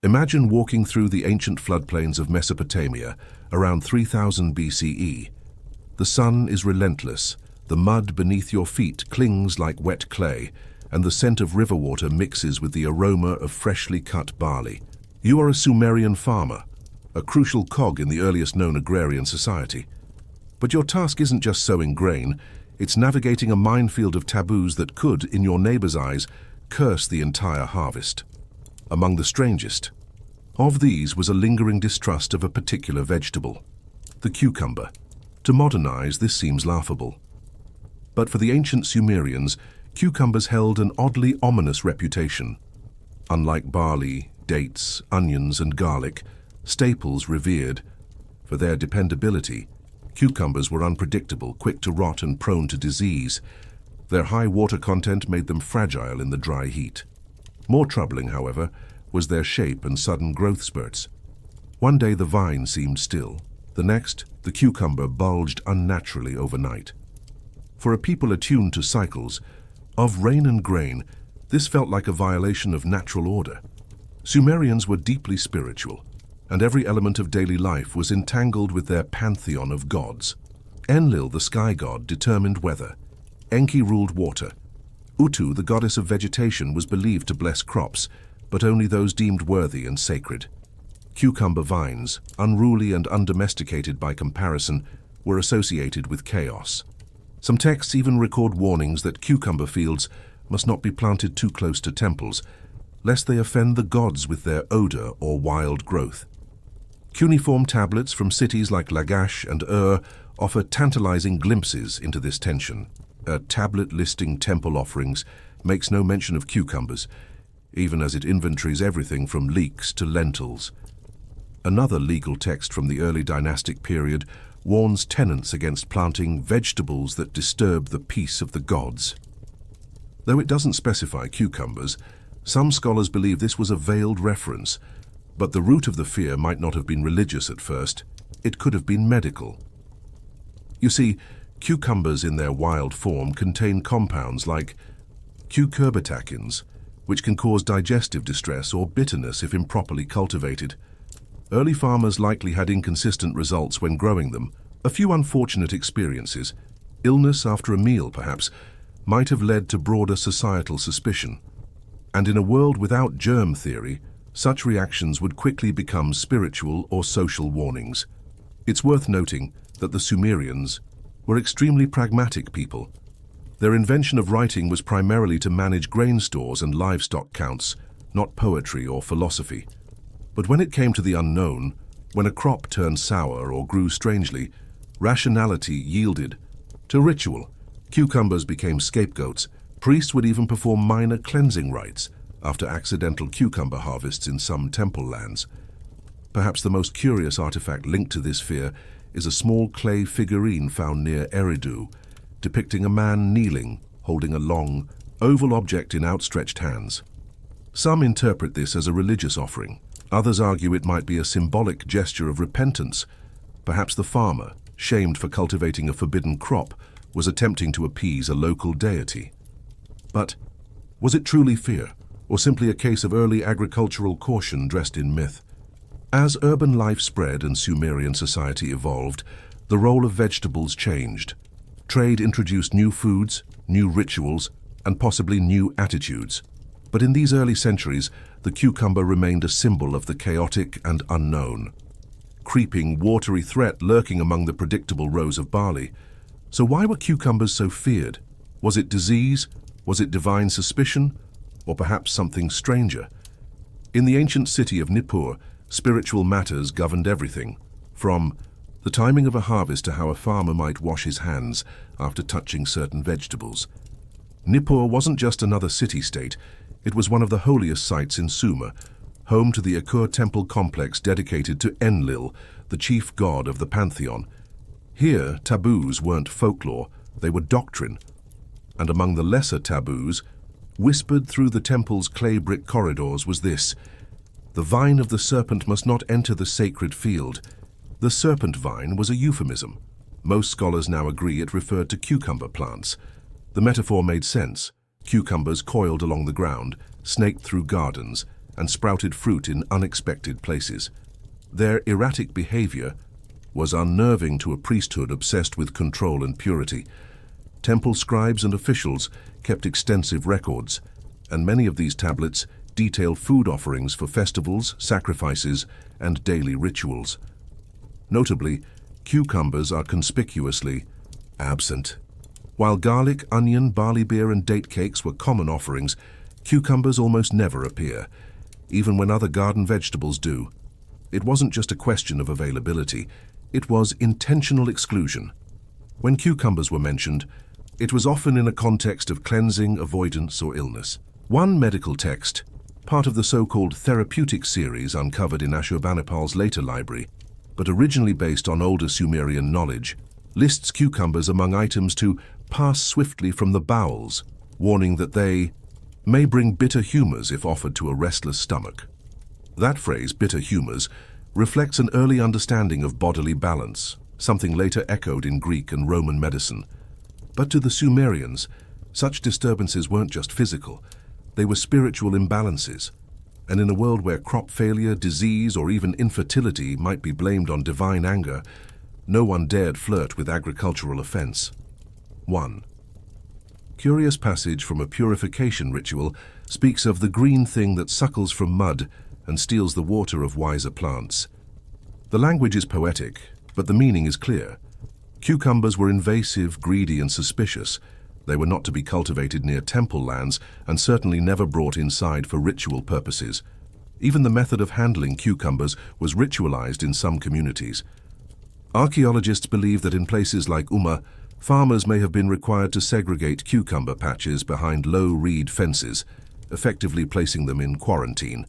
Imagine walking through the ancient floodplains of Mesopotamia around 3000 BCE. The sun is relentless, the mud beneath your feet clings like wet clay, and the scent of river water mixes with the aroma of freshly cut barley. You are a Sumerian farmer, a crucial cog in the earliest known agrarian society. But your task isn't just sowing grain, it's navigating a minefield of taboos that could, in your neighbor's eyes, curse the entire harvest. Among the strangest of these was a lingering distrust of a particular vegetable, the cucumber. To modernize, this seems laughable. But for the ancient Sumerians, cucumbers held an oddly ominous reputation. Unlike barley, dates, onions, and garlic, staples revered for their dependability, cucumbers were unpredictable, quick to rot, and prone to disease. Their high water content made them fragile in the dry heat. More troubling, however, was their shape and sudden growth spurts. One day the vine seemed still. The next, the cucumber bulged unnaturally overnight. For a people attuned to cycles of rain and grain, this felt like a violation of natural order. Sumerians were deeply spiritual, and every element of daily life was entangled with their pantheon of gods. Enlil, the sky god, determined weather. Enki ruled water. Utu, the goddess of vegetation, was believed to bless crops, but only those deemed worthy and sacred. Cucumber vines, unruly and undomesticated by comparison, were associated with chaos. Some texts even record warnings that cucumber fields must not be planted too close to temples, lest they offend the gods with their odor or wild growth. Cuneiform tablets from cities like Lagash and offer tantalizing glimpses into this tension. A tablet listing temple offerings makes no mention of cucumbers, even as it inventories everything from leeks to lentils. Another legal text from the early dynastic period warns tenants against planting vegetables that disturb the peace of the gods. Though it doesn't specify cucumbers, some scholars believe this was a veiled reference, but the root of the fear might not have been religious at first. It could have been medical. You see, cucumbers in their wild form contain compounds like cucurbitacins, which can cause digestive distress or bitterness if improperly cultivated. Early farmers likely had inconsistent results when growing them. A few unfortunate experiences, illness after a meal perhaps, might have led to broader societal suspicion. And in a world without germ theory, such reactions would quickly become spiritual or social warnings. It's worth noting that the Sumerians were extremely pragmatic people. Their invention of writing was primarily to manage grain stores and livestock counts, not poetry or philosophy. But when it came to the unknown, when a crop turned sour or grew strangely, rationality yielded to ritual. Cucumbers became scapegoats. Priests would even perform minor cleansing rites after accidental cucumber harvests in some temple lands. Perhaps the most curious artifact linked to this fear is a small clay figurine found near Eridu, depicting a man kneeling, holding a long, oval object in outstretched hands. Some interpret this as a religious offering. Others argue it might be a symbolic gesture of repentance. Perhaps the farmer, shamed for cultivating a forbidden crop, was attempting to appease a local deity. But was it truly fear, or simply a case of early agricultural caution dressed in myth? As urban life spread and Sumerian society evolved, the role of vegetables changed. Trade introduced new foods, new rituals, and possibly new attitudes. But in these early centuries, the cucumber remained a symbol of the chaotic and unknown. Creeping, watery threat lurking among the predictable rows of barley. So why were cucumbers so feared? Was it disease? Was it divine suspicion? Or perhaps something stranger? In the ancient city of Nippur, spiritual matters governed everything, from the timing of a harvest to how a farmer might wash his hands after touching certain vegetables. Nippur wasn't just another city-state, it was one of the holiest sites in Sumer, home to the Akur temple complex dedicated to Enlil, the chief god of the pantheon. Here, taboos weren't folklore, they were doctrine. And among the lesser taboos, whispered through the temple's clay brick corridors was this: the vine of the serpent must not enter the sacred field. The serpent vine was a euphemism. Most scholars now agree it referred to cucumber plants. The metaphor made sense. Cucumbers coiled along the ground, snaked through gardens, and sprouted fruit in unexpected places. Their erratic behavior was unnerving to a priesthood obsessed with control and purity. Temple scribes and officials kept extensive records, and many of these tablets detail food offerings for festivals, sacrifices, and daily rituals. Notably, cucumbers are conspicuously absent. While garlic, onion, barley beer, and date cakes were common offerings, cucumbers almost never appear, even when other garden vegetables do. It wasn't just a question of availability, it was intentional exclusion. When cucumbers were mentioned, it was often in a context of cleansing, avoidance, or illness. One medical text, part of the so-called therapeutic series uncovered in Ashurbanipal's later library, but originally based on older Sumerian knowledge, lists cucumbers among items to pass swiftly from the bowels, warning that they may bring bitter humors if offered to a restless stomach. That phrase, bitter humors, reflects an early understanding of bodily balance, something later echoed in Greek and Roman medicine. But to the Sumerians, such disturbances weren't just physical, they were spiritual imbalances. And in a world where crop failure, disease, or even infertility might be blamed on divine anger, no one dared flirt with agricultural offense. 1. Curious passage from a purification ritual speaks of the green thing that suckles from mud and steals the water of wiser plants. The language is poetic, but the meaning is clear. Cucumbers were invasive, greedy, and suspicious. They were not to be cultivated near temple lands and certainly never brought inside for ritual purposes. Even the method of handling cucumbers was ritualized in some communities. Archaeologists believe that in places like Umma, farmers may have been required to segregate cucumber patches behind low reed fences, effectively placing them in quarantine.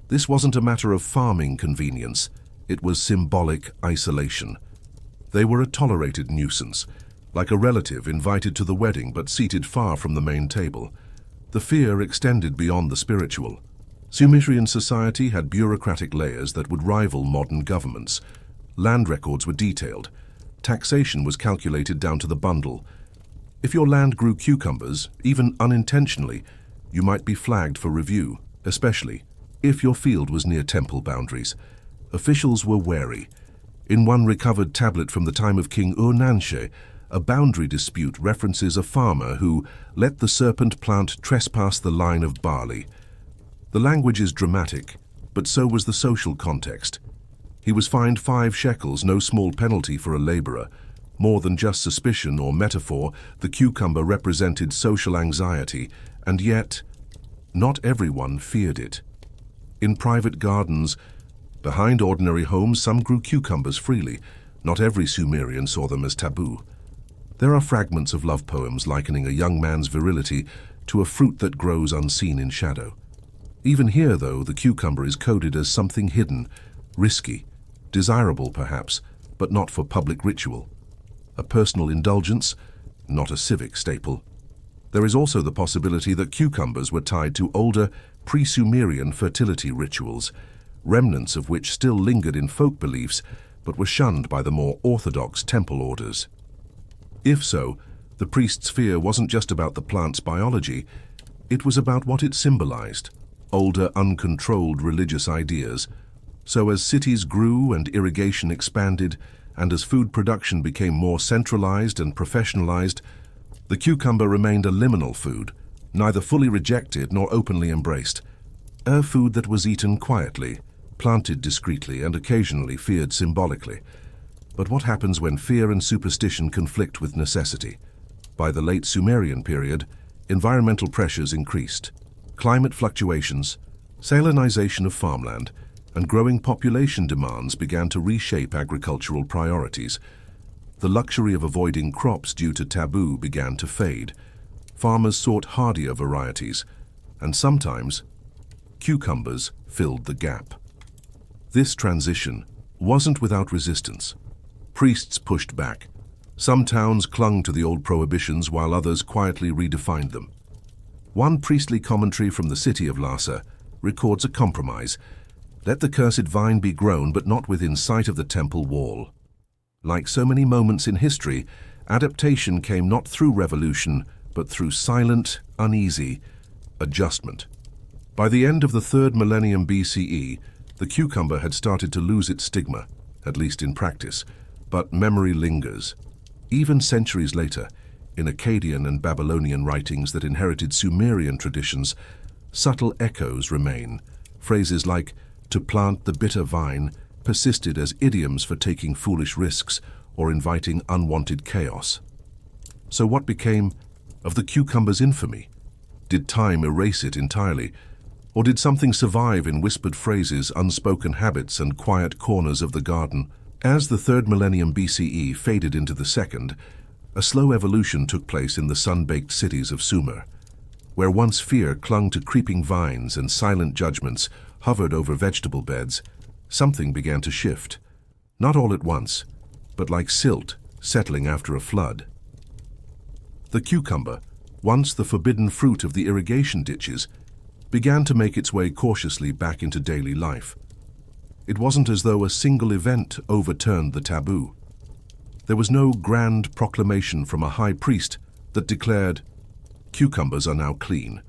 This wasn't a matter of farming convenience, it was symbolic isolation. They were a tolerated nuisance, like a relative invited to the wedding but seated far from the main table. The fear extended beyond the spiritual. Sumerian society had bureaucratic layers that would rival modern governments. Land records were detailed. Taxation was calculated down to the bundle. If your land grew cucumbers, even unintentionally, you might be flagged for review, especially if your field was near temple boundaries. Officials were wary. In one recovered tablet from the time of King Ur-Nanshe, a boundary dispute references a farmer who let the serpent plant trespass the line of barley. The language is dramatic, but so was the social context. He was fined 5 shekels, no small penalty for a laborer. More than just suspicion or metaphor, the cucumber represented social anxiety, and yet, not everyone feared it. In private gardens, behind ordinary homes, some grew cucumbers freely. Not every Sumerian saw them as taboo. There are fragments of love poems likening a young man's virility to a fruit that grows unseen in shadow. Even here, though, the cucumber is coded as something hidden, risky, desirable perhaps, but not for public ritual. A personal indulgence, not a civic staple. There is also the possibility that cucumbers were tied to older, pre-Sumerian fertility rituals, remnants of which still lingered in folk beliefs but were shunned by the more orthodox temple orders. If so, the priest's fear wasn't just about the plant's biology, it was about what it symbolized, older, uncontrolled religious ideas. So as cities grew and irrigation expanded, and as food production became more centralized and professionalized, the cucumber remained a liminal food, neither fully rejected nor openly embraced. A food that was eaten quietly, planted discreetly, and occasionally feared symbolically. But what happens when fear and superstition conflict with necessity? By the late Sumerian period, environmental pressures increased. Climate fluctuations, salinization of farmland, and growing population demands began to reshape agricultural priorities. The luxury of avoiding crops due to taboo began to fade. Farmers sought hardier varieties, and sometimes cucumbers filled the gap. This transition wasn't without resistance. Priests pushed back. Some towns clung to the old prohibitions while others quietly redefined them. One priestly commentary from the city of Lhasa records a compromise. Let the cursed vine be grown, but not within sight of the temple wall. Like so many moments in history, adaptation came not through revolution, but through silent, uneasy adjustment. By the end of the 3rd millennium BCE, the cucumber had started to lose its stigma, at least in practice, but memory lingers. Even centuries later, in Akkadian and Babylonian writings that inherited Sumerian traditions, subtle echoes remain. Phrases like "to plant the bitter vine" persisted as idioms for taking foolish risks or inviting unwanted chaos. So what became of the cucumber's infamy? Did time erase it entirely? Or did something survive in whispered phrases, unspoken habits, and quiet corners of the garden? As the 3rd millennium BCE faded into the 2nd, a slow evolution took place in the sun-baked cities of Sumer. Where once fear clung to creeping vines and silent judgments hovered over vegetable beds, something began to shift. Not all at once, but like silt settling after a flood. The cucumber, once the forbidden fruit of the irrigation ditches, began to make its way cautiously back into daily life. It wasn't as though a single event overturned the taboo. There was no grand proclamation from a high priest that declared, "Cucumbers are now clean."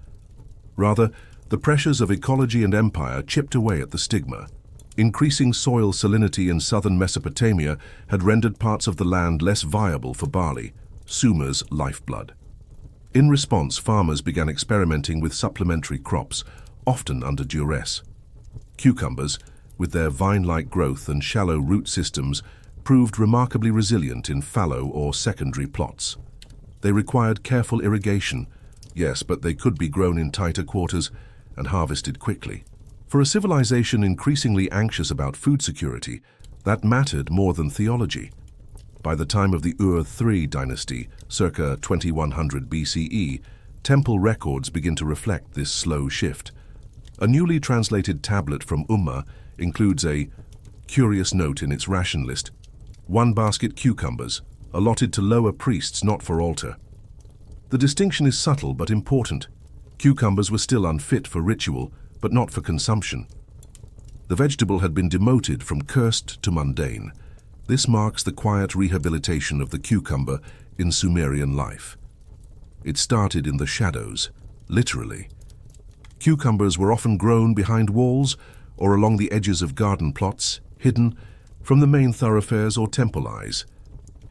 Rather, the pressures of ecology and empire chipped away at the stigma. Increasing soil salinity in southern Mesopotamia had rendered parts of the land less viable for barley, Sumer's lifeblood. In response, farmers began experimenting with supplementary crops, often under duress. Cucumbers, with their vine-like growth and shallow root systems, proved remarkably resilient in fallow or secondary plots. They required careful irrigation, yes, but they could be grown in tighter quarters and harvested quickly. For a civilization increasingly anxious about food security, that mattered more than theology. By the time of the Ur III dynasty, circa 2100 BCE, temple records begin to reflect this slow shift. A newly translated tablet from Ummah includes a curious note in its ration list: 1 basket cucumbers, allotted to lower priests, not for altar. The distinction is subtle but important. Cucumbers were still unfit for ritual, but not for consumption. The vegetable had been demoted from cursed to mundane. This marks the quiet rehabilitation of the cucumber in Sumerian life. It started in the shadows, literally. Cucumbers were often grown behind walls or along the edges of garden plots, hidden from the main thoroughfares or temple eyes.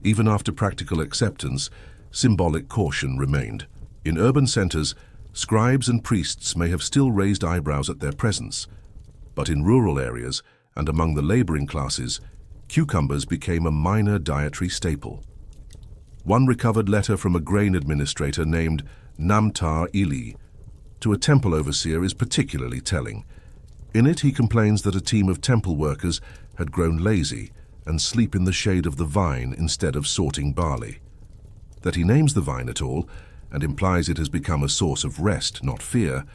Even after practical acceptance, symbolic caution remained. In urban centers, scribes and priests may have still raised eyebrows at their presence. But in rural areas and among the laboring classes, cucumbers became a minor dietary staple. One recovered letter from a grain administrator named Namtar Ili to a temple overseer is particularly telling. In it, he complains that a team of temple workers had grown lazy and sleep in the shade of the vine instead of sorting barley. That he names the vine at all, and implies it has become a source of rest, not fear,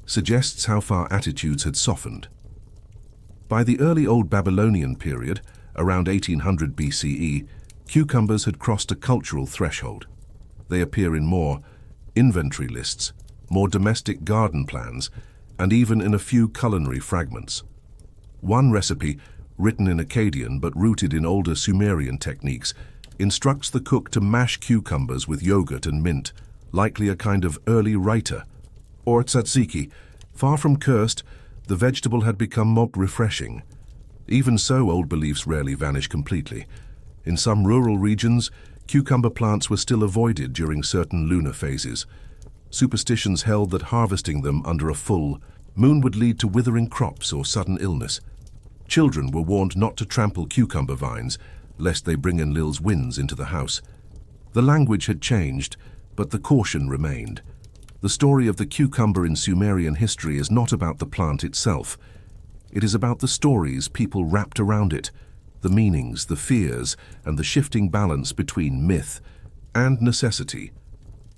suggests how far attitudes had softened. By the early Old Babylonian period, around 1800 BCE, cucumbers had crossed a cultural threshold. They appear in more inventory lists, more domestic garden plans, and even in a few culinary fragments. One recipe, written in Akkadian but rooted in older Sumerian techniques, instructs the cook to mash cucumbers with yogurt and mint, likely a kind of early raita. Or tzatziki. Far from cursed, the vegetable had become more refreshing. Even so, old beliefs rarely vanish completely. In some rural regions, cucumber plants were still avoided during certain lunar phases. Superstitions held that harvesting them under a full moon would lead to withering crops or sudden illness. Children were warned not to trample cucumber vines, lest they bring in Lil's winds into the house. The language had changed, but the caution remained. The story of the cucumber in Sumerian history is not about the plant itself. It is about the stories people wrapped around it, the meanings, the fears, and the shifting balance between myth and necessity.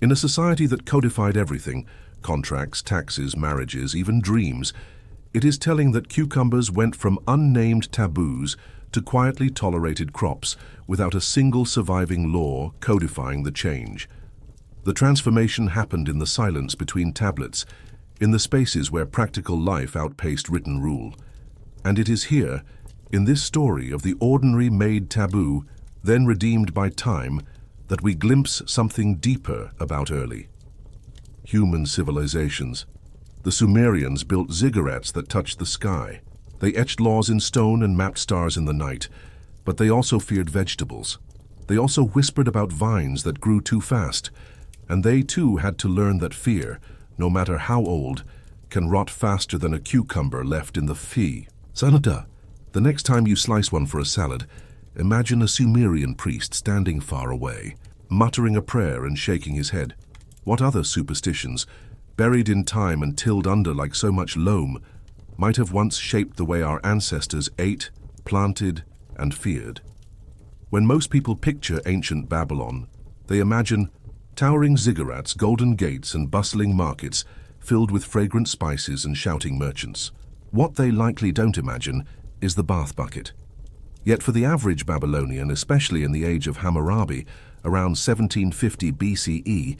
In a society that codified everything, contracts, taxes, marriages, even dreams, it is telling that cucumbers went from unnamed taboos to quietly tolerated crops without a single surviving law codifying the change. The transformation happened in the silence between tablets, in the spaces where practical life outpaced written rule. And it is here, in this story of the ordinary made taboo, then redeemed by time, that we glimpse something deeper about early human civilizations. The Sumerians built ziggurats that touched the sky. They etched laws in stone and mapped stars in the night, but they also feared vegetables. They also whispered about vines that grew too fast, and they too had to learn that fear, no matter how old, can rot faster than a cucumber left in the fee. Sanada, the next time you slice one for a salad, imagine a Sumerian priest standing far away, muttering a prayer and shaking his head. What other superstitions, buried in time and tilled under like so much loam, might have once shaped the way our ancestors ate, planted, and feared? When most people picture ancient Babylon, they imagine towering ziggurats, golden gates, and bustling markets filled with fragrant spices and shouting merchants. What they likely don't imagine is the bath bucket. Yet for the average Babylonian, especially in the age of Hammurabi, around 1750 BCE,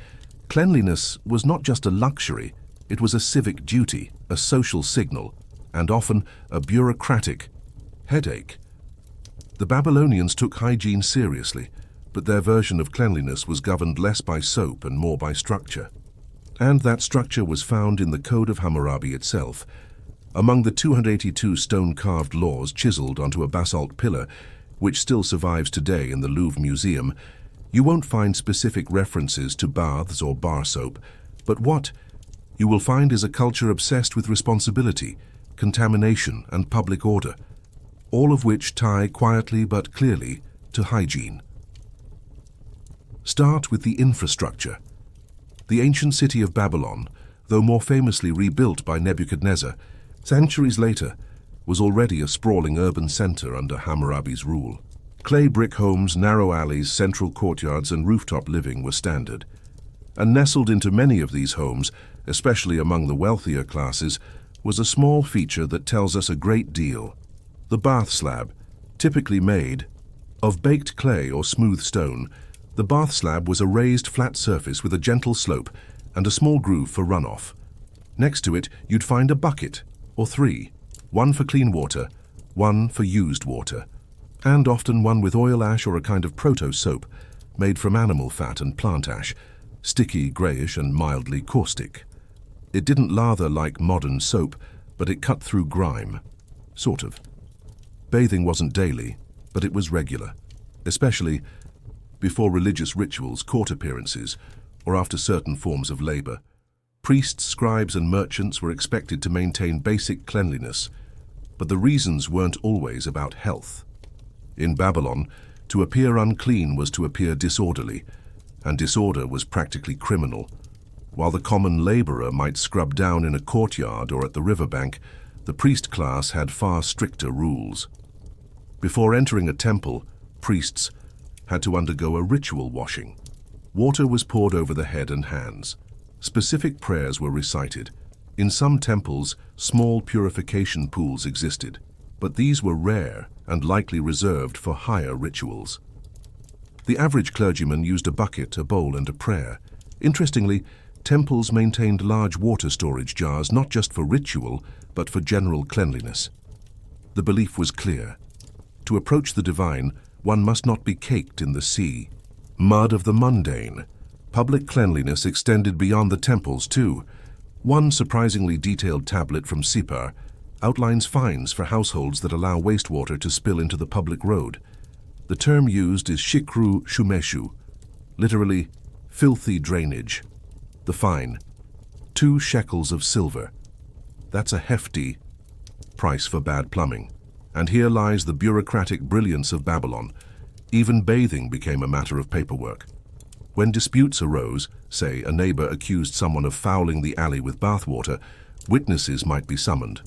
cleanliness was not just a luxury, it was a civic duty, a social signal, and often a bureaucratic headache. The Babylonians took hygiene seriously, but their version of cleanliness was governed less by soap and more by structure. And that structure was found in the Code of Hammurabi itself. Among the 282 stone-carved laws chiseled onto a basalt pillar, which still survives today in the Louvre Museum, you won't find specific references to baths or bar soap, but what you will find is a culture obsessed with responsibility, contamination, and public order, all of which tie quietly but clearly to hygiene. Start with the infrastructure. The ancient city of Babylon, though more famously rebuilt by Nebuchadnezzar, centuries later, was already a sprawling urban center under Hammurabi's rule. Clay brick homes, narrow alleys, central courtyards, and rooftop living were standard. And nestled into many of these homes, especially among the wealthier classes, was a small feature that tells us a great deal. The bath slab, typically made of baked clay or smooth stone, the bath slab was a raised flat surface with a gentle slope and a small groove for runoff. Next to it, you'd find a bucket, or three, one for clean water, one for used water, and often one with oil ash or a kind of proto-soap made from animal fat and plant ash, sticky, greyish, and mildly caustic. It didn't lather like modern soap, but it cut through grime. Sort of. Bathing wasn't daily, but it was regular, especially before religious rituals, court appearances, or after certain forms of labor. Priests, scribes, and merchants were expected to maintain basic cleanliness, but the reasons weren't always about health. In Babylon, to appear unclean was to appear disorderly, and disorder was practically criminal. While the common laborer might scrub down in a courtyard or at the riverbank, the priest class had far stricter rules. Before entering a temple, priests had to undergo a ritual washing. Water was poured over the head and hands. Specific prayers were recited. In some temples, small purification pools existed, but these were rare and likely reserved for higher rituals. The average clergyman used a bucket, a bowl, and a prayer. Interestingly, temples maintained large water storage jars not just for ritual, but for general cleanliness. The belief was clear. To approach the divine, one must not be caked in the sea. Mud of the mundane. Public cleanliness extended beyond the temples, too. One surprisingly detailed tablet from Sipar outlines fines for households that allow wastewater to spill into the public road. The term used is shikru shumeshu, literally filthy drainage. The fine, 2 shekels of silver. That's a hefty price for bad plumbing. And here lies the bureaucratic brilliance of Babylon. Even bathing became a matter of paperwork. When disputes arose, say a neighbor accused someone of fouling the alley with bathwater, witnesses might be summoned.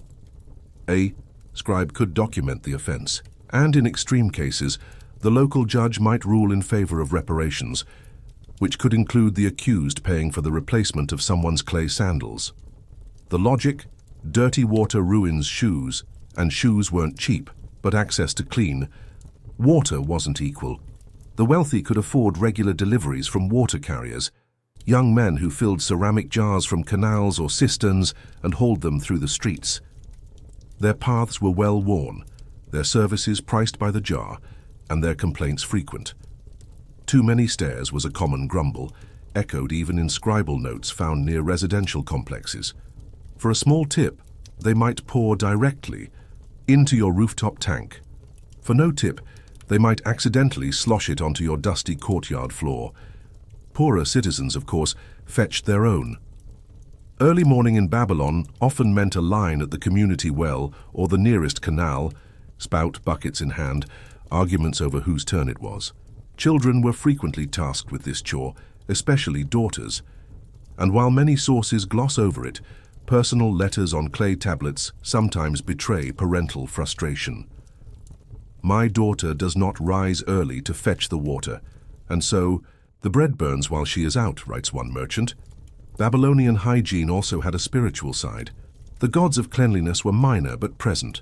A scribe could document the offense, and in extreme cases, the local judge might rule in favor of reparations, which could include the accused paying for the replacement of someone's clay sandals. The logic: dirty water ruins shoes, and shoes weren't cheap, but access to clean water wasn't equal. The wealthy could afford regular deliveries from water carriers, young men who filled ceramic jars from canals or cisterns and hauled them through the streets. Their paths were well worn, their services priced by the jar, and their complaints frequent. Too many stairs was a common grumble, echoed even in scribal notes found near residential complexes. For a small tip, they might pour directly into your rooftop tank. For no tip, they might accidentally slosh it onto your dusty courtyard floor. Poorer citizens, of course, fetched their own. Early morning in Babylon often meant a line at the community well or the nearest canal, spout buckets in hand, arguments over whose turn it was. Children were frequently tasked with this chore, especially daughters. And while many sources gloss over it, personal letters on clay tablets sometimes betray parental frustration. My daughter does not rise early to fetch the water, and so the bread burns while she is out, writes one merchant. Babylonian hygiene also had a spiritual side. The gods of cleanliness were minor but present.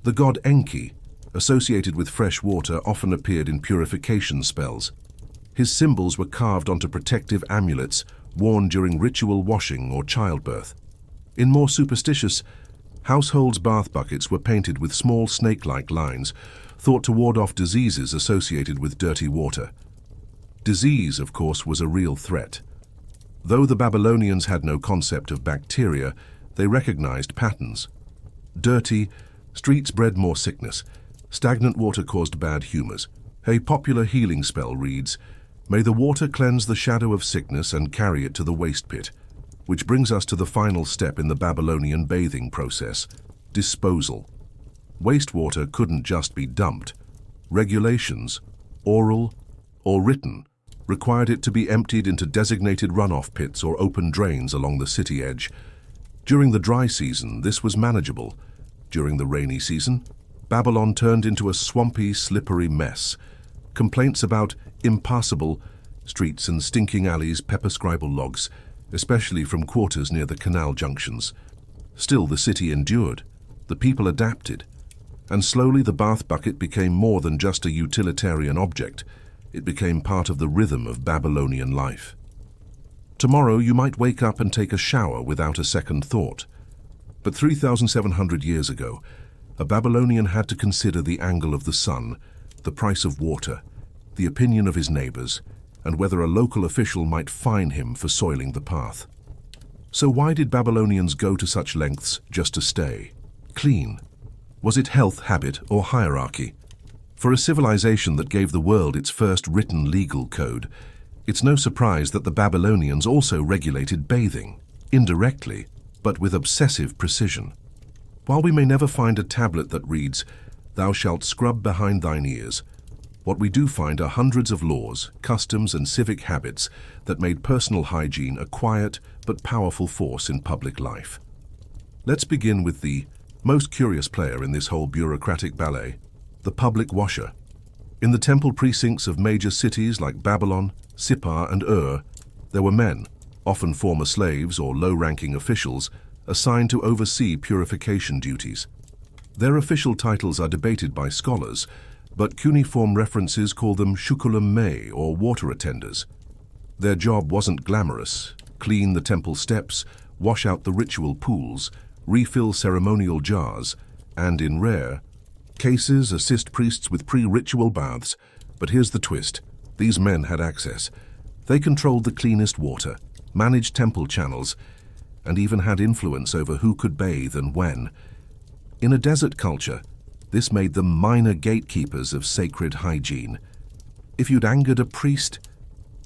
The god Enki, associated with fresh water, often appeared in purification spells. His symbols were carved onto protective amulets worn during ritual washing or childbirth. In more superstitious households, bath buckets were painted with small snake-like lines, thought to ward off diseases associated with dirty water. Disease, of course, was a real threat. Though the Babylonians had no concept of bacteria, they recognized patterns. Dirty streets bred more sickness. Stagnant water caused bad humors. A popular healing spell reads, "May the water cleanse the shadow of sickness and carry it to the waste pit," which brings us to the final step in the Babylonian bathing process, disposal. Wastewater couldn't just be dumped. Regulations, oral or written, required it to be emptied into designated runoff pits or open drains along the city edge. During the dry season, this was manageable. During the rainy season, Babylon turned into a swampy, slippery mess. Complaints about impassable streets and stinking alleys pepper scribble logs, especially from quarters near the canal junctions. Still, the city endured. The people adapted. And slowly the bath bucket became more than just a utilitarian object. It became part of the rhythm of Babylonian life. Tomorrow you might wake up and take a shower without a second thought. But 3,700 years ago, a Babylonian had to consider the angle of the sun, the price of water, the opinion of his neighbors, and whether a local official might fine him for soiling the path. So why did Babylonians go to such lengths just to stay? Clean. Was it health, habit, or hierarchy? For a civilization that gave the world its first written legal code, it's no surprise that the Babylonians also regulated bathing, indirectly, but with obsessive precision. While we may never find a tablet that reads, "Thou shalt scrub behind thine ears," what we do find are hundreds of laws, customs, and civic habits that made personal hygiene a quiet but powerful force in public life. Let's begin with the most curious player in this whole bureaucratic ballet, the public washer. In the temple precincts of major cities like Babylon, Sippar, and Ur, there were men, often former slaves or low-ranking officials, assigned to oversee purification duties. Their official titles are debated by scholars, but cuneiform references call them shukulam mei, or water attenders. Their job wasn't glamorous: clean the temple steps, wash out the ritual pools, refill ceremonial jars, and in rare cases assist priests with pre-ritual baths. But here's the twist: these men had access. They controlled the cleanest water, managed temple channels, and even had influence over who could bathe and when. In a desert culture, this made them minor gatekeepers of sacred hygiene. If you'd angered a priest,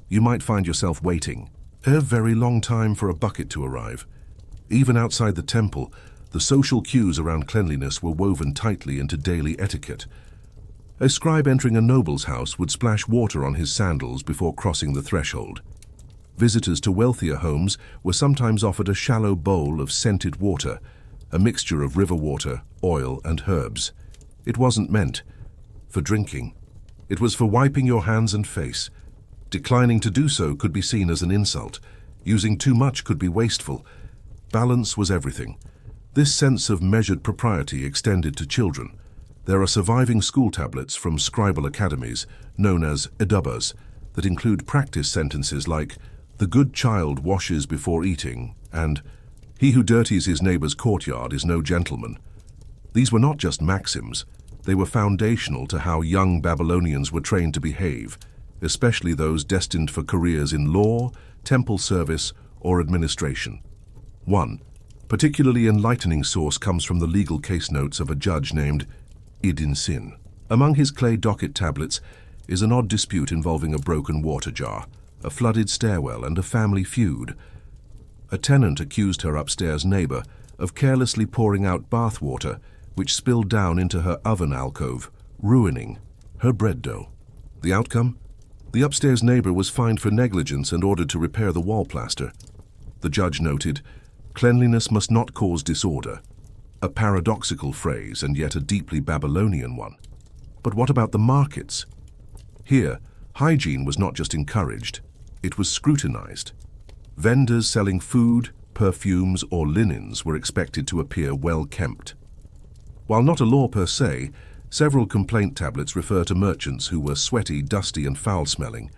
you might find yourself waiting a very long time for a bucket to arrive. Even outside the temple, the social cues around cleanliness were woven tightly into daily etiquette. A scribe entering a noble's house would splash water on his sandals before crossing the threshold. Visitors to wealthier homes were sometimes offered a shallow bowl of scented water, a mixture of river water, oil, and herbs. It wasn't meant for drinking. It was for wiping your hands and face. Declining to do so could be seen as an insult. Using too much could be wasteful. Balance was everything. This sense of measured propriety extended to children. There are surviving school tablets from scribal academies, known as edubas, that include practice sentences like, "The good child washes before eating," and "He who dirties his neighbor's courtyard is no gentleman." These were not just maxims. They were foundational to how young Babylonians were trained to behave, especially those destined for careers in law, temple service, or administration. 1. Particularly enlightening source comes from the legal case notes of a judge named Idin Sin. Among his clay docket tablets is an odd dispute involving a broken water jar, a flooded stairwell, and a family feud. A tenant accused her upstairs neighbor of carelessly pouring out bath water, which spilled down into her oven alcove, ruining her bread dough. The outcome? The upstairs neighbor was fined for negligence and ordered to repair the wall plaster. The judge noted, "Cleanliness must not cause disorder." A paradoxical phrase, and yet a deeply Babylonian one. But what about the markets? Here, hygiene was not just encouraged, it was scrutinized. Vendors selling food, perfumes, or linens were expected to appear well-kept. While not a law per se, several complaint tablets refer to merchants who were sweaty, dusty, and foul-smelling.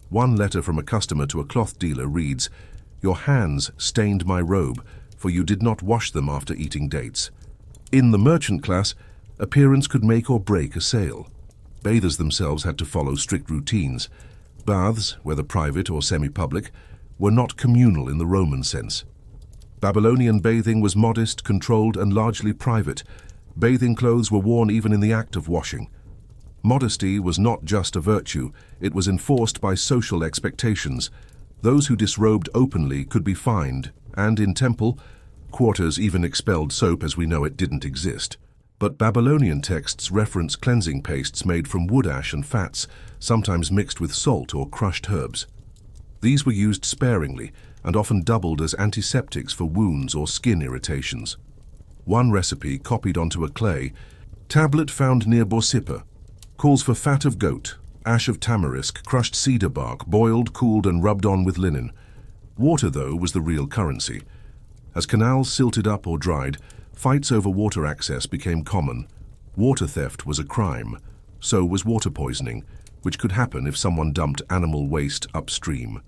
One letter from a customer to a cloth dealer reads, "Your hands stained my robe, for you did not wash them after eating dates." In the merchant class, appearance could make or break a sale. Bathers themselves had to follow strict routines. Baths, whether private or semi-public, were not communal in the Roman sense. Babylonian bathing was modest, controlled, and largely private. Bathing clothes were worn even in the act of washing. Modesty was not just a virtue, it was enforced by social expectations. Those who disrobed openly could be fined, and in temple quarters even expelled soap as we know it didn't exist. But Babylonian texts reference cleansing pastes made from wood ash and fats, sometimes mixed with salt or crushed herbs. These were used sparingly and often doubled as antiseptics for wounds or skin irritations. One recipe, copied onto a clay tablet found near Borsippa, calls for fat of goat, ash of tamarisk, crushed cedar bark, boiled, cooled, and rubbed on with linen. Water, though, was the real currency. As canals silted up or dried, fights over water access became common. Water theft was a crime. So was water poisoning, which could happen if someone dumped animal waste upstream.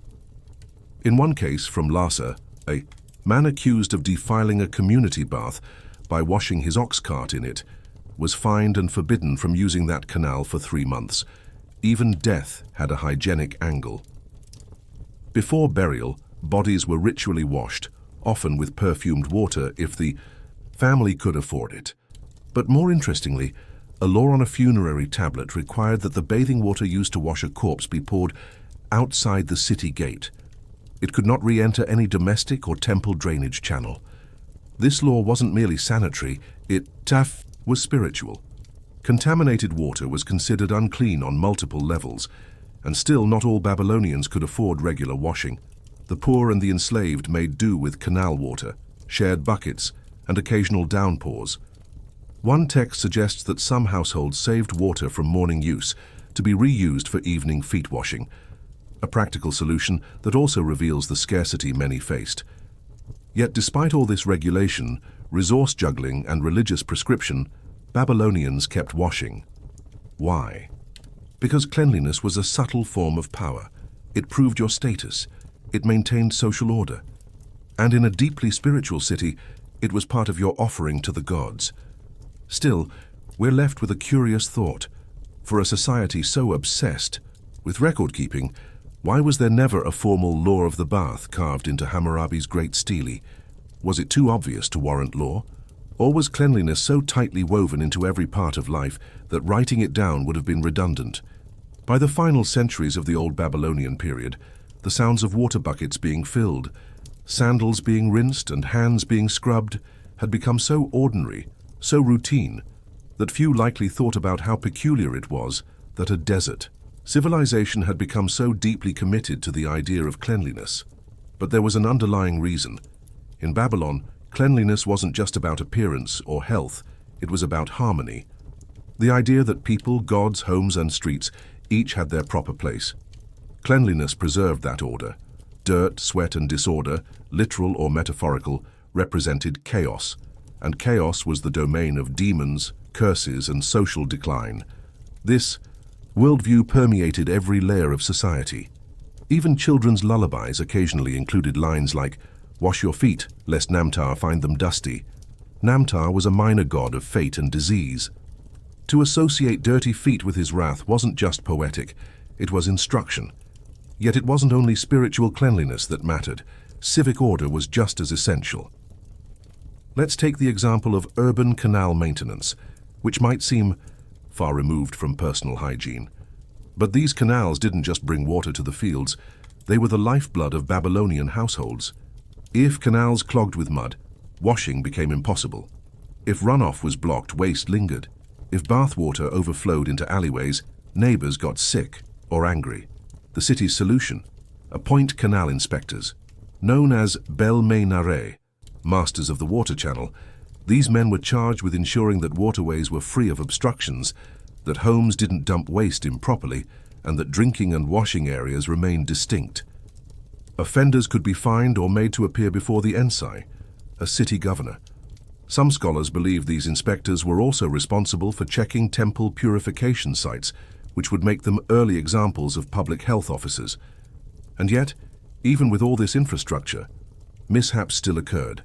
In one case from Lhasa, a man accused of defiling a community bath by washing his ox cart in it was fined and forbidden from using that canal for 3 months. Even death had a hygienic angle. Before burial, bodies were ritually washed, often with perfumed water if the family could afford it. But more interestingly, a law on a funerary tablet required that the bathing water used to wash a corpse be poured outside the city gate. It could not re-enter any domestic or temple drainage channel. This law wasn't merely sanitary, it was spiritual. Contaminated water was considered unclean on multiple levels, and still not all Babylonians could afford regular washing. The poor and the enslaved made do with canal water, shared buckets, and occasional downpours. One text suggests that some households saved water from morning use to be reused for evening feet washing, a practical solution that also reveals the scarcity many faced. Yet despite all this regulation, resource juggling, and religious prescription, Babylonians kept washing. Why? Because cleanliness was a subtle form of power. It proved your status. It maintained social order. And in a deeply spiritual city, it was part of your offering to the gods. Still, we're left with a curious thought. For a society so obsessed with record-keeping, why was there never a formal law of the bath carved into Hammurabi's great stele? Was it too obvious to warrant law? Or was cleanliness so tightly woven into every part of life that writing it down would have been redundant? By the final centuries of the Old Babylonian period, the sounds of water buckets being filled, sandals being rinsed, and hands being scrubbed had become so ordinary, so routine, that few likely thought about how peculiar it was that a desert. Civilization had become so deeply committed to the idea of cleanliness. But there was an underlying reason. In Babylon, cleanliness wasn't just about appearance or health, it was about harmony. The idea that people, gods, homes, and streets each had their proper place. Cleanliness preserved that order. Dirt, sweat, and disorder, literal or metaphorical, represented chaos, and chaos was the domain of demons, curses, and social decline. This worldview permeated every layer of society. Even children's lullabies occasionally included lines like, "Wash your feet, lest Namtar find them dusty." Namtar was a minor god of fate and disease. To associate dirty feet with his wrath wasn't just poetic, it was instruction. Yet it wasn't only spiritual cleanliness that mattered. Civic order was just as essential. Let's take the example of urban canal maintenance, which might seem far removed from personal hygiene. But these canals didn't just bring water to the fields, they were the lifeblood of Babylonian households. If canals clogged with mud, washing became impossible. If runoff was blocked, waste lingered. If bathwater overflowed into alleyways, neighbors got sick or angry. The city's solution: appoint canal inspectors. Known as bel-may-nare, masters of the water channel, these men were charged with ensuring that waterways were free of obstructions, that homes didn't dump waste improperly, and that drinking and washing areas remained distinct. Offenders could be fined or made to appear before the ensai, a city governor. Some scholars believe these inspectors were also responsible for checking temple purification sites, which would make them early examples of public health officers. And yet, even with all this infrastructure, mishaps still occurred.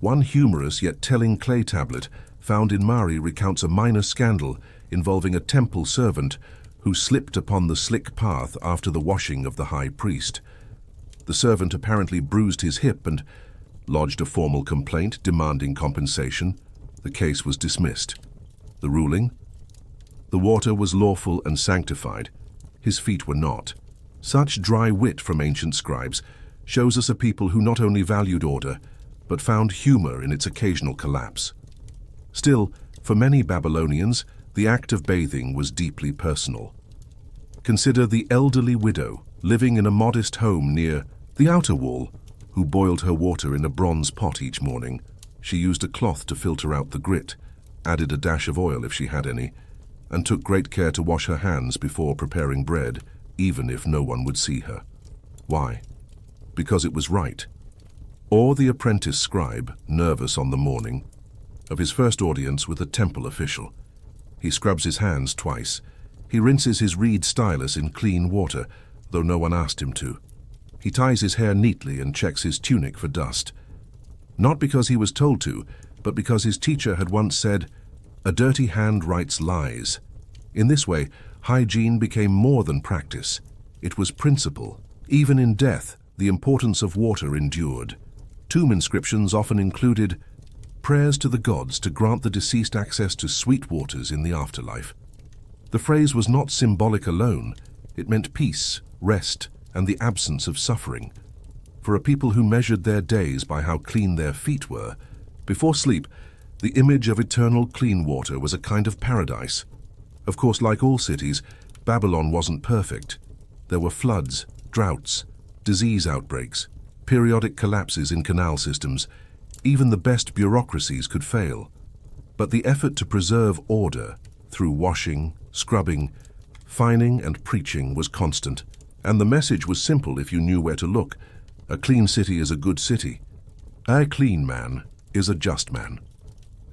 One humorous yet telling clay tablet found in Mari recounts a minor scandal involving a temple servant who slipped upon the slick path after the washing of the high priest. The servant apparently bruised his hip and lodged a formal complaint demanding compensation. The case was dismissed. The ruling? The water was lawful and sanctified. His feet were not. Such dry wit from ancient scribes shows us a people who not only valued order, but found humor in its occasional collapse. Still, for many Babylonians, the act of bathing was deeply personal. Consider the elderly widow living in a modest home near the outer wall, who boiled her water in a bronze pot each morning. She used a cloth to filter out the grit, added a dash of oil if she had any, and took great care to wash her hands before preparing bread, even if no one would see her. Why? Because it was right. Or the apprentice scribe, nervous on the morning of his first audience with a temple official. He scrubs his hands twice. He rinses his reed stylus in clean water, though no one asked him to. He ties his hair neatly and checks his tunic for dust. Not because he was told to, but because his teacher had once said, "A dirty hand writes lies." In this way, hygiene became more than practice. It was principle. Even in death, the importance of water endured. Tomb inscriptions often included prayers to the gods to grant the deceased access to sweet waters in the afterlife. The phrase was not symbolic alone. It meant peace, rest, and the absence of suffering. For a people who measured their days by how clean their feet were, before sleep, the image of eternal clean water was a kind of paradise. Of course, like all cities, Babylon wasn't perfect. There were floods, droughts, disease outbreaks, periodic collapses in canal systems. Even the best bureaucracies could fail. But the effort to preserve order through washing, scrubbing, fining, and preaching was constant. And the message was simple if you knew where to look. A clean city is a good city. A clean man is a just man.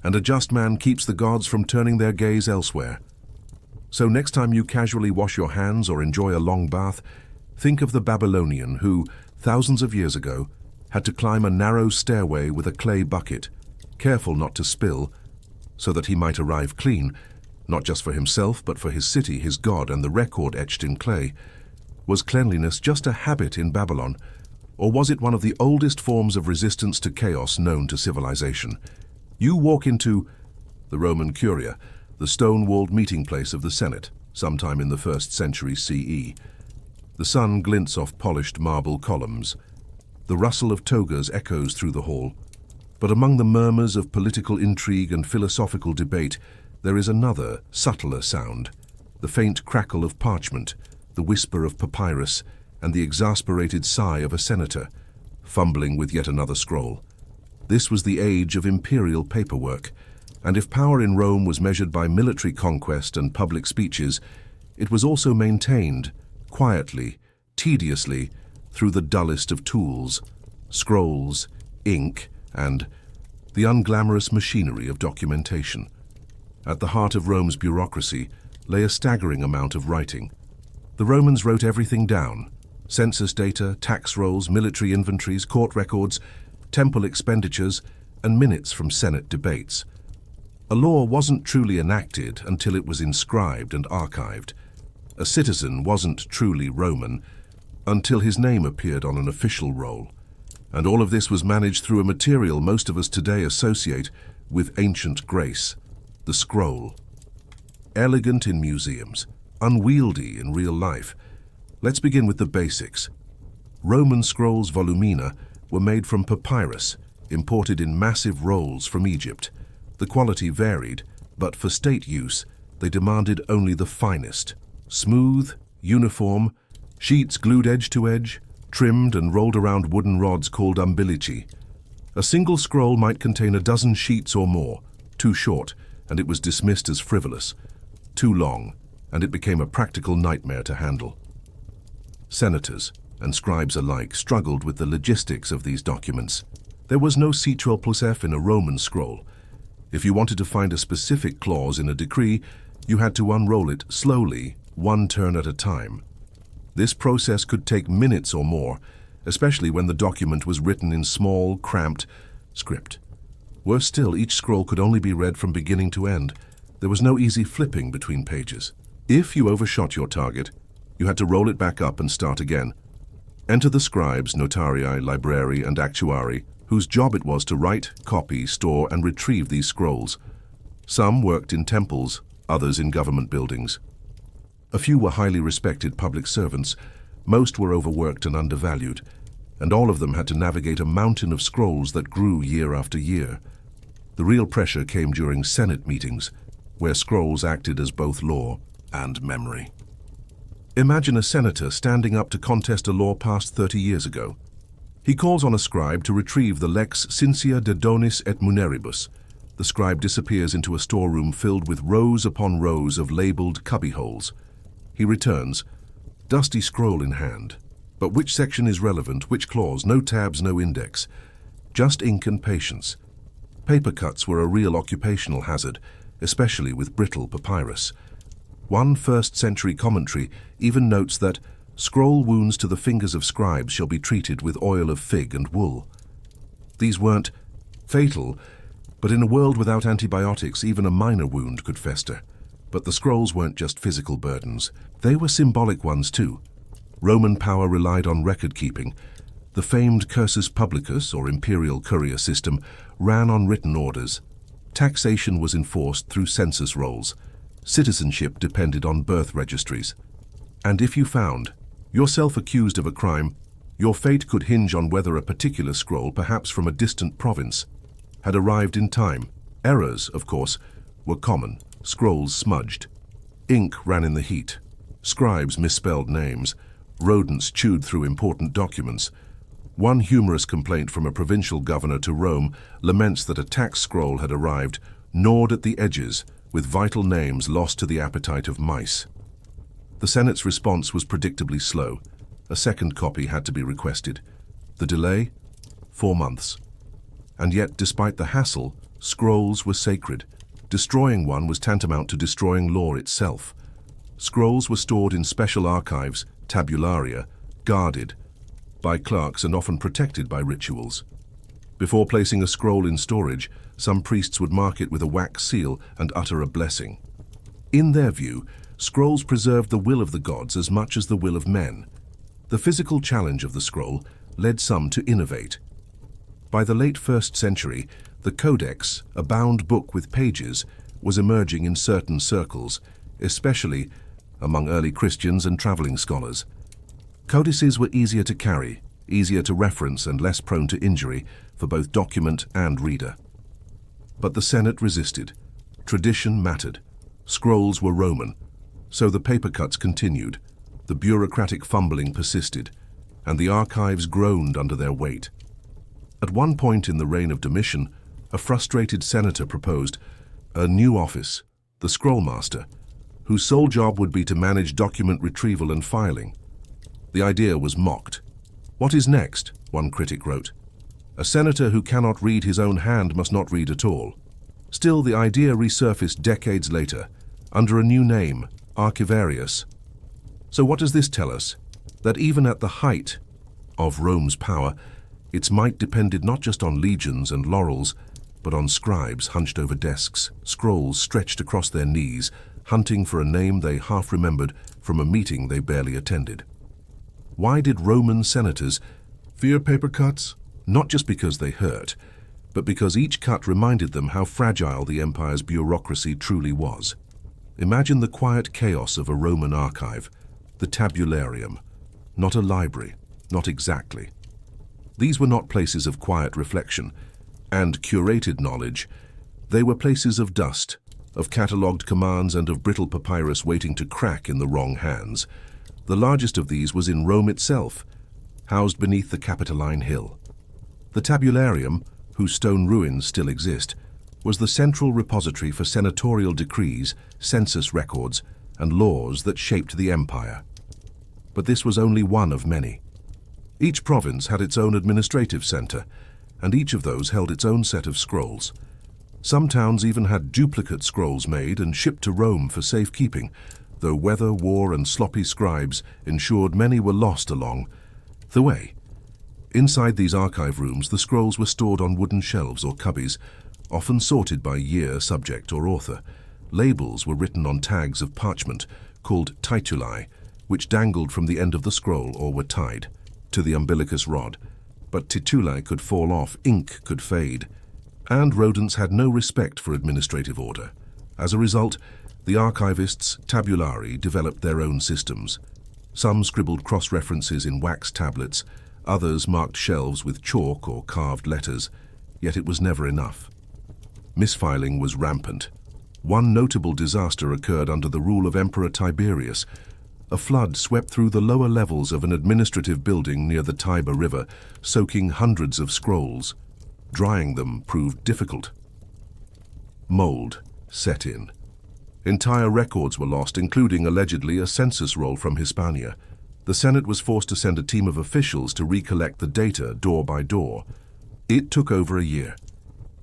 And a just man keeps the gods from turning their gaze elsewhere. So next time you casually wash your hands or enjoy a long bath, think of the Babylonian who, thousands of years ago, had to climb a narrow stairway with a clay bucket, careful not to spill, so that he might arrive clean, not just for himself, but for his city, his god, and the record etched in clay. Was cleanliness just a habit in Babylon, or was it one of the oldest forms of resistance to chaos known to civilization? You walk into the Roman Curia, the stone-walled meeting place of the Senate, sometime in the 1st century CE. The sun glints off polished marble columns. The rustle of togas echoes through the hall. But among the murmurs of political intrigue and philosophical debate, there is another, subtler sound, the faint crackle of parchment, the whisper of papyrus, and the exasperated sigh of a senator, fumbling with yet another scroll. This was the age of imperial paperwork, and if power in Rome was measured by military conquest and public speeches, it was also maintained, quietly, tediously, through the dullest of tools, scrolls, ink, and the unglamorous machinery of documentation. At the heart of Rome's bureaucracy lay a staggering amount of writing. The Romans wrote everything down: census data, tax rolls, military inventories, court records, temple expenditures, and minutes from Senate debates. A law wasn't truly enacted until it was inscribed and archived. A citizen wasn't truly Roman until his name appeared on an official roll. And all of this was managed through a material most of us today associate with ancient grace, the scroll. Elegant in museums, unwieldy in real life. Let's begin with the basics. Roman scrolls volumina were made from papyrus, imported in massive rolls from Egypt. The quality varied, but for state use, they demanded only the finest. Smooth, uniform, sheets glued edge to edge, trimmed and rolled around wooden rods called umbilici. A single scroll might contain a dozen sheets or more. Too short, and it was dismissed as frivolous. Too long, and it became a practical nightmare to handle. Senators and scribes alike struggled with the logistics of these documents. There was no Ctrl plus F in a Roman scroll. If you wanted to find a specific clause in a decree, you had to unroll it slowly, one turn at a time. This process could take minutes or more, especially when the document was written in small, cramped script. Worse still, each scroll could only be read from beginning to end. There was no easy flipping between pages. If you overshot your target, you had to roll it back up and start again. Enter the scribes, notarii, librari, and actuari, whose job it was to write, copy, store, and retrieve these scrolls. Some worked in temples, others in government buildings. A few were highly respected public servants, most were overworked and undervalued, and all of them had to navigate a mountain of scrolls that grew year after year. The real pressure came during Senate meetings, where scrolls acted as both law and memory. Imagine a senator standing up to contest a law passed 30 years ago. He calls on a scribe to retrieve the lex cincia de donis et muneribus. The scribe disappears into a storeroom filled with rows upon rows of labeled cubbyholes. He returns, dusty scroll in hand. But which section is relevant, which clause? No tabs, no index. Just ink and patience. Paper cuts were a real occupational hazard, especially with brittle papyrus. One first-century commentary even notes that scroll wounds to the fingers of scribes shall be treated with oil of fig and wool. These weren't fatal, but in a world without antibiotics, even a minor wound could fester. But the scrolls weren't just physical burdens. They were symbolic ones too. Roman power relied on record-keeping. The famed cursus publicus, or imperial courier system, ran on written orders. Taxation was enforced through census rolls. Citizenship depended on birth registries. And if you found yourself accused of a crime, your fate could hinge on whether a particular scroll, perhaps from a distant province, had arrived in time. Errors, of course, were common. Scrolls smudged. Ink ran in the heat. Scribes misspelled names. Rodents chewed through important documents. One humorous complaint from a provincial governor to Rome laments that a tax scroll had arrived, gnawed at the edges, with vital names lost to the appetite of mice. The Senate's response was predictably slow. A second copy had to be requested. The delay? 4 months. And yet, despite the hassle, scrolls were sacred. Destroying one was tantamount to destroying law itself. Scrolls were stored in special archives, tabularia, guarded by clerks and often protected by rituals. Before placing a scroll in storage, some priests would mark it with a wax seal and utter a blessing. In their view, scrolls preserved the will of the gods as much as the will of men. The physical challenge of the scroll led some to innovate. By the late 1st century, the Codex, a bound book with pages, was emerging in certain circles, especially among early Christians and traveling scholars. Codices were easier to carry, easier to reference, and less prone to injury for both document and reader. But the Senate resisted. Tradition mattered. Scrolls were Roman, so the paper cuts continued. The bureaucratic fumbling persisted, and the archives groaned under their weight. At one point in the reign of Domitian, a frustrated senator proposed a new office, the scrollmaster, whose sole job would be to manage document retrieval and filing. The idea was mocked. "What is next?" one critic wrote. "A senator who cannot read his own hand must not read at all." Still, the idea resurfaced decades later, under a new name, Archivarius. So what does this tell us? That even at the height of Rome's power, its might depended not just on legions and laurels, but on scribes hunched over desks, scrolls stretched across their knees, hunting for a name they half remembered from a meeting they barely attended. Why did Roman senators fear paper cuts? not just because they hurt, but because each cut reminded them how fragile the empire's bureaucracy truly was. Imagine the quiet chaos of a Roman archive, the tabularium, not a library, not exactly. These were not places of quiet reflection and curated knowledge. They were places of dust, of catalogued commands and of brittle papyrus waiting to crack in the wrong hands. The largest of these was in Rome itself, housed beneath the Capitoline Hill. The tabularium, whose stone ruins still exist, was the central repository for senatorial decrees, census records, and laws that shaped the empire. But this was only one of many. Each province had its own administrative center, and each of those held its own set of scrolls. Some towns even had duplicate scrolls made and shipped to Rome for safekeeping, though weather, war, and sloppy scribes ensured many were lost along the way. Inside these archive rooms, the scrolls were stored on wooden shelves or cubbies, often sorted by year, subject, or author. Labels were written on tags of parchment, called tituli, which dangled from the end of the scroll or were tied to the umbilicus rod. But tituli could fall off, ink could fade, and rodents had no respect for administrative order. As a result, the archivists, tabulari, developed their own systems. Some scribbled cross-references in wax tablets, others marked shelves with chalk or carved letters, yet it was never enough. Misfiling was rampant. One notable disaster occurred under the rule of Emperor Tiberius. A flood swept through the lower levels of an administrative building near the Tiber River, soaking hundreds of scrolls. Drying them proved difficult. Mold set in. Entire records were lost, including allegedly a census roll from Hispania. The Senate was forced to send a team of officials to recollect the data door by door. It took over a year.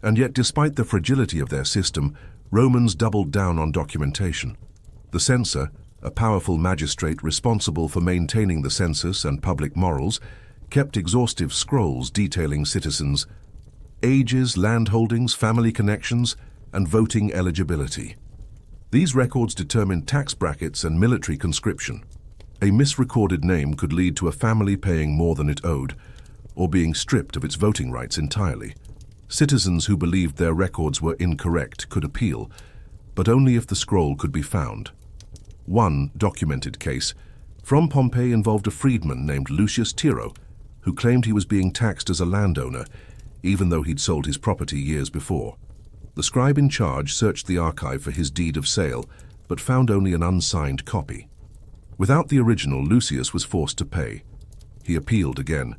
And yet, despite the fragility of their system, Romans doubled down on documentation. The censor, a powerful magistrate responsible for maintaining the census and public morals, kept exhaustive scrolls detailing citizens' ages, landholdings, family connections, and voting eligibility. These records determined tax brackets and military conscription. A misrecorded name could lead to a family paying more than it owed, or being stripped of its voting rights entirely. Citizens who believed their records were incorrect could appeal, but only if the scroll could be found. One documented case from Pompeii involved a freedman named Lucius Tiro, who claimed he was being taxed as a landowner, even though he'd sold his property years before. The scribe in charge searched the archive for his deed of sale, but found only an unsigned copy. Without the original, Lucius was forced to pay. He appealed again,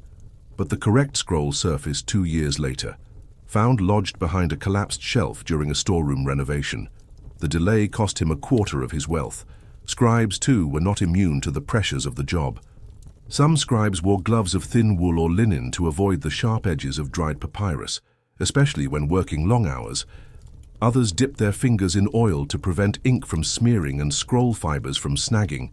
but the correct scroll surfaced 2 years later, found lodged behind a collapsed shelf during a storeroom renovation. The delay cost him a quarter of his wealth. Scribes, too, were not immune to the pressures of the job. Some scribes wore gloves of thin wool or linen to avoid the sharp edges of dried papyrus, especially when working long hours. Others dipped their fingers in oil to prevent ink from smearing and scroll fibers from snagging.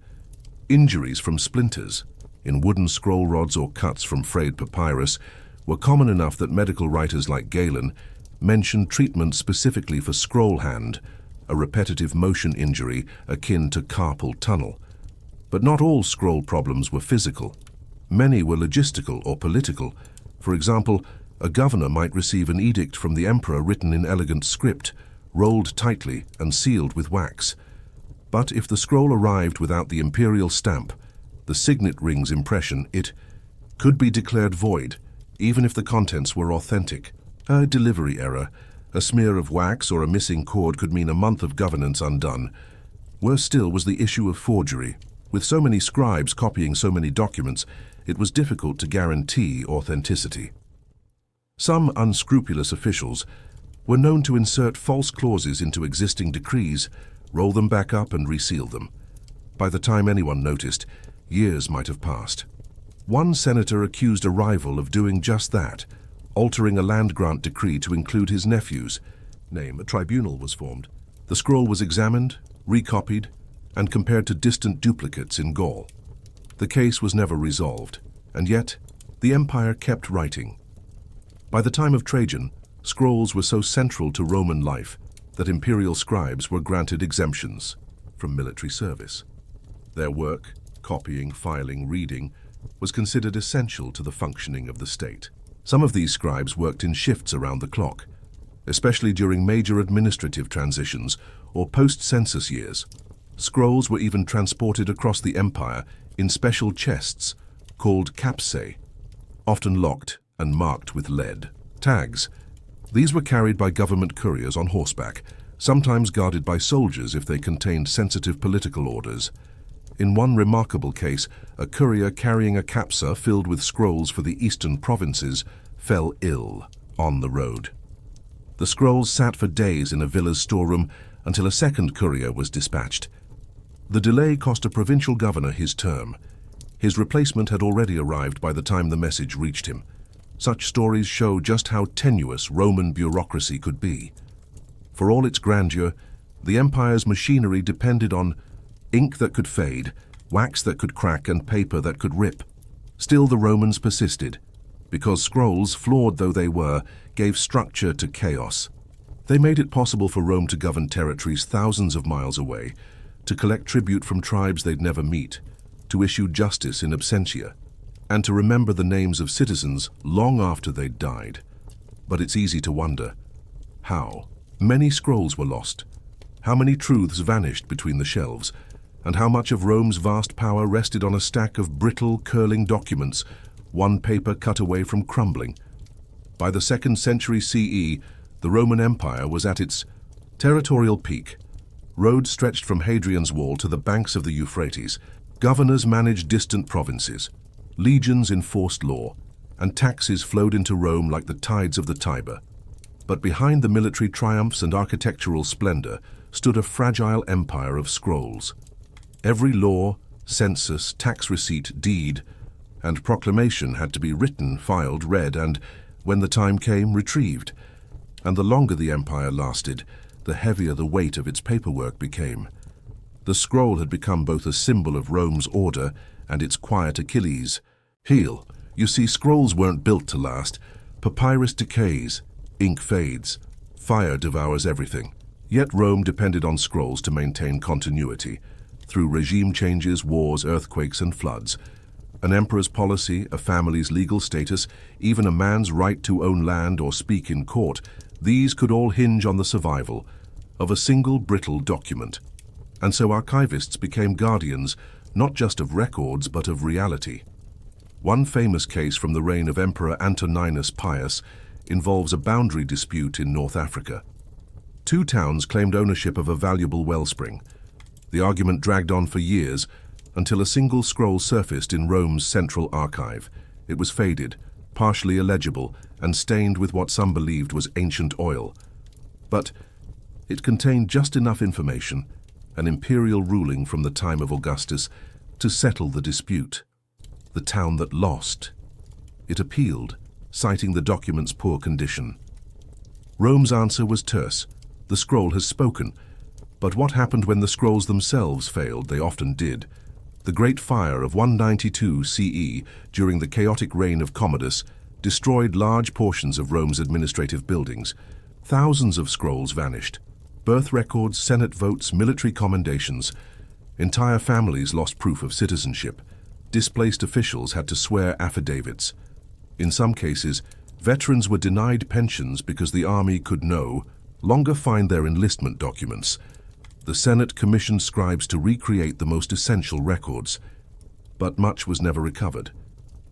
Injuries from splinters in wooden scroll rods or cuts from frayed papyrus were common enough that medical writers like Galen mentioned treatment specifically for scroll hand, a repetitive motion injury akin to carpal tunnel. But not all scroll problems were physical. Many were logistical or political. For example, a governor might receive an edict from the emperor written in elegant script, rolled tightly and sealed with wax. But if the scroll arrived without the imperial stamp, the signet ring's impression, it could be declared void, even if the contents were authentic. A delivery error, a smear of wax, or a missing cord could mean a month of governance undone. Worse still was the issue of forgery. With so many scribes copying so many documents, it was difficult to guarantee authenticity. Some unscrupulous officials were known to insert false clauses into existing decrees, roll them back up and reseal them. By the time anyone noticed, years might have passed. One senator accused a rival of doing just that, altering a land grant decree to include his nephew's name. A tribunal was formed. The scroll was examined, recopied, and compared to distant duplicates in Gaul. The case was never resolved, and yet the empire kept writing. By the time of Trajan, scrolls were so central to Roman life that imperial scribes were granted exemptions from military service. Their work, copying, filing, reading, was considered essential to the functioning of the state. Some of these scribes worked in shifts around the clock, especially during major administrative transitions or post-census years. Scrolls were even transported across the empire in special chests called capsae, often locked and marked with lead tags. These were carried by government couriers on horseback, sometimes guarded by soldiers if they contained sensitive political orders. In one remarkable case, a courier carrying a capsa filled with scrolls for the eastern provinces fell ill on the road. The scrolls sat for days in a villa's storeroom until a second courier was dispatched. The delay cost a provincial governor his term. His replacement had already arrived by the time the message reached him. Such stories show just how tenuous Roman bureaucracy could be. For all its grandeur, the empire's machinery depended on ink that could fade, wax that could crack, and paper that could rip. Still, the Romans persisted, because scrolls, flawed though they were, gave structure to chaos. They made it possible for Rome to govern territories thousands of miles away, to collect tribute from tribes they'd never meet, to issue justice in absentia, and to remember the names of citizens long after they'd died. But it's easy to wonder, how? Many scrolls were lost. How many truths vanished between the shelves? And how much of Rome's vast power rested on a stack of brittle, curling documents, one paper cut away from crumbling? By the 2nd century CE, the Roman Empire was at its territorial peak. Roads stretched from Hadrian's Wall to the banks of the Euphrates. Governors managed distant provinces. Legions enforced law, and taxes flowed into Rome like the tides of the Tiber. But behind the military triumphs and architectural splendor stood a fragile empire of scrolls. Every law, census, tax receipt, deed, and proclamation had to be written, filed, read, and, when the time came, retrieved. And the longer the empire lasted, the heavier the weight of its paperwork became. The scroll had become both a symbol of Rome's order and its quiet Achilles' heel. You see, scrolls weren't built to last. Papyrus decays, ink fades, fire devours everything. Yet Rome depended on scrolls to maintain continuity, through regime changes, wars, earthquakes, and floods. An emperor's policy, a family's legal status, even a man's right to own land or speak in court, these could all hinge on the survival of a single brittle document. And so archivists became guardians not just of records but of reality. One famous case from the reign of Emperor Antoninus Pius involves a boundary dispute in North Africa. Two towns claimed ownership of a valuable wellspring. The argument dragged on for years until a single scroll surfaced in Rome's central archive. It was faded, partially illegible, and stained with what some believed was ancient oil. But it contained just enough information, an imperial ruling from the time of Augustus, to settle the dispute. The town that lost. It appealed, citing the document's poor condition. Rome's answer was terse. The scroll has spoken. But what happened when the scrolls themselves failed? They often did. The Great Fire of 192 CE, during the chaotic reign of Commodus, destroyed large portions of Rome's administrative buildings. Thousands of scrolls vanished. Birth records, Senate votes, military commendations. Entire families lost proof of citizenship. Displaced officials had to swear affidavits. In some cases, veterans were denied pensions because the army could no longer find their enlistment documents. The Senate commissioned scribes to recreate the most essential records, but much was never recovered.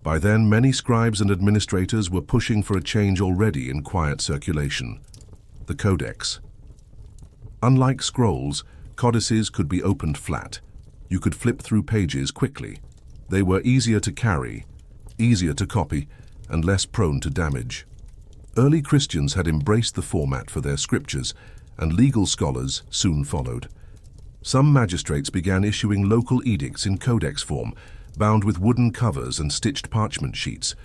By then, many scribes and administrators were pushing for a change already in quiet circulation: the Codex. Unlike scrolls, codices could be opened flat. You could flip through pages quickly. They were easier to carry, easier to copy, and less prone to damage. Early Christians had embraced the format for their scriptures, and legal scholars soon followed. Some magistrates began issuing local edicts in codex form, bound with wooden covers and stitched parchment sheets.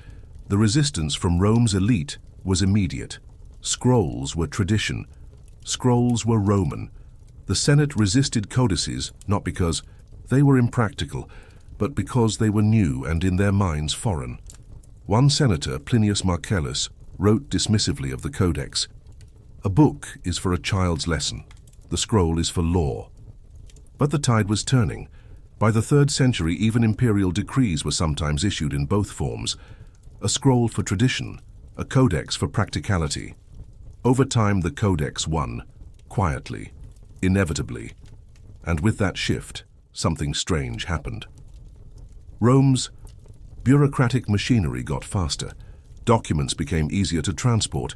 The resistance from Rome's elite was immediate. Scrolls were tradition. Scrolls were Roman. The Senate resisted codices not because they were impractical, but because they were new and in their minds foreign. One senator, Plinius Marcellus, wrote dismissively of the Codex, "A book is for a child's lesson. The scroll is for law." But the tide was turning. By the 3rd century, even imperial decrees were sometimes issued in both forms: a scroll for tradition, a codex for practicality. Over time, the codex won, quietly, inevitably, and with that shift, something strange happened. Rome's bureaucratic machinery got faster. Documents became easier to transport,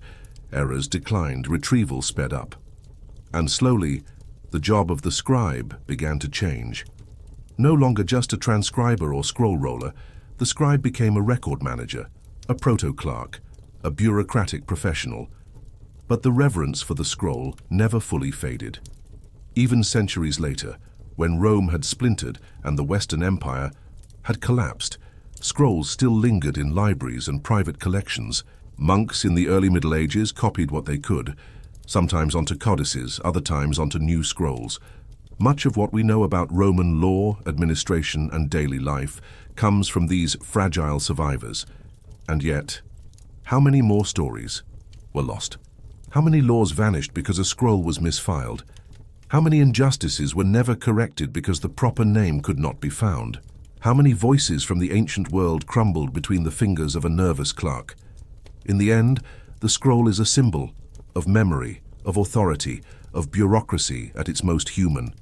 errors declined, retrieval sped up. And slowly, the job of the scribe began to change. No longer just a transcriber or scroll roller, the scribe became a record manager, a proto-clerk, a bureaucratic professional. But the reverence for the scroll never fully faded. Even centuries later, when Rome had splintered and the Western Empire had collapsed, scrolls still lingered in libraries and private collections. Monks in the early Middle Ages copied what they could, sometimes onto codices, other times onto new scrolls. Much of what we know about Roman law, administration, and daily life comes from these fragile survivors. And yet, how many more stories were lost? How many laws vanished because a scroll was misfiled? How many injustices were never corrected because the proper name could not be found? How many voices from the ancient world crumbled between the fingers of a nervous clerk? In the end, the scroll is a symbol of memory, of authority, of bureaucracy at its most human.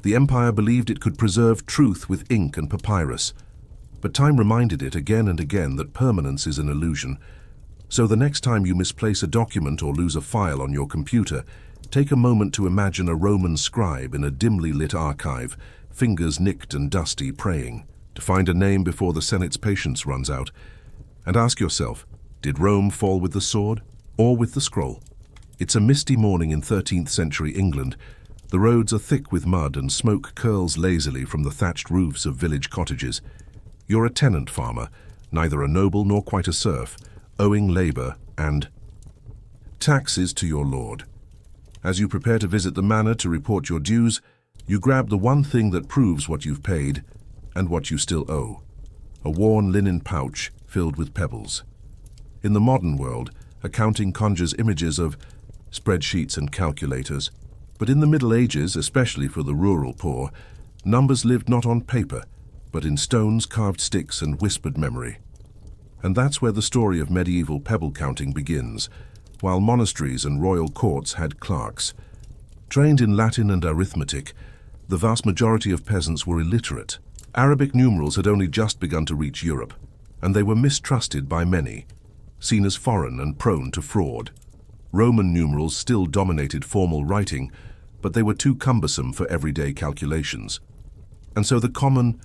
The empire believed it could preserve truth with ink and papyrus, but time reminded it again and again that permanence is an illusion. So the next time you misplace a document or lose a file on your computer, take a moment to imagine a Roman scribe in a dimly lit archive, fingers nicked and dusty, praying to find a name before the Senate's patience runs out. And ask yourself, did Rome fall with the sword or with the scroll? It's a misty morning in 13th century England. The roads are thick with mud and smoke curls lazily from the thatched roofs of village cottages. You're a tenant farmer, neither a noble nor quite a serf, owing labor and taxes to your lord. As you prepare to visit the manor to report your dues, you grab the one thing that proves what you've paid and what you still owe: a worn linen pouch filled with pebbles. In the modern world, accounting conjures images of spreadsheets and calculators. But in the Middle Ages, especially for the rural poor, numbers lived not on paper, but in stones, carved sticks, and whispered memory. And that's where the story of medieval pebble counting begins, while monasteries and royal courts had clerks. Trained in Latin and arithmetic, the vast majority of peasants were illiterate. Arabic numerals had only just begun to reach Europe, and they were mistrusted by many, seen as foreign and prone to fraud. Roman numerals still dominated formal writing, but they were too cumbersome for everyday calculations. And so the common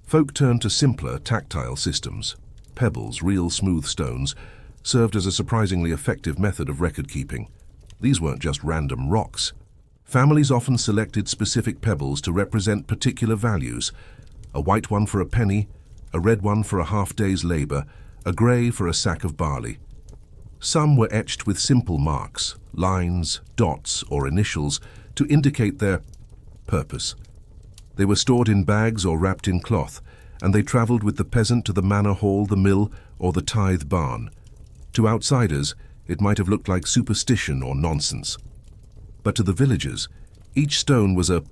folk turned to simpler, tactile systems. Pebbles, real smooth stones, served as a surprisingly effective method of record-keeping. These weren't just random rocks. Families often selected specific pebbles to represent particular values: a white one for a penny, a red one for a half-day's labor, a grey for a sack of barley. Some were etched with simple marks, lines, dots, or initials to indicate their purpose. They were stored in bags or wrapped in cloth, and they travelled with the peasant to the manor hall, the mill, or the tithe barn. To outsiders, it might have looked like superstition or nonsense. But to the villagers, each stone was a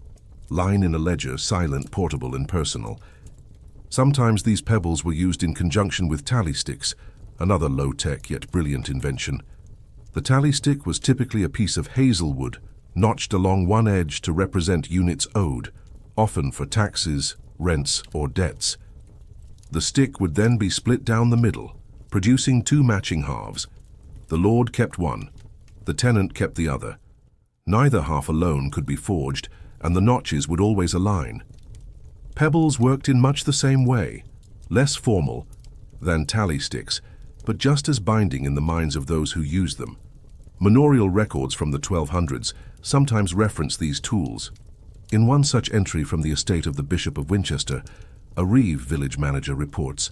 line in a ledger, silent, portable, and personal. Sometimes these pebbles were used in conjunction with tally sticks, another low-tech yet brilliant invention. The tally stick was typically a piece of hazelwood, notched along one edge to represent units owed, often for taxes, rents, or debts. The stick would then be split down the middle, producing two matching halves. The lord kept one, the tenant kept the other. Neither half alone could be forged, and the notches would always align. Pebbles worked in much the same way, less formal than tally sticks, but just as binding in the minds of those who used them. Manorial records from the 1200s sometimes reference these tools. In one such entry from the estate of the Bishop of Winchester, a Reeve village manager reports,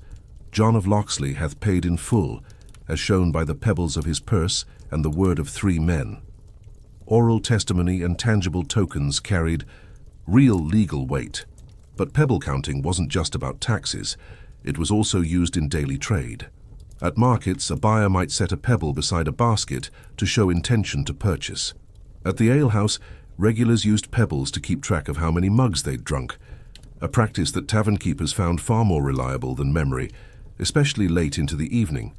"John of Locksley hath paid in full, as shown by the pebbles of his purse and the word of 3 men." Oral testimony and tangible tokens carried real legal weight. But pebble counting wasn't just about taxes, it was also used in daily trade. At markets, a buyer might set a pebble beside a basket to show intention to purchase. At the alehouse, regulars used pebbles to keep track of how many mugs they'd drunk, a practice that tavern keepers found far more reliable than memory, especially late into the evening.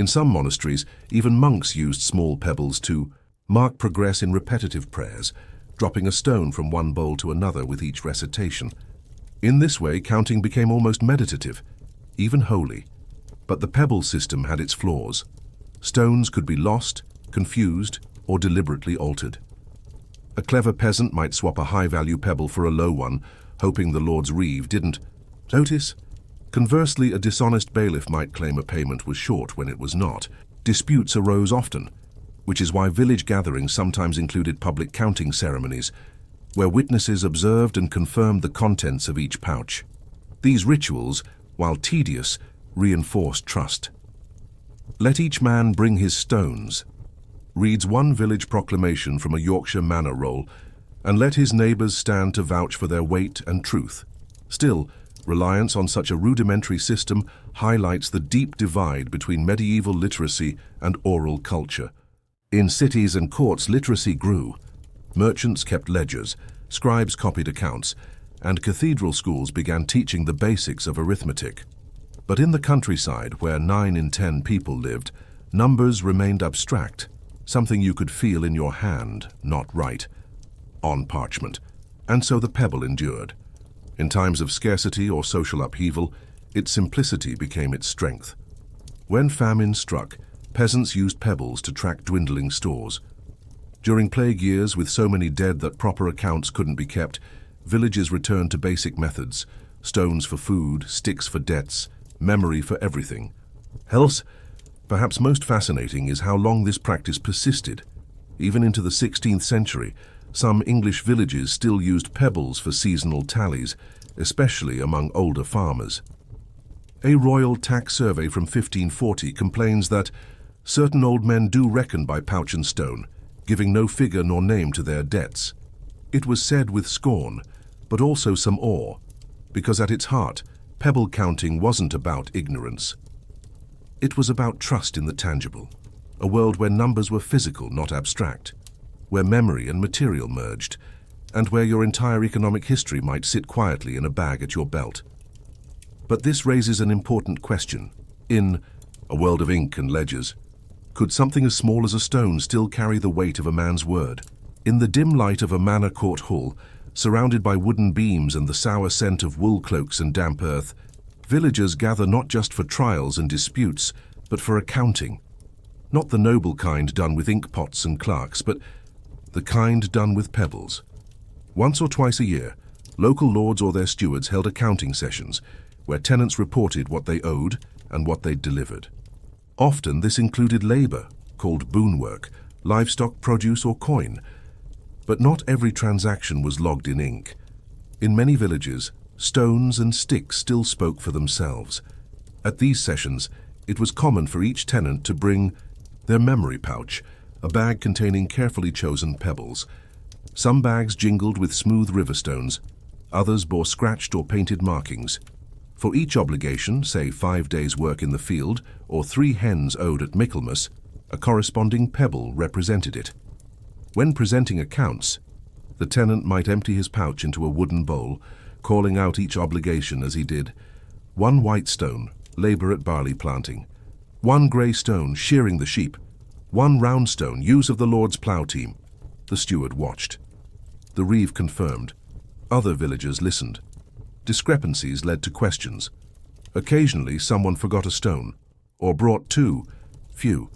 In some monasteries, even monks used small pebbles to mark progress in repetitive prayers, dropping a stone from one bowl to another with each recitation. In this way, counting became almost meditative, even holy. But the pebble system had its flaws. Stones could be lost, confused, or deliberately altered. A clever peasant might swap a high-value pebble for a low one, hoping the Lord's reeve didn't notice. Conversely, a dishonest bailiff might claim a payment was short when it was not. Disputes arose often, which is why village gatherings sometimes included public counting ceremonies, where witnesses observed and confirmed the contents of each pouch. These rituals, while tedious, reinforced trust. "Let each man bring his stones," reads one village proclamation from a Yorkshire manor roll, "and let his neighbours stand to vouch for their weight and truth." Still, reliance on such a rudimentary system highlights the deep divide between medieval literacy and oral culture. In cities and courts, literacy grew. Merchants kept ledgers, scribes copied accounts, and cathedral schools began teaching the basics of arithmetic. But in the countryside, where 9 in 10 people lived, numbers remained abstract, something you could feel in your hand, not write on parchment. And so the pebble endured. In times of scarcity or social upheaval, its simplicity became its strength. When famine struck, peasants used pebbles to track dwindling stores. During plague years, with so many dead that proper accounts couldn't be kept, villages returned to basic methods: stones for food, sticks for debts, memory for everything. Else, perhaps most fascinating is how long this practice persisted. Even into the 16th century, some English villages still used pebbles for seasonal tallies, especially among older farmers. A royal tax survey from 1540 complains that certain old men do reckon by pouch and stone, giving no figure nor name to their debts. It was said with scorn, but also some awe, because at its heart, pebble counting wasn't about ignorance. It was about trust in the tangible, a world where numbers were physical, not abstract, where memory and material merged, and where your entire economic history might sit quietly in a bag at your belt. But this raises an important question. In a world of ink and ledgers, could something as small as a stone still carry the weight of a man's word? In the dim light of a manor court hall, surrounded by wooden beams and the sour scent of wool cloaks and damp earth, villagers gather not just for trials and disputes, but for accounting. Not the noble kind done with ink pots and clerks, but the kind done with pebbles. Once or twice a year, local lords or their stewards held accounting sessions, where tenants reported what they owed and what they'd delivered. Often this included labour, called boon work, livestock, produce or coin. But not every transaction was logged in ink. In many villages, stones and sticks still spoke for themselves. At these sessions, it was common for each tenant to bring their memory pouch, a bag containing carefully chosen pebbles. Some bags jingled with smooth river stones, others bore scratched or painted markings. For each obligation, say 5 days' work in the field or 3 hens owed at Michaelmas, a corresponding pebble represented it. When presenting accounts, the tenant might empty his pouch into a wooden bowl, calling out each obligation as he did. 1 white stone, labour at barley planting; 1 grey stone, shearing the sheep; 1 round stone, use of the Lord's plough team. The steward watched. The reeve confirmed. Other villagers listened. Discrepancies led to questions. Occasionally, someone forgot a stone, or brought too few.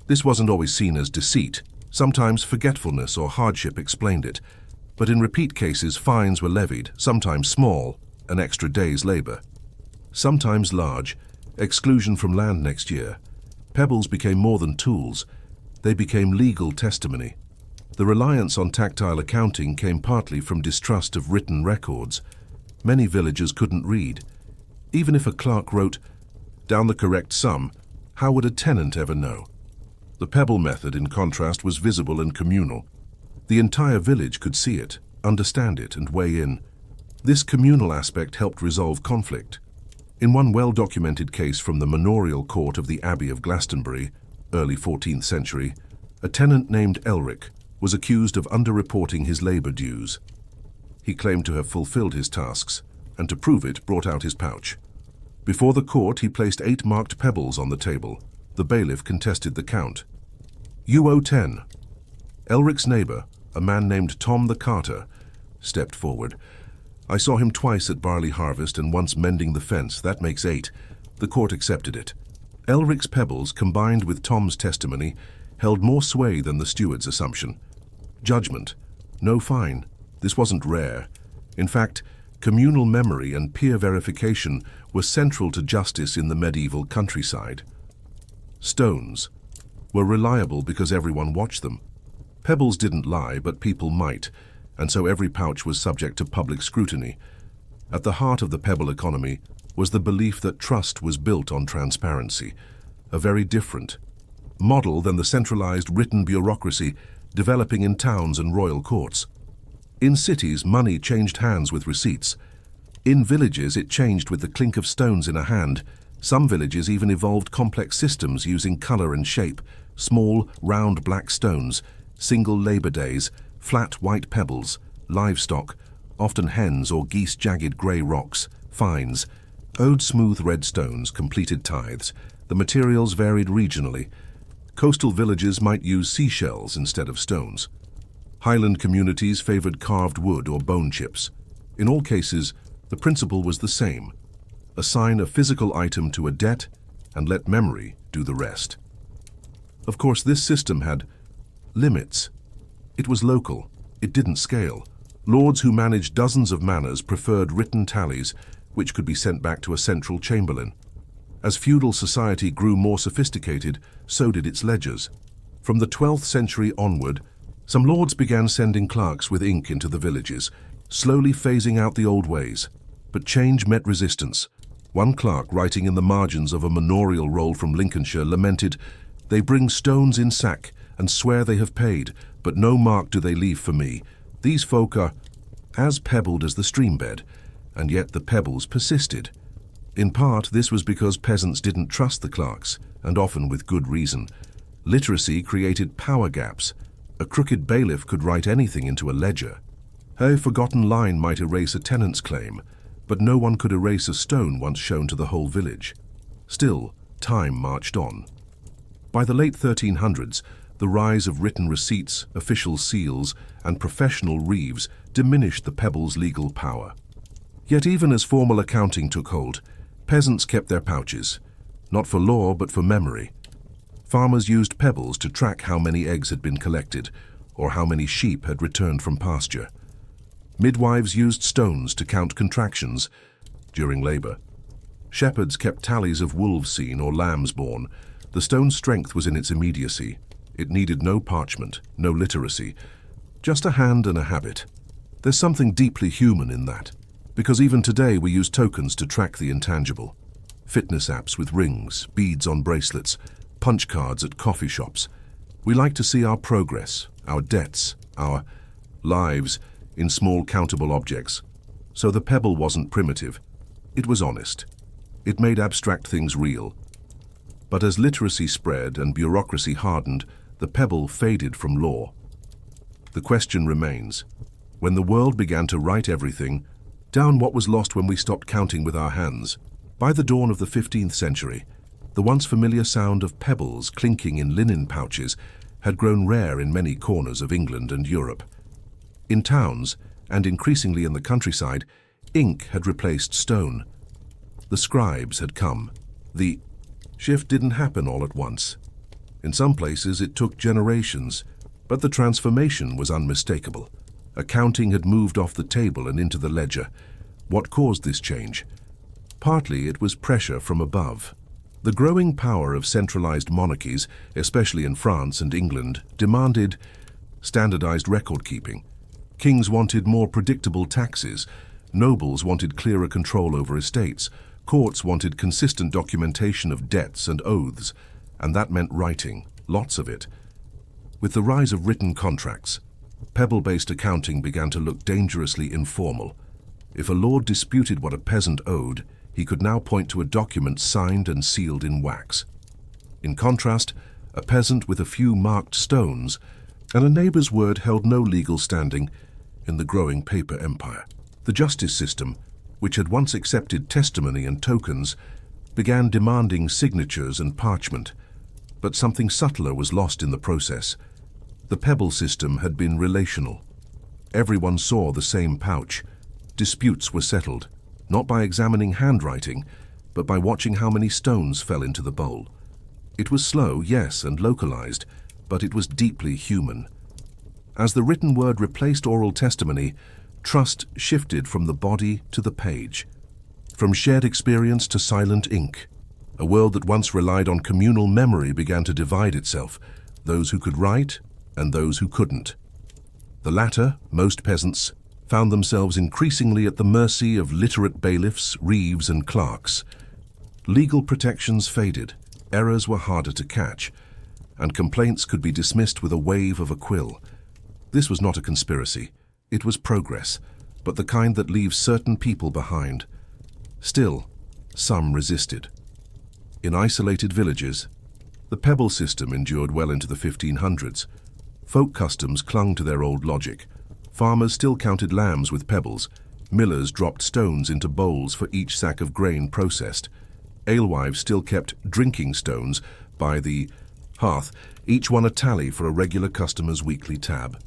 This wasn't always seen as deceit. Sometimes forgetfulness or hardship explained it. But in repeat cases, fines were levied, sometimes small, an extra day's labour. Sometimes large, exclusion from land next year. Pebbles became more than tools. They became legal testimony. The reliance on tactile accounting came partly from distrust of written records. Many villagers couldn't read. Even if a clerk wrote down the correct sum, how would a tenant ever know? The pebble method, in contrast, was visible and communal. The entire village could see it, understand it, and weigh in. This communal aspect helped resolve conflict. In one well-documented case from the manorial court of the Abbey of Glastonbury, early 14th century, a tenant named Elric was accused of underreporting his labour dues. He claimed to have fulfilled his tasks, and to prove it, brought out his pouch. Before the court, he placed 8 marked pebbles on the table. The bailiff contested the count. "You owe 10. Elric's neighbor, a man named Tom the Carter, stepped forward. "I saw him twice at barley harvest and once mending the fence. That makes 8. The court accepted it. Elric's pebbles, combined with Tom's testimony, held more sway than the steward's assumption. Judgment. No fine. This wasn't rare. In fact, communal memory and peer verification were central to justice in the medieval countryside. Stones were reliable because everyone watched them. Pebbles didn't lie, but people might, and so every pouch was subject to public scrutiny. At the heart of the pebble economy was the belief that trust was built on transparency, a very different model than the centralized written bureaucracy developing in towns and royal courts. In cities, money changed hands with receipts. In villages, it changed with the clink of stones in a hand. Some villages even evolved complex systems using color and shape: small, round black stones, single labor days, flat white pebbles, livestock, often hens or geese, jagged grey rocks, fines, owed smooth red stones, completed tithes. The materials varied regionally. Coastal villages might use seashells instead of stones. Highland communities favored carved wood or bone chips. In all cases, the principle was the same: assign a physical item to a debt and let memory do the rest. Of course, this system had limits. It was local. It didn't scale. Lords who managed dozens of manors preferred written tallies, which could be sent back to a central chamberlain. As feudal society grew more sophisticated, so did its ledgers. From the 12th century onward, some lords began sending clerks with ink into the villages, slowly phasing out the old ways. But change met resistance. One clerk, writing in the margins of a manorial roll from Lincolnshire, lamented, "They bring stones in sack and swear they have paid, but no mark do they leave for me. These folk are as pebbled as the stream bed," and yet the pebbles persisted. In part, this was because peasants didn't trust the clerks, and often with good reason. Literacy created power gaps. A crooked bailiff could write anything into a ledger. A forgotten line might erase a tenant's claim, but no one could erase a stone once shown to the whole village. Still, time marched on. By the late 1300s, the rise of written receipts, official seals, and professional reeves diminished the pebble's legal power. Yet even as formal accounting took hold, peasants kept their pouches, not for law but for memory. Farmers used pebbles to track how many eggs had been collected, or how many sheep had returned from pasture. Midwives used stones to count contractions during labor. Shepherds kept tallies of wolves seen or lambs born. The stone's strength was in its immediacy. It needed no parchment, no literacy, just a hand and a habit. There's something deeply human in that, because even today we use tokens to track the intangible. Fitness apps with rings, beads on bracelets, punch cards at coffee shops. We like to see our progress, our debts, our lives in small countable objects. So the pebble wasn't primitive. It was honest. It made abstract things real. But as literacy spread and bureaucracy hardened, the pebble faded from law. The question remains: when the world began to write everything down, what was lost when we stopped counting with our hands? By the dawn of the 15th century, the once familiar sound of pebbles clinking in linen pouches had grown rare in many corners of England and Europe. In towns, and increasingly in the countryside, ink had replaced stone. The scribes had come. The shift didn't happen all at once. In some places it took generations, but the transformation was unmistakable. Accounting had moved off the table and into the ledger. What caused this change? Partly it was pressure from above. The growing power of centralized monarchies, especially in France and England, demanded standardized record-keeping. Kings wanted more predictable taxes. Nobles wanted clearer control over estates. Courts wanted consistent documentation of debts and oaths, and that meant writing, lots of it. With the rise of written contracts, pebble-based accounting began to look dangerously informal. If a lord disputed what a peasant owed, he could now point to a document signed and sealed in wax. In contrast, a peasant with a few marked stones and a neighbor's word held no legal standing in the growing paper empire. The justice system, which had once accepted testimony and tokens, began demanding signatures and parchment. But something subtler was lost in the process. The pebble system had been relational. Everyone saw the same pouch. Disputes were settled, not by examining handwriting, but by watching how many stones fell into the bowl. It was slow, yes, and localized, but it was deeply human. As the written word replaced oral testimony, trust shifted from the body to the page, from shared experience to silent ink. A world that once relied on communal memory began to divide itself, those who could write and those who couldn't. The latter, most peasants, found themselves increasingly at the mercy of literate bailiffs, reeves, and clerks. Legal protections faded, errors were harder to catch, and complaints could be dismissed with a wave of a quill. This was not a conspiracy. It was progress, but the kind that leaves certain people behind. Still, some resisted. In isolated villages, the pebble system endured well into the 1500s. Folk customs clung to their old logic. Farmers still counted lambs with pebbles. Millers dropped stones into bowls for each sack of grain processed. Alewives still kept drinking stones by the hearth, each one a tally for a regular customer's weekly tab.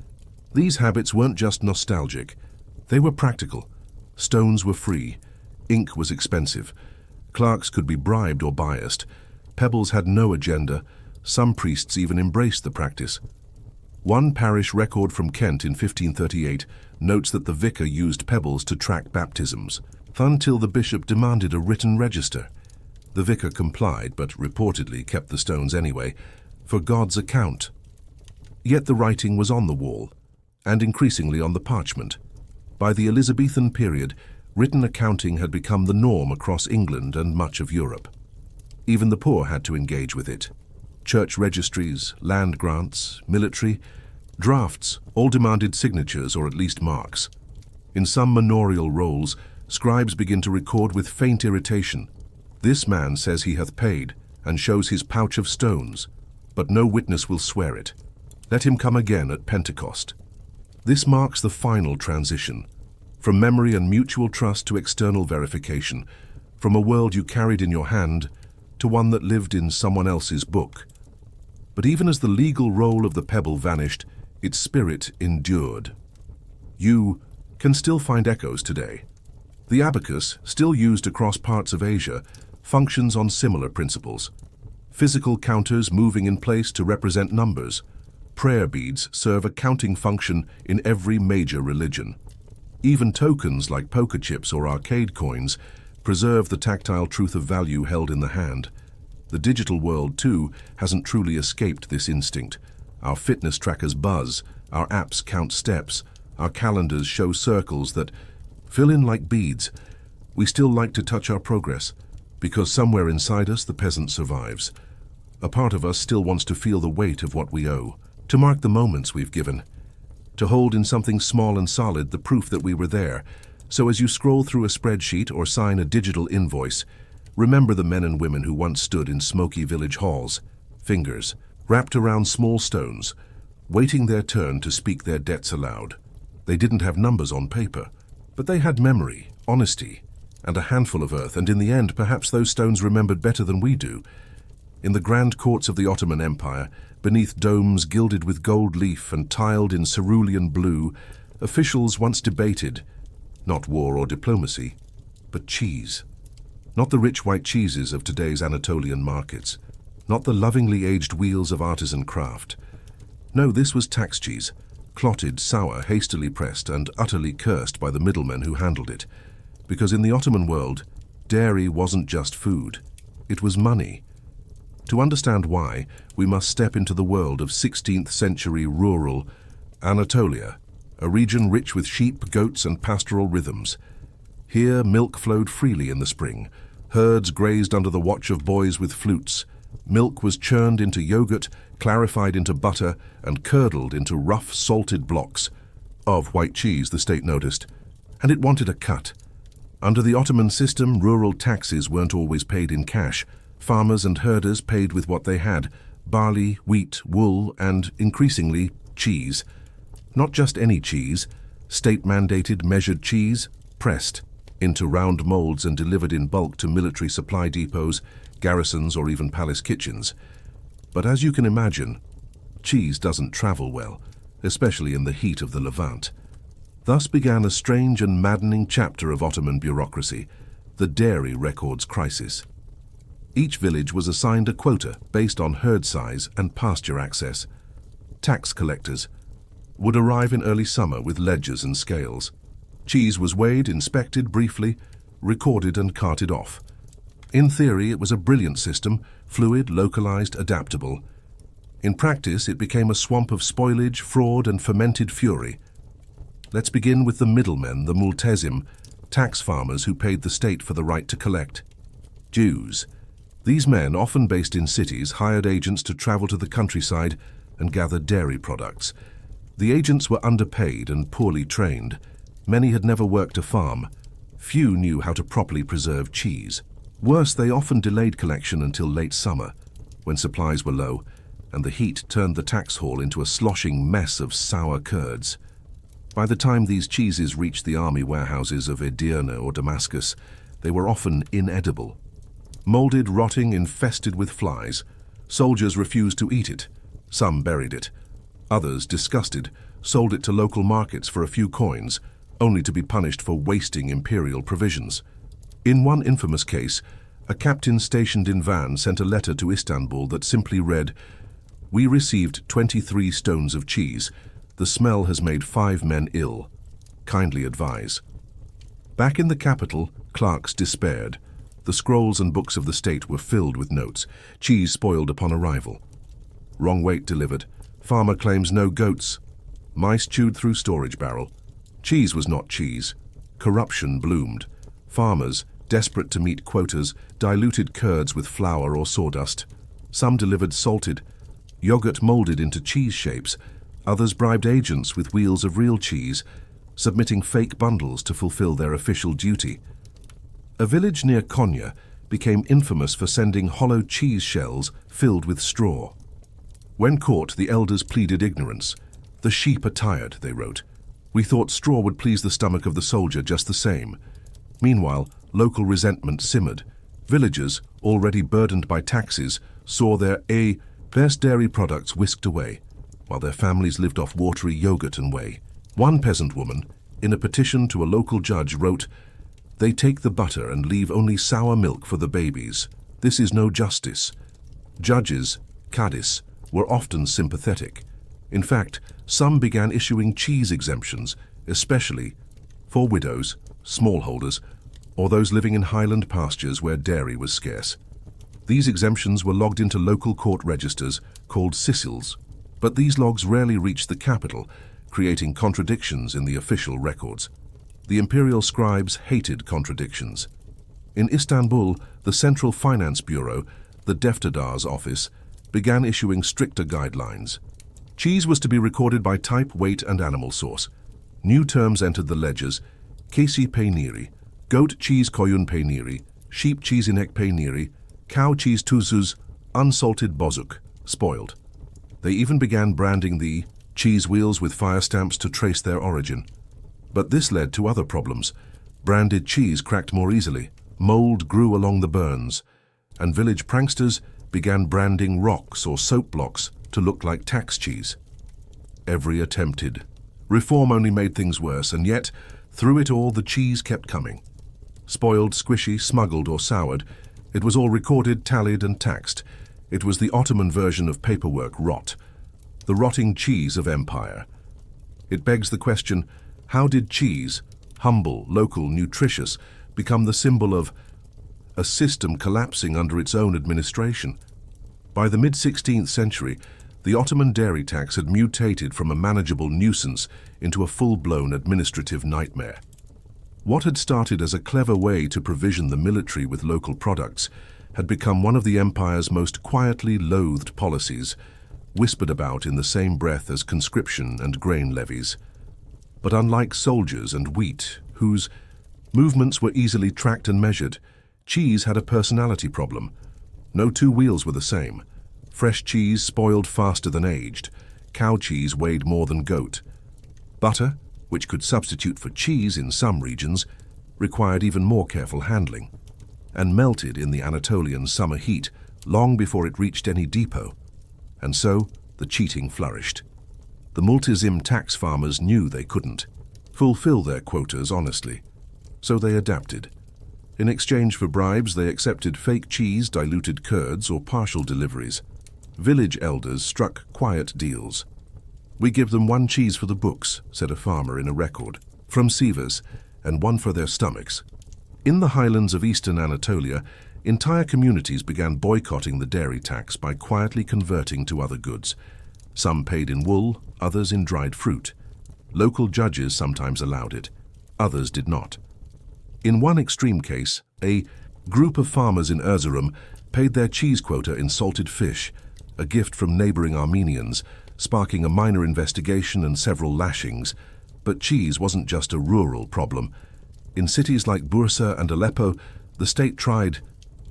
These habits weren't just nostalgic. They were practical. Stones were free. Ink was expensive. Clerks could be bribed or biased. Pebbles had no agenda. Some priests even embraced the practice. One parish record from Kent in 1538 notes that the vicar used pebbles to track baptisms, until the bishop demanded a written register. The vicar complied, but reportedly kept the stones anyway, for God's account. Yet the writing was on the wall, and increasingly on the parchment. By the Elizabethan period, written accounting had become the norm across England and much of Europe. Even the poor had to engage with it. Church registries, land grants, military, drafts all demanded signatures or at least marks. In some manorial rolls, scribes begin to record with faint irritation, "This man says he hath paid, and shows his pouch of stones, but no witness will swear it. Let him come again at Pentecost." This marks the final transition, from memory and mutual trust to external verification, from a world you carried in your hand to one that lived in someone else's book. But even as the legal role of the pebble vanished, its spirit endured. You can still find echoes today. The abacus, still used across parts of Asia, functions on similar principles. Physical counters moving in place to represent numbers. Prayer beads serve a counting function in every major religion. Even tokens like poker chips or arcade coins preserve the tactile truth of value held in the hand. The digital world, too, hasn't truly escaped this instinct. Our fitness trackers buzz, our apps count steps, our calendars show circles that fill in like beads. We still like to touch our progress, because somewhere inside us the peasant survives. A part of us still wants to feel the weight of what we owe, to mark the moments we've given, to hold in something small and solid the proof that we were there. So as you scroll through a spreadsheet or sign a digital invoice, remember the men and women who once stood in smoky village halls, fingers wrapped around small stones, waiting their turn to speak their debts aloud. They didn't have numbers on paper, but they had memory, honesty, and a handful of earth, and in the end, perhaps those stones remembered better than we do. In the grand courts of the Ottoman Empire, beneath domes gilded with gold leaf and tiled in cerulean blue, officials once debated, not war or diplomacy, but cheese. Not the rich white cheeses of today's Anatolian markets, not the lovingly aged wheels of artisan craft. No, this was tax cheese, clotted, sour, hastily pressed, and utterly cursed by the middlemen who handled it. Because in the Ottoman world, dairy wasn't just food, it was money. To understand why, we must step into the world of 16th century rural Anatolia, a region rich with sheep, goats, and pastoral rhythms. Here milk flowed freely in the spring. Herds grazed under the watch of boys with flutes. Milk was churned into yogurt, clarified into butter, and curdled into rough, salted blocks of white cheese, the state noticed. And it wanted a cut. Under the Ottoman system, rural taxes weren't always paid in cash. Farmers and herders paid with what they had: barley, wheat, wool, and, increasingly, cheese. Not just any cheese, state-mandated measured cheese, pressed into round molds and delivered in bulk to military supply depots, garrisons, or even palace kitchens. But as you can imagine, cheese doesn't travel well, especially in the heat of the Levant. Thus began a strange and maddening chapter of Ottoman bureaucracy, the dairy records crisis. Each village was assigned a quota based on herd size and pasture access. Tax collectors would arrive in early summer with ledgers and scales. Cheese was weighed, inspected briefly, recorded and carted off. In theory, it was a brilliant system, fluid, localized, adaptable. In practice, it became a swamp of spoilage, fraud and fermented fury. Let's begin with the middlemen, the multezim, tax farmers who paid the state for the right to collect. Jews. These men, often based in cities, hired agents to travel to the countryside and gather dairy products. The agents were underpaid and poorly trained. Many had never worked a farm. Few knew how to properly preserve cheese. Worse, they often delayed collection until late summer, when supplies were low, and the heat turned the tax hall into a sloshing mess of sour curds. By the time these cheeses reached the army warehouses of Edirne or Damascus, they were often inedible. Molded, rotting, infested with flies. Soldiers refused to eat it. Some buried it. Others, disgusted, sold it to local markets for a few coins, only to be punished for wasting imperial provisions. In one infamous case, a captain stationed in Van sent a letter to Istanbul that simply read, "We received 23 stones of cheese. The smell has made 5 men ill. Kindly advise." Back in the capital, clerks despaired. The scrolls and books of the state were filled with notes. Cheese spoiled upon arrival. Wrong weight delivered. Farmer claims no goats. Mice chewed through storage barrel. Cheese was not cheese. Corruption bloomed. Farmers, desperate to meet quotas, diluted curds with flour or sawdust. Some delivered salted. Yogurt molded into cheese shapes. Others bribed agents with wheels of real cheese, submitting fake bundles to fulfill their official duty. A village near Konya became infamous for sending hollow cheese shells filled with straw. When caught, the elders pleaded ignorance. "The sheep are tired," they wrote. "We thought straw would please the stomach of the soldier just the same." Meanwhile, local resentment simmered. Villagers, already burdened by taxes, saw their best dairy products whisked away, while their families lived off watery yogurt and whey. One peasant woman, in a petition to a local judge, wrote, "They take the butter and leave only sour milk for the babies. This is no justice." Judges, cadis, were often sympathetic. In fact, some began issuing cheese exemptions, especially for widows, smallholders, or those living in highland pastures where dairy was scarce. These exemptions were logged into local court registers called sicils, but these logs rarely reached the capital, creating contradictions in the official records. The imperial scribes hated contradictions. In Istanbul, the Central Finance Bureau, the Defterdar's office, began issuing stricter guidelines. Cheese was to be recorded by type, weight and animal source. New terms entered the ledgers: kesi peyniri, goat cheese koyun peyniri, sheep cheese inek peyniri, cow cheese tuzuz, unsalted bozuk, spoiled. They even began branding the cheese wheels with fire stamps to trace their origin. But this led to other problems. Branded cheese cracked more easily, mold grew along the burns, and village pranksters began branding rocks or soap blocks to look like tax cheese. Every attempted. Reform only made things worse, and yet, through it all, the cheese kept coming. Spoiled, squishy, smuggled or soured, it was all recorded, tallied and taxed. It was the Ottoman version of paperwork rot, the rotting cheese of empire. It begs the question, how did cheese, humble, local, nutritious, become the symbol of a system collapsing under its own administration? By the mid-16th century, the Ottoman dairy tax had mutated from a manageable nuisance into a full-blown administrative nightmare. What had started as a clever way to provision the military with local products had become one of the empire's most quietly loathed policies, whispered about in the same breath as conscription and grain levies. But unlike soldiers and wheat, whose movements were easily tracked and measured, cheese had a personality problem. No two wheels were the same. Fresh cheese spoiled faster than aged. Cow cheese weighed more than goat. Butter, which could substitute for cheese in some regions, required even more careful handling, and melted in the Anatolian summer heat long before it reached any depot. and so the cheating flourished. The multisim tax farmers knew they couldn't fulfill their quotas honestly, so they adapted. In exchange for bribes, they accepted fake cheese, diluted curds, or partial deliveries. Village elders struck quiet deals. "We give them 1 cheese for the books," said a farmer in a record, "from Sivas, and 1 for their stomachs." In the highlands of eastern Anatolia, entire communities began boycotting the dairy tax by quietly converting to other goods. Some paid in wool, others in dried fruit. Local judges sometimes allowed it, others did not. In one extreme case, a group of farmers in Erzurum paid their cheese quota in salted fish, a gift from neighboring Armenians, sparking a minor investigation and several lashings. But cheese wasn't just a rural problem. In cities like Bursa and Aleppo, the state tried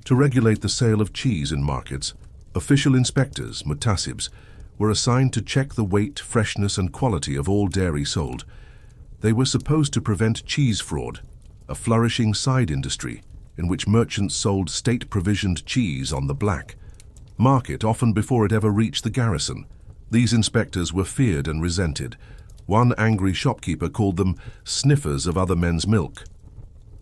to regulate the sale of cheese in markets. Official inspectors, mutasibs, were assigned to check the weight, freshness, and quality of all dairy sold. They were supposed to prevent cheese fraud, a flourishing side industry in which merchants sold state-provisioned cheese on the black market, often before it ever reached the garrison. These inspectors were feared and resented. One angry shopkeeper called them sniffers of other men's milk.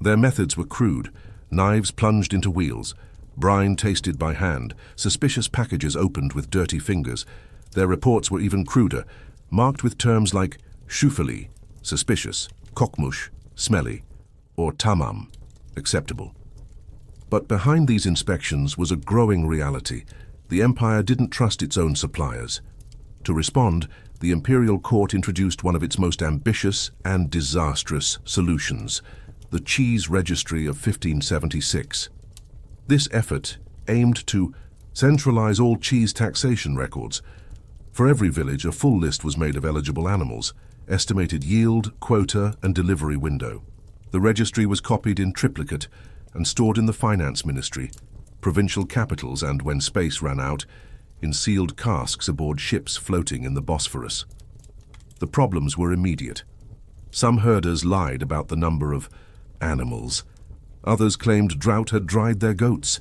Their methods were crude: knives plunged into wheels, brine tasted by hand, suspicious packages opened with dirty fingers. Their reports were even cruder, marked with terms like shufali, suspicious, kokmush, smelly, or tamam, acceptable. But behind these inspections was a growing reality. The empire didn't trust its own suppliers. To respond, the imperial court introduced one of its most ambitious and disastrous solutions: the Cheese Registry of 1576. This effort aimed to centralize all cheese taxation records. For every village, a full list was made of eligible animals, estimated yield, quota, and delivery window. The registry was copied in triplicate and stored in the finance ministry, provincial capitals, and, when space ran out, in sealed casks aboard ships floating in the Bosphorus. The problems were immediate. Some herders lied about the number of animals. Others claimed drought had dried their goats.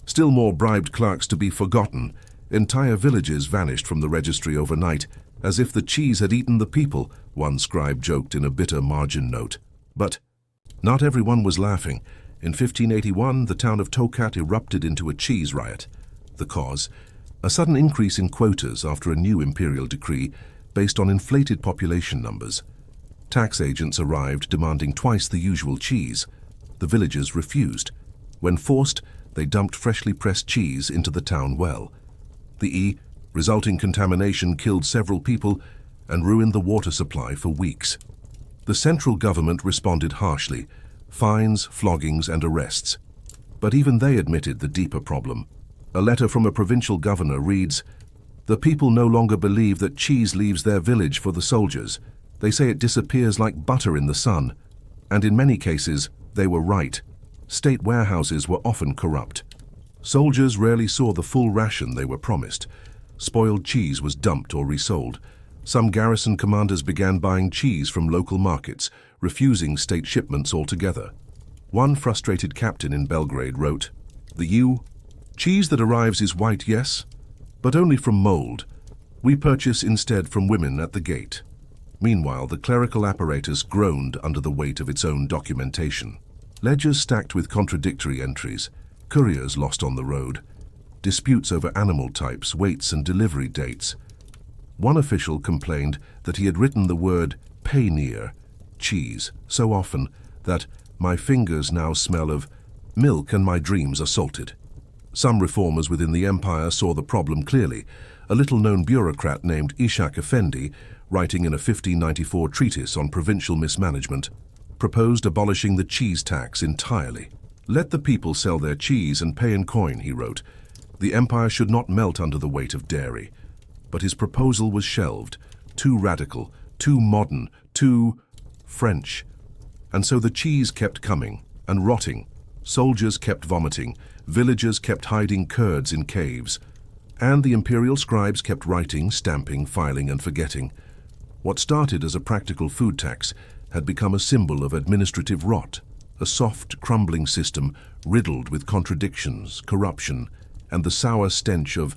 Still more bribed clerks to be forgotten. Entire villages vanished from the registry overnight, as if the cheese had eaten the people, one scribe joked in a bitter margin note. But not everyone was laughing. In 1581, the town of Tokat erupted into a cheese riot. The cause? A sudden increase in quotas after a new imperial decree based on inflated population numbers. Tax agents arrived demanding twice the usual cheese. The villagers refused. When forced, they dumped freshly pressed cheese into the town well. The resulting contamination killed several people and ruined the water supply for weeks. The central government responded harshly: fines, floggings, and arrests. But even they admitted the deeper problem. A letter from a provincial governor reads, "The people no longer believe that cheese leaves their village for the soldiers. They say it disappears like butter in the sun." And in many cases, they were right. State warehouses were often corrupt. Soldiers rarely saw the full ration they were promised. Spoiled cheese was dumped or resold. Some garrison commanders began buying cheese from local markets, refusing state shipments altogether. One frustrated captain in Belgrade wrote, "The cheese that arrives is white, yes, but only from mold. We purchase instead from women at the gate." Meanwhile, the clerical apparatus groaned under the weight of its own documentation. Ledgers stacked with contradictory entries, couriers lost on the road, disputes over animal types, weights, and delivery dates. One official complained that he had written the word paneer, cheese, so often that "my fingers now smell of milk and my dreams are salted." Some reformers within the empire saw the problem clearly. A little-known bureaucrat named Ishak Effendi, writing in a 1594 treatise on provincial mismanagement, proposed abolishing the cheese tax entirely. "Let the people sell their cheese and pay in coin," he wrote. The empire should not melt under the weight of dairy. But his proposal was shelved. Too radical, too modern, too French. And so the cheese kept coming and rotting. Soldiers kept vomiting. Villagers kept hiding curds in caves. And the imperial scribes kept writing, stamping, filing, and forgetting. What started as a practical food tax had become a symbol of administrative rot, a soft, crumbling system riddled with contradictions, corruption, and the sour stench of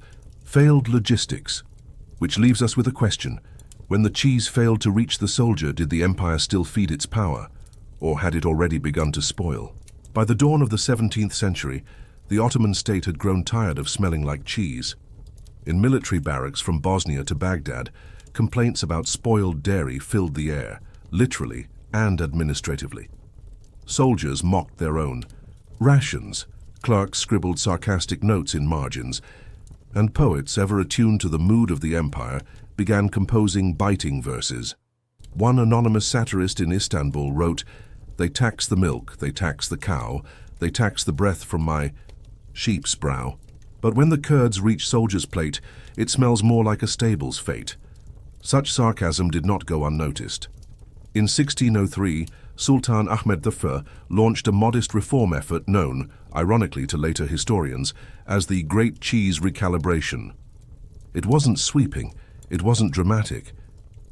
Failed logistics, which leaves us with a question. When the cheese failed to reach the soldier, did the empire still feed its power, or had it already begun to spoil? By the dawn of the 17th century, the Ottoman state had grown tired of smelling like cheese. In military barracks from Bosnia to Baghdad, complaints about spoiled dairy filled the air, literally and administratively. Soldiers mocked their own rations, clerks scribbled sarcastic notes in margins, and poets, ever attuned to the mood of the empire, began composing biting verses. One anonymous satirist in Istanbul wrote, "They tax the milk, they tax the cow, they tax the breath from my sheep's brow. But when the curds reach soldier's plate, it smells more like a stable's fate." Such sarcasm did not go unnoticed. In 1603, Sultan Ahmed I launched a modest reform effort known, ironically to later historians, as the Great Cheese Recalibration. It wasn't sweeping, it wasn't dramatic,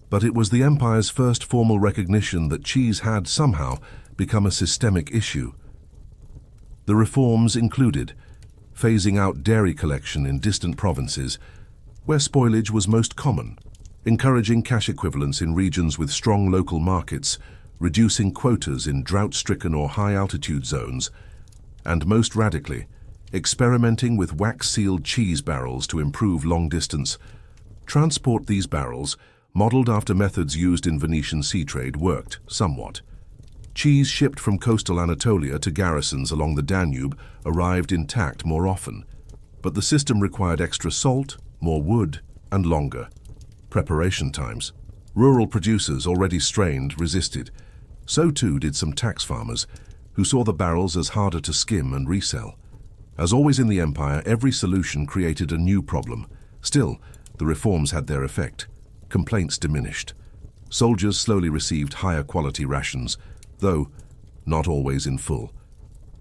but it was the empire's first formal recognition that cheese had somehow become a systemic issue. The reforms included phasing out dairy collection in distant provinces, where spoilage was most common, encouraging cash equivalents in regions with strong local markets, reducing quotas in drought-stricken or high-altitude zones, and most radically, experimenting with wax-sealed cheese barrels to improve long-distance transport. These barrels, modeled after methods used in Venetian sea trade, worked somewhat. Cheese shipped from coastal Anatolia to garrisons along the Danube arrived intact more often, but the system required extra salt, more wood, and longer preparation times. Rural producers, already strained, resisted. So too did some tax farmers, who saw the barrels as harder to skim and resell. As always in the empire, every solution created a new problem. Still, the reforms had their effect. Complaints diminished. Soldiers slowly received higher quality rations, though not always in full.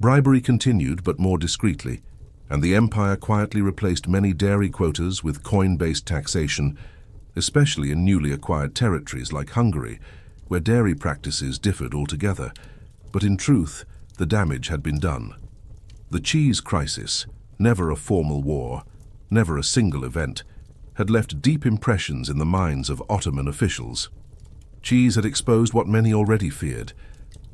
Bribery continued, but more discreetly, and the empire quietly replaced many dairy quotas with coin-based taxation, especially in newly acquired territories like Hungary, where dairy practices differed altogether. But in truth, the damage had been done. The cheese crisis, never a formal war, never a single event, had left deep impressions in the minds of Ottoman officials. Cheese had exposed what many already feared,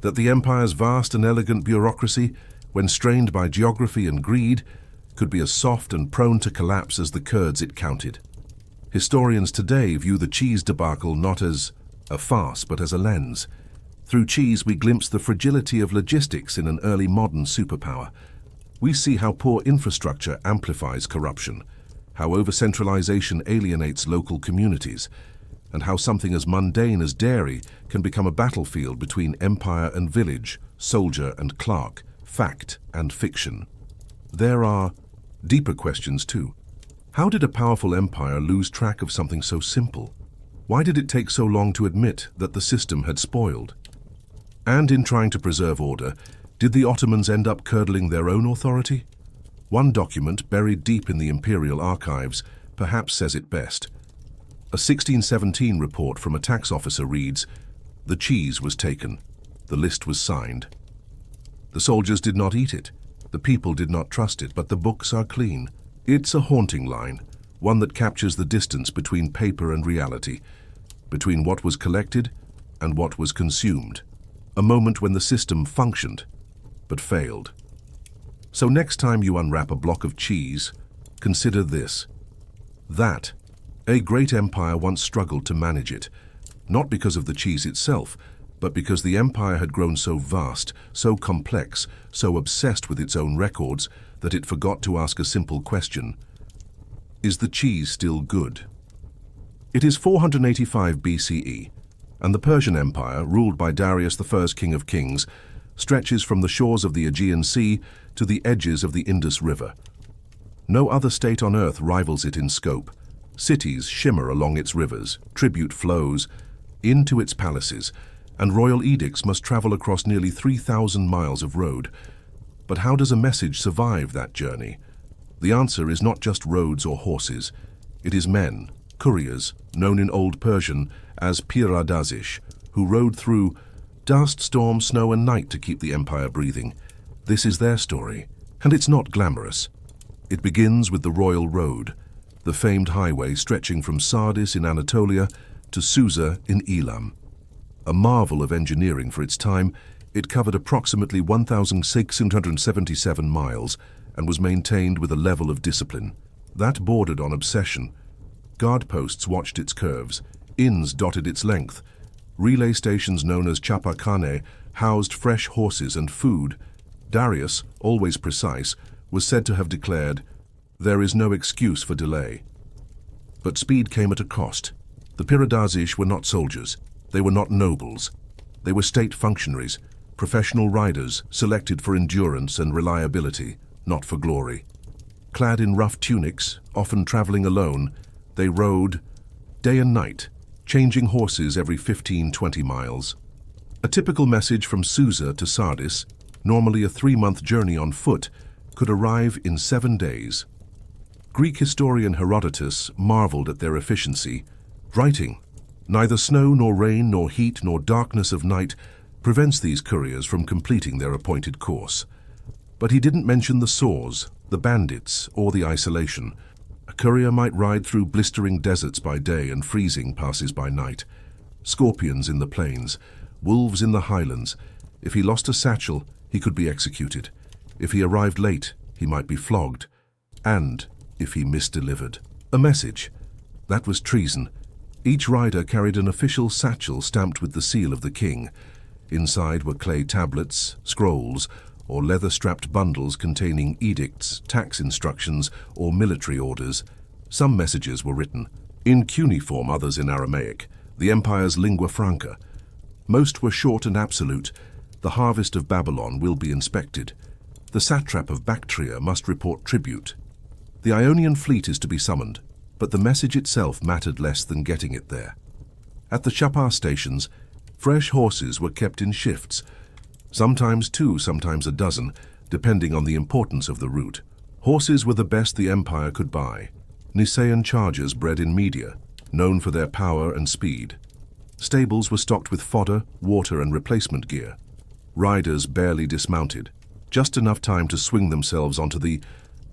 that the empire's vast and elegant bureaucracy, when strained by geography and greed, could be as soft and prone to collapse as the curds it counted. Historians today view the cheese debacle not as a farce, but as a lens. Through cheese, we glimpse the fragility of logistics in an early modern superpower. We see how poor infrastructure amplifies corruption, how over-centralization alienates local communities, and how something as mundane as dairy can become a battlefield between empire and village, soldier and clerk, fact and fiction. There are deeper questions too. How did a powerful empire lose track of something so simple? Why did it take so long to admit that the system had spoiled? And in trying to preserve order, did the Ottomans end up curdling their own authority? One document, buried deep in the imperial archives, perhaps says it best. A 1617 report from a tax officer reads, "The cheese was taken. The list was signed. The soldiers did not eat it. The people did not trust it, but the books are clean." It's a haunting line, one that captures the distance between paper and reality, between what was collected and what was consumed. A moment when the system functioned, but failed. So next time you unwrap a block of cheese, consider this. That a great empire once struggled to manage it, not because of the cheese itself, but because the empire had grown so vast, so complex, so obsessed with its own records, that it forgot to ask a simple question: is the cheese still good? It is 485 BCE, and the Persian Empire, ruled by Darius I, King of Kings, stretches from the shores of the Aegean Sea to the edges of the Indus River. No other state on earth rivals it in scope. Cities shimmer along its rivers, tribute flows into its palaces, and royal edicts must travel across nearly 3,000 miles of road. But how does a message survive that journey? The answer is not just roads or horses. It is men, couriers, known in Old Persian as piradazish, who rode through dust, storm, snow, and night to keep the empire breathing. This is their story, and it's not glamorous. It begins with the royal road, the famed highway stretching from Sardis in Anatolia to Susa in Elam. A marvel of engineering for its time, it covered approximately 1,677 miles and was maintained with a level of discipline that bordered on obsession. Guard posts watched its curves, inns dotted its length, relay stations known as chapakane housed fresh horses and food. Darius, always precise, was said to have declared, "There is no excuse for delay." But speed came at a cost. The Piradazes were not soldiers. They were not nobles. They were state functionaries, professional riders selected for endurance and reliability, not for glory. Clad in rough tunics, often traveling alone, they rode day and night, changing horses every 15-20 miles. A typical message from Susa to Sardis, normally a 3-month journey on foot, could arrive in 7 days. Greek historian Herodotus marveled at their efficiency, writing, "Neither snow nor rain nor heat nor darkness of night prevents these couriers from completing their appointed course." But he didn't mention the sores, the bandits, or the isolation. A courier might ride through blistering deserts by day and freezing passes by night. Scorpions in the plains, wolves in the highlands. If he lost a satchel, he could be executed. If he arrived late, he might be flogged. And if he misdelivered a message, that was treason. Each rider carried an official satchel stamped with the seal of the king. Inside were clay tablets, scrolls, or leather-strapped bundles containing edicts, tax instructions, or military orders. Some messages were written in cuneiform, others in Aramaic, the empire's lingua franca. Most were short and absolute. The harvest of Babylon will be inspected. The satrap of Bactria must report tribute. The Ionian fleet is to be summoned, but the message itself mattered less than getting it there. At the Shapar stations, fresh horses were kept in shifts, sometimes 2, sometimes a dozen, depending on the importance of the route. Horses were the best the empire could buy. Nisaean chargers bred in Media, known for their power and speed. Stables were stocked with fodder, water, and replacement gear. Riders barely dismounted, just enough time to swing themselves onto the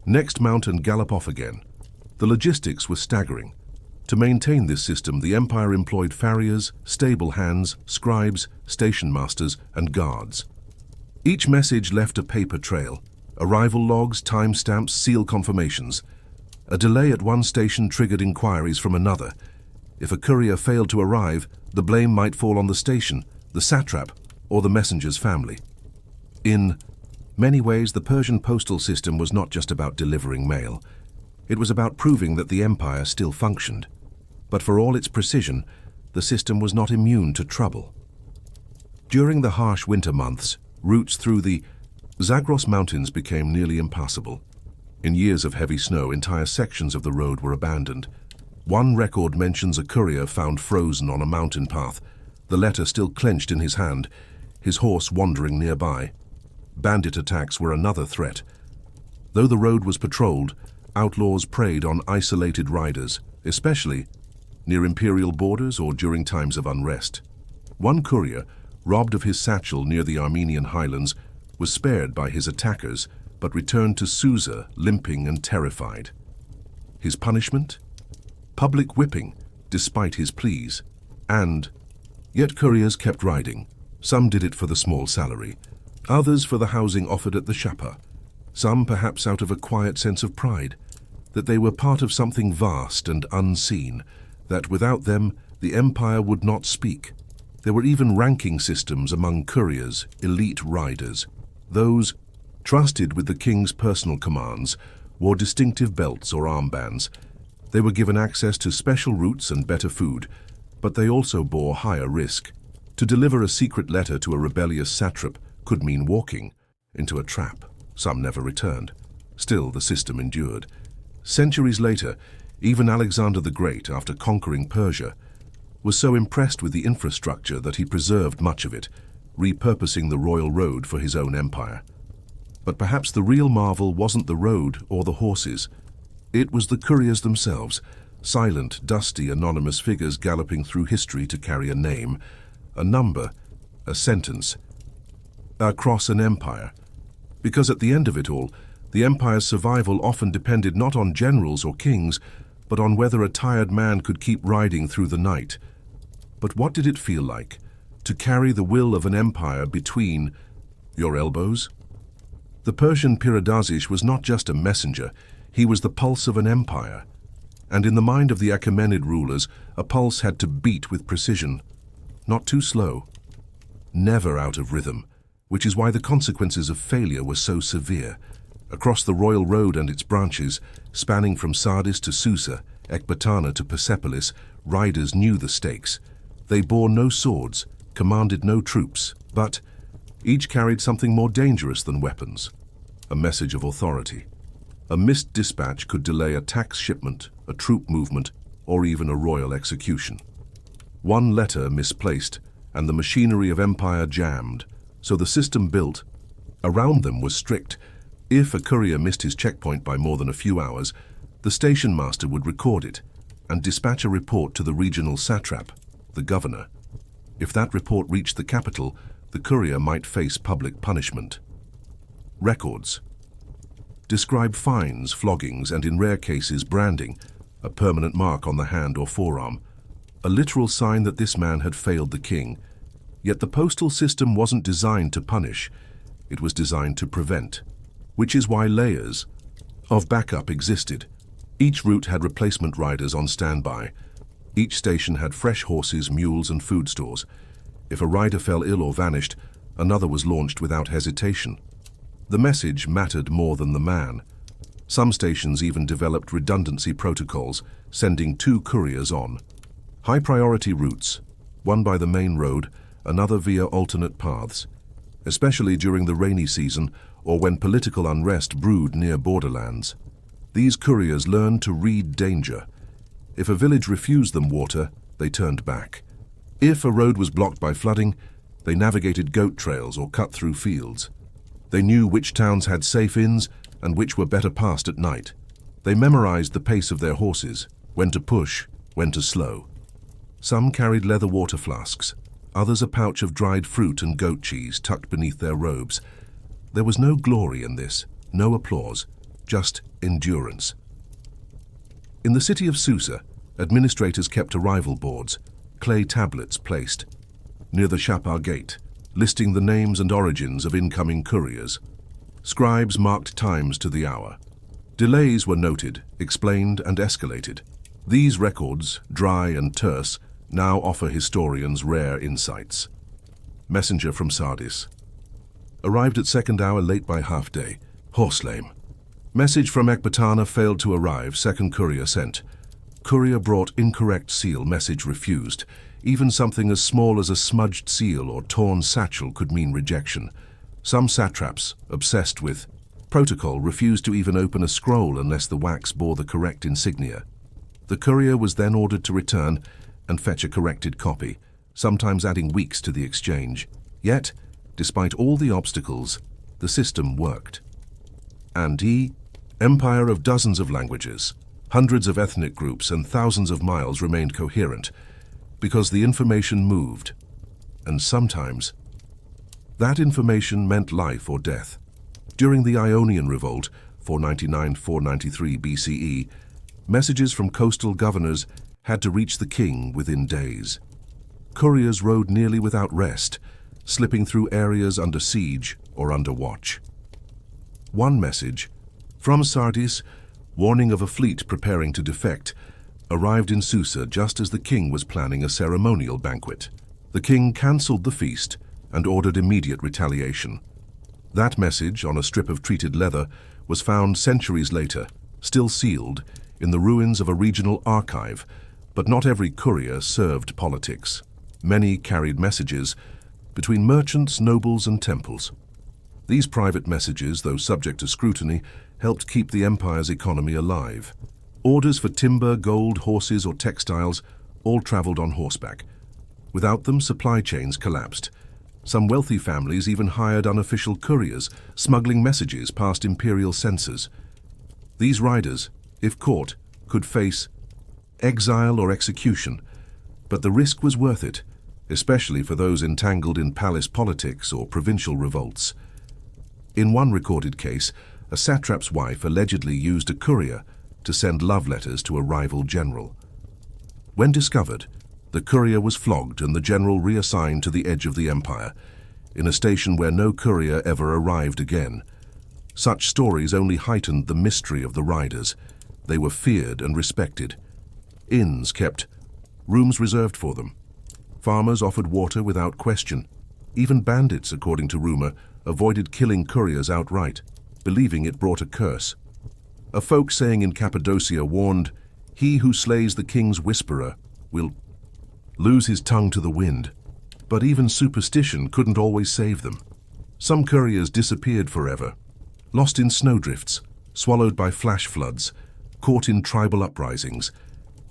next mount and gallop off again. The logistics were staggering. To maintain this system, the empire employed farriers, stable hands, scribes, station masters, and guards. Each message left a paper trail, arrival logs, timestamps, seal confirmations. A delay at one station triggered inquiries from another. If a courier failed to arrive, the blame might fall on the station, the satrap, or the messenger's family. In many ways, the Persian postal system was not just about delivering mail. It was about proving that the empire still functioned. But for all its precision, the system was not immune to trouble. During the harsh winter months, routes through the Zagros Mountains became nearly impassable. In years of heavy snow, entire sections of the road were abandoned. One record mentions a courier found frozen on a mountain path, the letter still clenched in his hand, his horse wandering nearby. Bandit attacks were another threat. Though the road was patrolled, outlaws preyed on isolated riders, especially near imperial borders or during times of unrest. One courier, robbed of his satchel near the Armenian highlands, was spared by his attackers, but returned to Susa limping and terrified. His punishment? Public whipping, despite his pleas. Yet couriers kept riding. Some did it for the small salary, others for the housing offered at the Shapar, some perhaps out of a quiet sense of pride, that they were part of something vast and unseen, that without them the empire would not speak. There were even ranking systems among couriers, elite riders. Those trusted with the king's personal commands wore distinctive belts or armbands. They were given access to special routes and better food, but they also bore higher risk. To deliver a secret letter to a rebellious satrap could mean walking into a trap. Some never returned. Still, the system endured. Centuries later, even Alexander the Great, after conquering Persia, was so impressed with the infrastructure that he preserved much of it, repurposing the royal road for his own empire. But perhaps the real marvel wasn't the road or the horses. It was the couriers themselves, silent, dusty, anonymous figures galloping through history to carry a name, a number, a sentence, across an empire. Because at the end of it all, the empire's survival often depended not on generals or kings, but on whether a tired man could keep riding through the night. But what did it feel like to carry the will of an empire between your elbows? The Persian Piradasish was not just a messenger, he was the pulse of an empire. And in the mind of the Achaemenid rulers, a pulse had to beat with precision, not too slow, never out of rhythm, which is why the consequences of failure were so severe. Across the royal road and its branches, spanning from Sardis to Susa, Ecbatana to Persepolis, riders knew the stakes. They bore no swords, commanded no troops, but each carried something more dangerous than weapons, a message of authority. A missed dispatch could delay a tax shipment, a troop movement, or even a royal execution. One letter misplaced, and the machinery of empire jammed, so the system built around them was strict. If a courier missed his checkpoint by more than a few hours, the station master would record it and dispatch a report to the regional satrap, the governor. If that report reached the capital, the courier might face public punishment. Records describe fines, floggings, and in rare cases branding, a permanent mark on the hand or forearm, a literal sign that this man had failed the king. Yet the postal system wasn't designed to punish, it was designed to prevent, which is why layers of backup existed. Each route had replacement riders on standby. Each station had fresh horses, mules, and food stores. If a rider fell ill or vanished, another was launched without hesitation. The message mattered more than the man. Some stations even developed redundancy protocols, sending 2 couriers on. High-priority routes, one by the main road, another via alternate paths, especially during the rainy season or when political unrest brewed near borderlands. These couriers learned to read danger. If a village refused them water, they turned back. If a road was blocked by flooding, they navigated goat trails or cut through fields. They knew which towns had safe inns and which were better passed at night. They memorized the pace of their horses, when to push, when to slow. Some carried leather water flasks, others a pouch of dried fruit and goat cheese tucked beneath their robes. There was no glory in this, no applause, just endurance. In the city of Susa, administrators kept arrival boards, clay tablets placed near the Shapar gate, listing the names and origins of incoming couriers. Scribes marked times to the hour. Delays were noted, explained, and escalated. These records, dry and terse, now offer historians rare insights. Messenger from Sardis. Arrived at second hour late by half day. Horse lame. Message from Ecbatana failed to arrive, second courier sent. Courier brought incorrect seal, message refused. Even something as small as a smudged seal or torn satchel could mean rejection. Some satraps, obsessed with protocol, refused to even open a scroll unless the wax bore the correct insignia. The courier was then ordered to return and fetch a corrected copy, sometimes adding weeks to the exchange. Yet, despite all the obstacles, the system worked. And empire of dozens of languages, hundreds of ethnic groups, and thousands of miles remained coherent, because the information moved, and sometimes that information meant life or death. During the Ionian Revolt, 499–493 BCE, messages from coastal governors had to reach the king within days. Couriers rode nearly without rest, slipping through areas under siege or under watch. One message, from Sardis, warning of a fleet preparing to defect, arrived in Susa just as the king was planning a ceremonial banquet. The king cancelled the feast and ordered immediate retaliation. That message, on a strip of treated leather, was found centuries later, still sealed, in the ruins of a regional archive, but not every courier served politics. Many carried messages between merchants, nobles, and temples. These private messages, though subject to scrutiny, helped keep the empire's economy alive. Orders for timber, gold, horses, or textiles all traveled on horseback. Without them, supply chains collapsed. Some wealthy families even hired unofficial couriers, smuggling messages past imperial censors. These riders, if caught, could face exile or execution, but the risk was worth it, especially for those entangled in palace politics or provincial revolts. In one recorded case, a satrap's wife allegedly used a courier to send love letters to a rival general. When discovered, the courier was flogged and the general reassigned to the edge of the empire, in a station where no courier ever arrived again. Such stories only heightened the mystery of the riders. They were feared and respected. Inns kept rooms reserved for them. Farmers offered water without question. Even bandits, according to rumor, avoided killing couriers outright, believing it brought a curse. A folk saying in Cappadocia warned, "He who slays the king's whisperer will lose his tongue to the wind." But even superstition couldn't always save them. Some couriers disappeared forever, lost in snowdrifts, swallowed by flash floods, caught in tribal uprisings.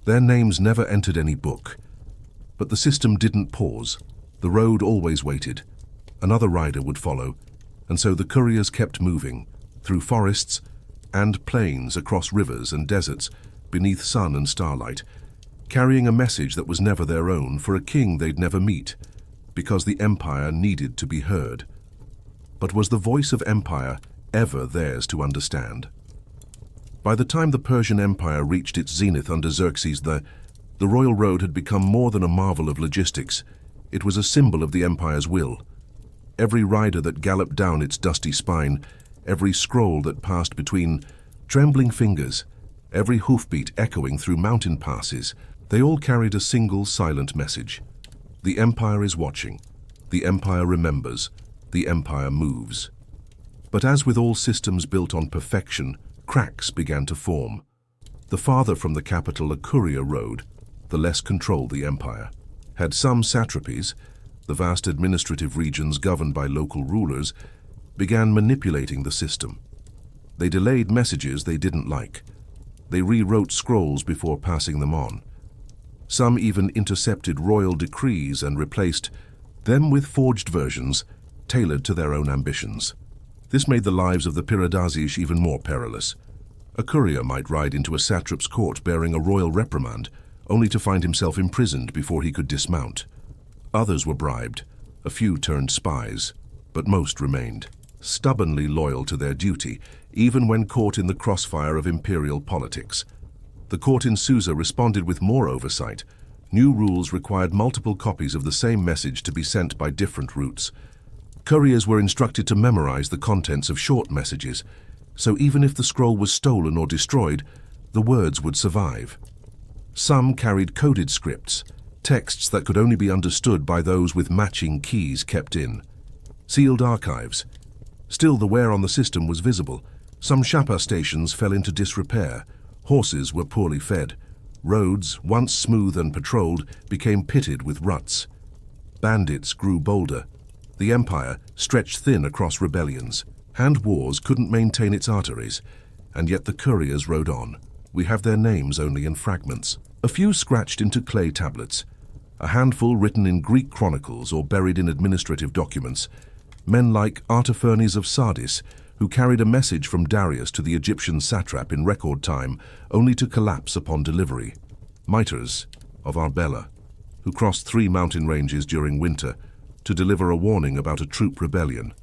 Their names never entered any book. But the system didn't pause. The road always waited. Another rider would follow, and so the couriers kept moving, through forests and plains, across rivers and deserts, beneath sun and starlight, carrying a message that was never their own for a king they'd never meet, because the empire needed to be heard. But was the voice of empire ever theirs to understand? By the time the Persian Empire reached its zenith under Xerxes, the royal road had become more than a marvel of logistics. It was a symbol of the empire's will. Every rider that galloped down its dusty spine, every scroll that passed between trembling fingers, every hoofbeat echoing through mountain passes, they all carried a single silent message. The empire is watching. The empire remembers. The empire moves. But as with all systems built on perfection, cracks began to form. The farther from the capital a courier rode, the less control the empire had. Some satrapies, the vast administrative regions governed by local rulers, began manipulating the system. They delayed messages they didn't like. They rewrote scrolls before passing them on. Some even intercepted royal decrees and replaced them with forged versions tailored to their own ambitions. This made the lives of the Piradasish even more perilous. A courier might ride into a satrap's court bearing a royal reprimand, only to find himself imprisoned before he could dismount. Others were bribed, a few turned spies, but most remained, stubbornly loyal to their duty, even when caught in the crossfire of imperial politics. The court in Susa responded with more oversight. New rules required multiple copies of the same message to be sent by different routes. Couriers were instructed to memorize the contents of short messages, so even if the scroll was stolen or destroyed, the words would survive. Some carried coded scripts, texts that could only be understood by those with matching keys kept in. Sealed archives. Still, the wear on the system was visible. Some Shapa stations fell into disrepair. Horses were poorly fed. Roads, once smooth and patrolled, became pitted with ruts. Bandits grew bolder. The empire stretched thin across rebellions. Hand wars couldn't maintain its arteries, and yet the couriers rode on. We have their names only in fragments. A few scratched into clay tablets, a handful written in Greek chronicles or buried in administrative documents. Men like Artaphernes of Sardis, who carried a message from Darius to the Egyptian satrap in record time, only to collapse upon delivery. Miters of Arbela, who crossed 3 mountain ranges during winter to deliver a warning about a troop rebellion.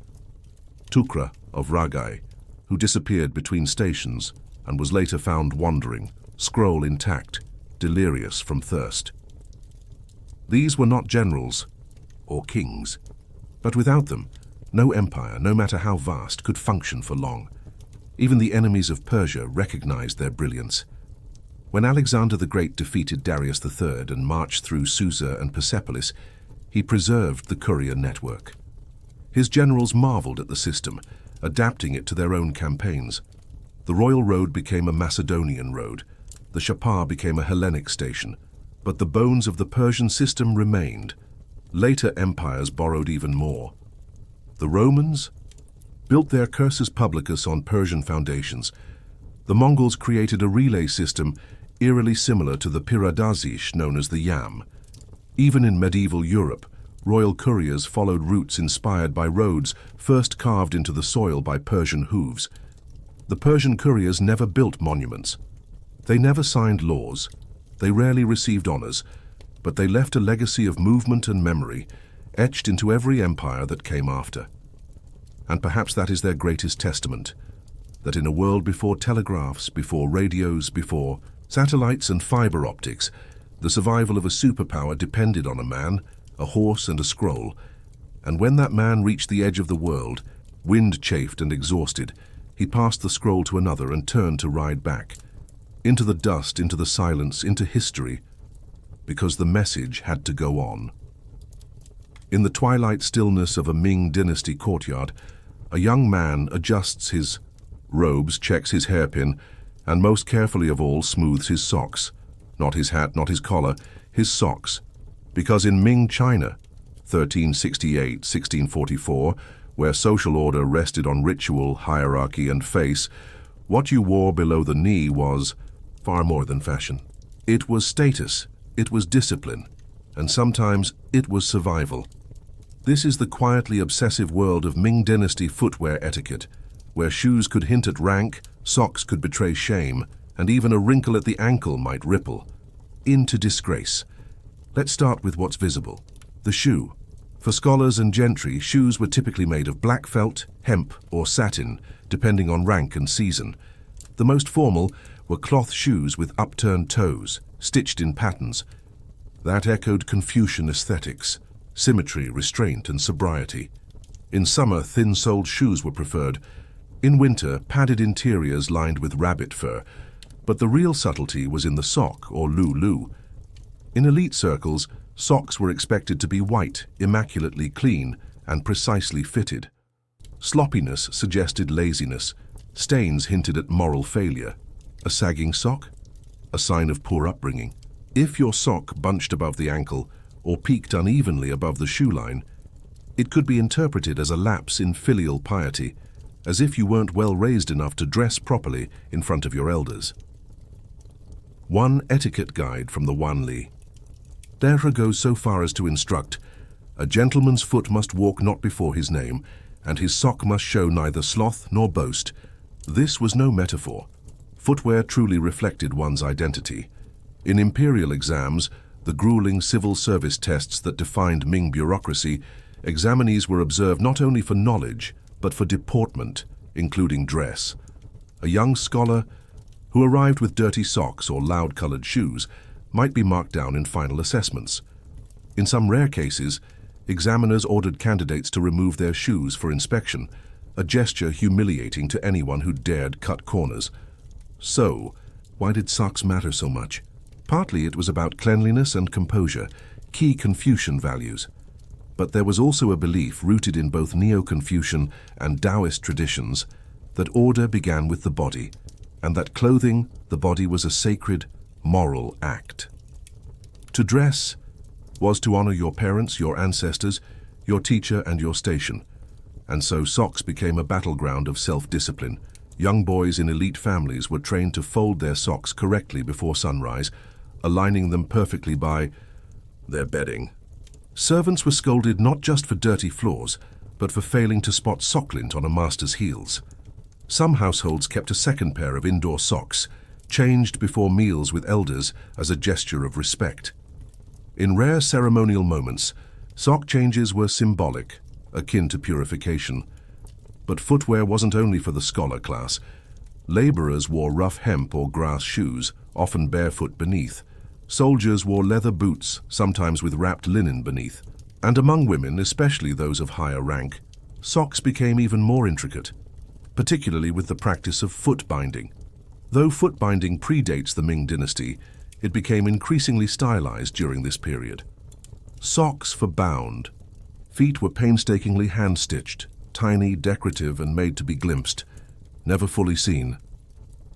Tukra of Ragai, who disappeared between stations and was later found wandering, scroll intact, delirious from thirst. These were not generals or kings, but without them, no empire, no matter how vast, could function for long. Even the enemies of Persia recognized their brilliance. When Alexander the Great defeated Darius III and marched through Susa and Persepolis, he preserved the courier network. His generals marveled at the system, adapting it to their own campaigns. The royal road became a Macedonian road. The Shapar became a Hellenic station. But the bones of the Persian system remained. Later empires borrowed even more. The Romans built their cursus publicus on Persian foundations. The Mongols created a relay system eerily similar to the Piradasish known as the Yam. Even in medieval Europe, royal couriers followed routes inspired by roads first carved into the soil by Persian hooves. The Persian couriers never built monuments. They never signed laws. They rarely received honors, but they left a legacy of movement and memory, etched into every empire that came after. And perhaps that is their greatest testament. that in a world before telegraphs, before radios, before satellites and fiber optics, the survival of a superpower depended on a man, a horse and a scroll. And when that man reached the edge of the world, wind-chafed and exhausted, he passed the scroll to another and turned to ride back. Into the dust, into the silence, into history, because the message had to go on. In the twilight stillness of a Ming dynasty courtyard, a young man adjusts his robes, checks his hairpin, and most carefully of all smooths his socks. Not his hat, not his collar, his socks. Because in Ming China, 1368-1644, where social order rested on ritual, hierarchy, and face, what you wore below the knee was far more than fashion. It was status, it was discipline, and sometimes it was survival. This is the quietly obsessive world of Ming dynasty footwear etiquette, where shoes could hint at rank, socks could betray shame, and even a wrinkle at the ankle might ripple into disgrace. Let's start with what's visible: the shoe. For scholars and gentry, shoes were typically made of black felt, hemp, or satin, depending on rank and season. The most formal were cloth shoes with upturned toes, stitched in patterns. That echoed Confucian aesthetics: symmetry, restraint, and sobriety. In summer, thin-soled shoes were preferred. In winter, padded interiors lined with rabbit fur. But the real subtlety was in the sock, or lu-lu. In elite circles, socks were expected to be white, immaculately clean, and precisely fitted. Sloppiness suggested laziness. Stains hinted at moral failure. A sagging sock? A sign of poor upbringing. If your sock bunched above the ankle or peaked unevenly above the shoe line, it could be interpreted as a lapse in filial piety, as if you weren't well raised enough to dress properly in front of your elders. One etiquette guide from the Wanli. Dare goes so far as to instruct, a gentleman's foot must walk not before his name, and his sock must show neither sloth nor boast. This was no metaphor. Footwear truly reflected one's identity. In imperial exams, the grueling civil service tests that defined Ming bureaucracy, examinees were observed not only for knowledge, but for deportment, including dress. A young scholar who arrived with dirty socks or loud-colored shoes might be marked down in final assessments. In some rare cases, examiners ordered candidates to remove their shoes for inspection, a gesture humiliating to anyone who dared cut corners. So, why did socks matter so much? Partly it was about cleanliness and composure, key Confucian values. But there was also a belief rooted in both Neo-Confucian and Taoist traditions that order began with the body, and that clothing the body was a sacred, moral act. To dress was to honor your parents, your ancestors, your teacher, and your station. And so socks became a battleground of self-discipline. Young boys in elite families were trained to fold their socks correctly before sunrise, aligning them perfectly by their bedding. Servants were scolded not just for dirty floors, but for failing to spot socklint on a master's heels. Some households kept a second pair of indoor socks, changed before meals with elders as a gesture of respect. In rare ceremonial moments, sock changes were symbolic, akin to purification. But footwear wasn't only for the scholar class. Laborers wore rough hemp or grass shoes, often barefoot beneath. Soldiers wore leather boots, sometimes with wrapped linen beneath. And among women, especially those of higher rank, socks became even more intricate, particularly with the practice of foot binding. Though foot binding predates the Ming dynasty, it became increasingly stylized during this period. Socks for bound. Feet were painstakingly hand-stitched, tiny, decorative, and made to be glimpsed, never fully seen.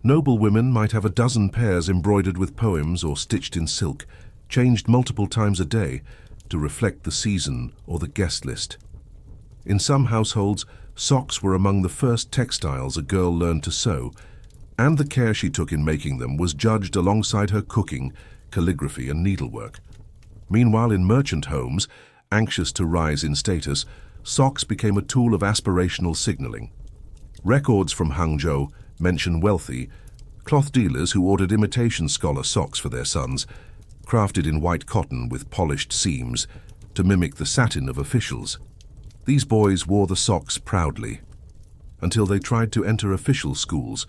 Noble women might have a dozen pairs embroidered with poems or stitched in silk, changed multiple times a day to reflect the season or the guest list. In some households, socks were among the first textiles a girl learned to sew, and the care she took in making them was judged alongside her cooking, calligraphy, and needlework. Meanwhile, in merchant homes, anxious to rise in status, socks became a tool of aspirational signaling. Records from Hangzhou mention wealthy cloth dealers who ordered imitation scholar socks for their sons, crafted in white cotton with polished seams to mimic the satin of officials. These boys wore the socks proudly. until they tried to enter official schools,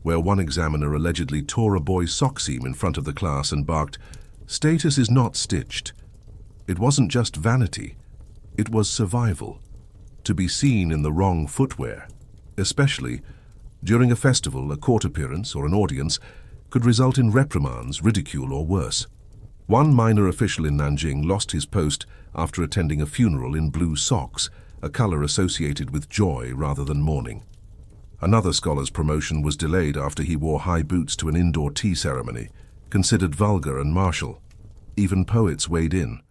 where one examiner allegedly tore a boy's sock seam in front of the class and barked, "Status is not stitched." It wasn't just vanity, it was survival. To be seen in the wrong footwear, especially during a festival, a court appearance, or an audience, could result in reprimands, ridicule, or worse. One minor official in Nanjing lost his post after attending a funeral in blue socks, a color associated with joy rather than mourning. Another scholar's promotion was delayed after he wore high boots to an indoor tea ceremony, considered vulgar and martial. Even poets weighed in.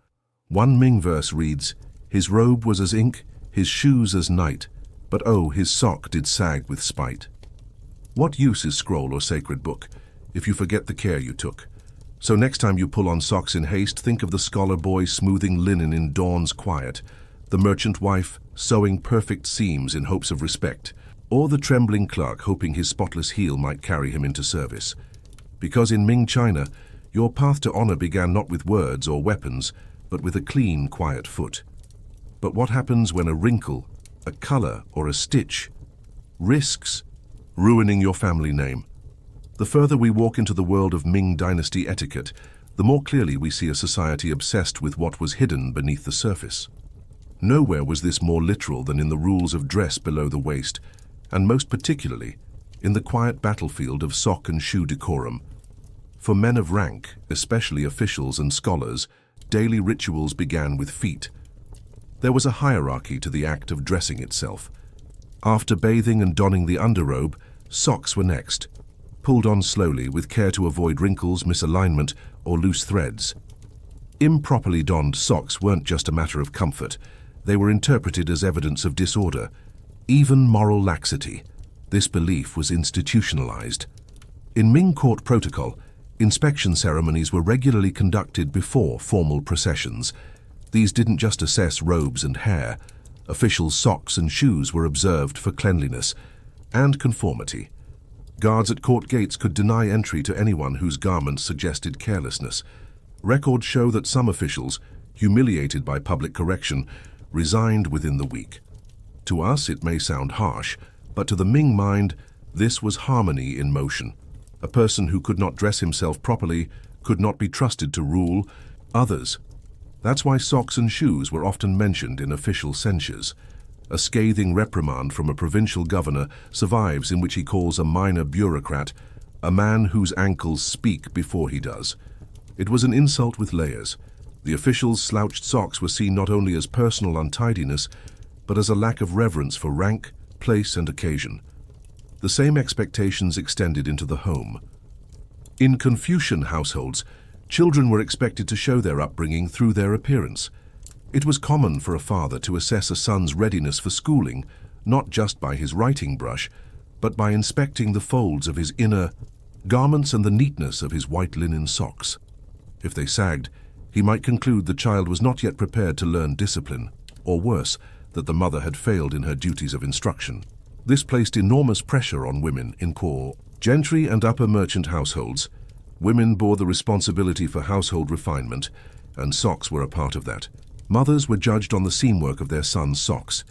One Ming verse reads, "His robe was as ink, his shoes as night, but oh, his sock did sag with spite." What use is scroll or sacred book if you forget the care you took? So next time you pull on socks in haste, think of the scholar boy smoothing linen in dawn's quiet, the merchant wife sewing perfect seams in hopes of respect, or the trembling clerk hoping his spotless heel might carry him into service. Because in Ming China, your path to honor began not with words or weapons, but with a clean, quiet foot. But what happens when a wrinkle, a color, or a stitch risks ruining your family name? The further we walk into the world of Ming Dynasty etiquette, the more clearly we see a society obsessed with what was hidden beneath the surface. Nowhere was this more literal than in the rules of dress below the waist, and most particularly in the quiet battlefield of sock and shoe decorum. For men of rank, especially officials and scholars, daily rituals began with feet. There was a hierarchy to the act of dressing itself. After bathing and donning the underrobe, socks were next, pulled on slowly with care to avoid wrinkles, misalignment, or loose threads. Improperly donned socks weren't just a matter of comfort. They were interpreted as evidence of disorder, even moral laxity. This belief was institutionalized. In Ming court protocol, inspection ceremonies were regularly conducted before formal processions. These didn't just assess robes and hair. Officials' socks and shoes were observed for cleanliness and conformity. Guards at court gates could deny entry to anyone whose garments suggested carelessness. Records show that some officials, humiliated by public correction, resigned within the week. To us, it may sound harsh, but to the Ming mind, this was harmony in motion. A person who could not dress himself properly could not be trusted to rule others. That's why socks and shoes were often mentioned in official censures. A scathing reprimand from a provincial governor survives in which he calls a minor bureaucrat a man whose ankles speak before he does. It was an insult with layers. The officials' slouched socks were seen not only as personal untidiness, but as a lack of reverence for rank, place, and occasion. The same expectations extended into the home. In Confucian households, children were expected to show their upbringing through their appearance. It was common for a father to assess a son's readiness for schooling, not just by his writing brush, but by inspecting the folds of his inner garments and the neatness of his white linen socks. If they sagged, he might conclude the child was not yet prepared to learn discipline, or worse, that the mother had failed in her duties of instruction. This placed enormous pressure on women in core gentry and upper merchant households. Women bore the responsibility for household refinement, and socks were a part of that. Mothers were judged on the seamwork of their sons' socks,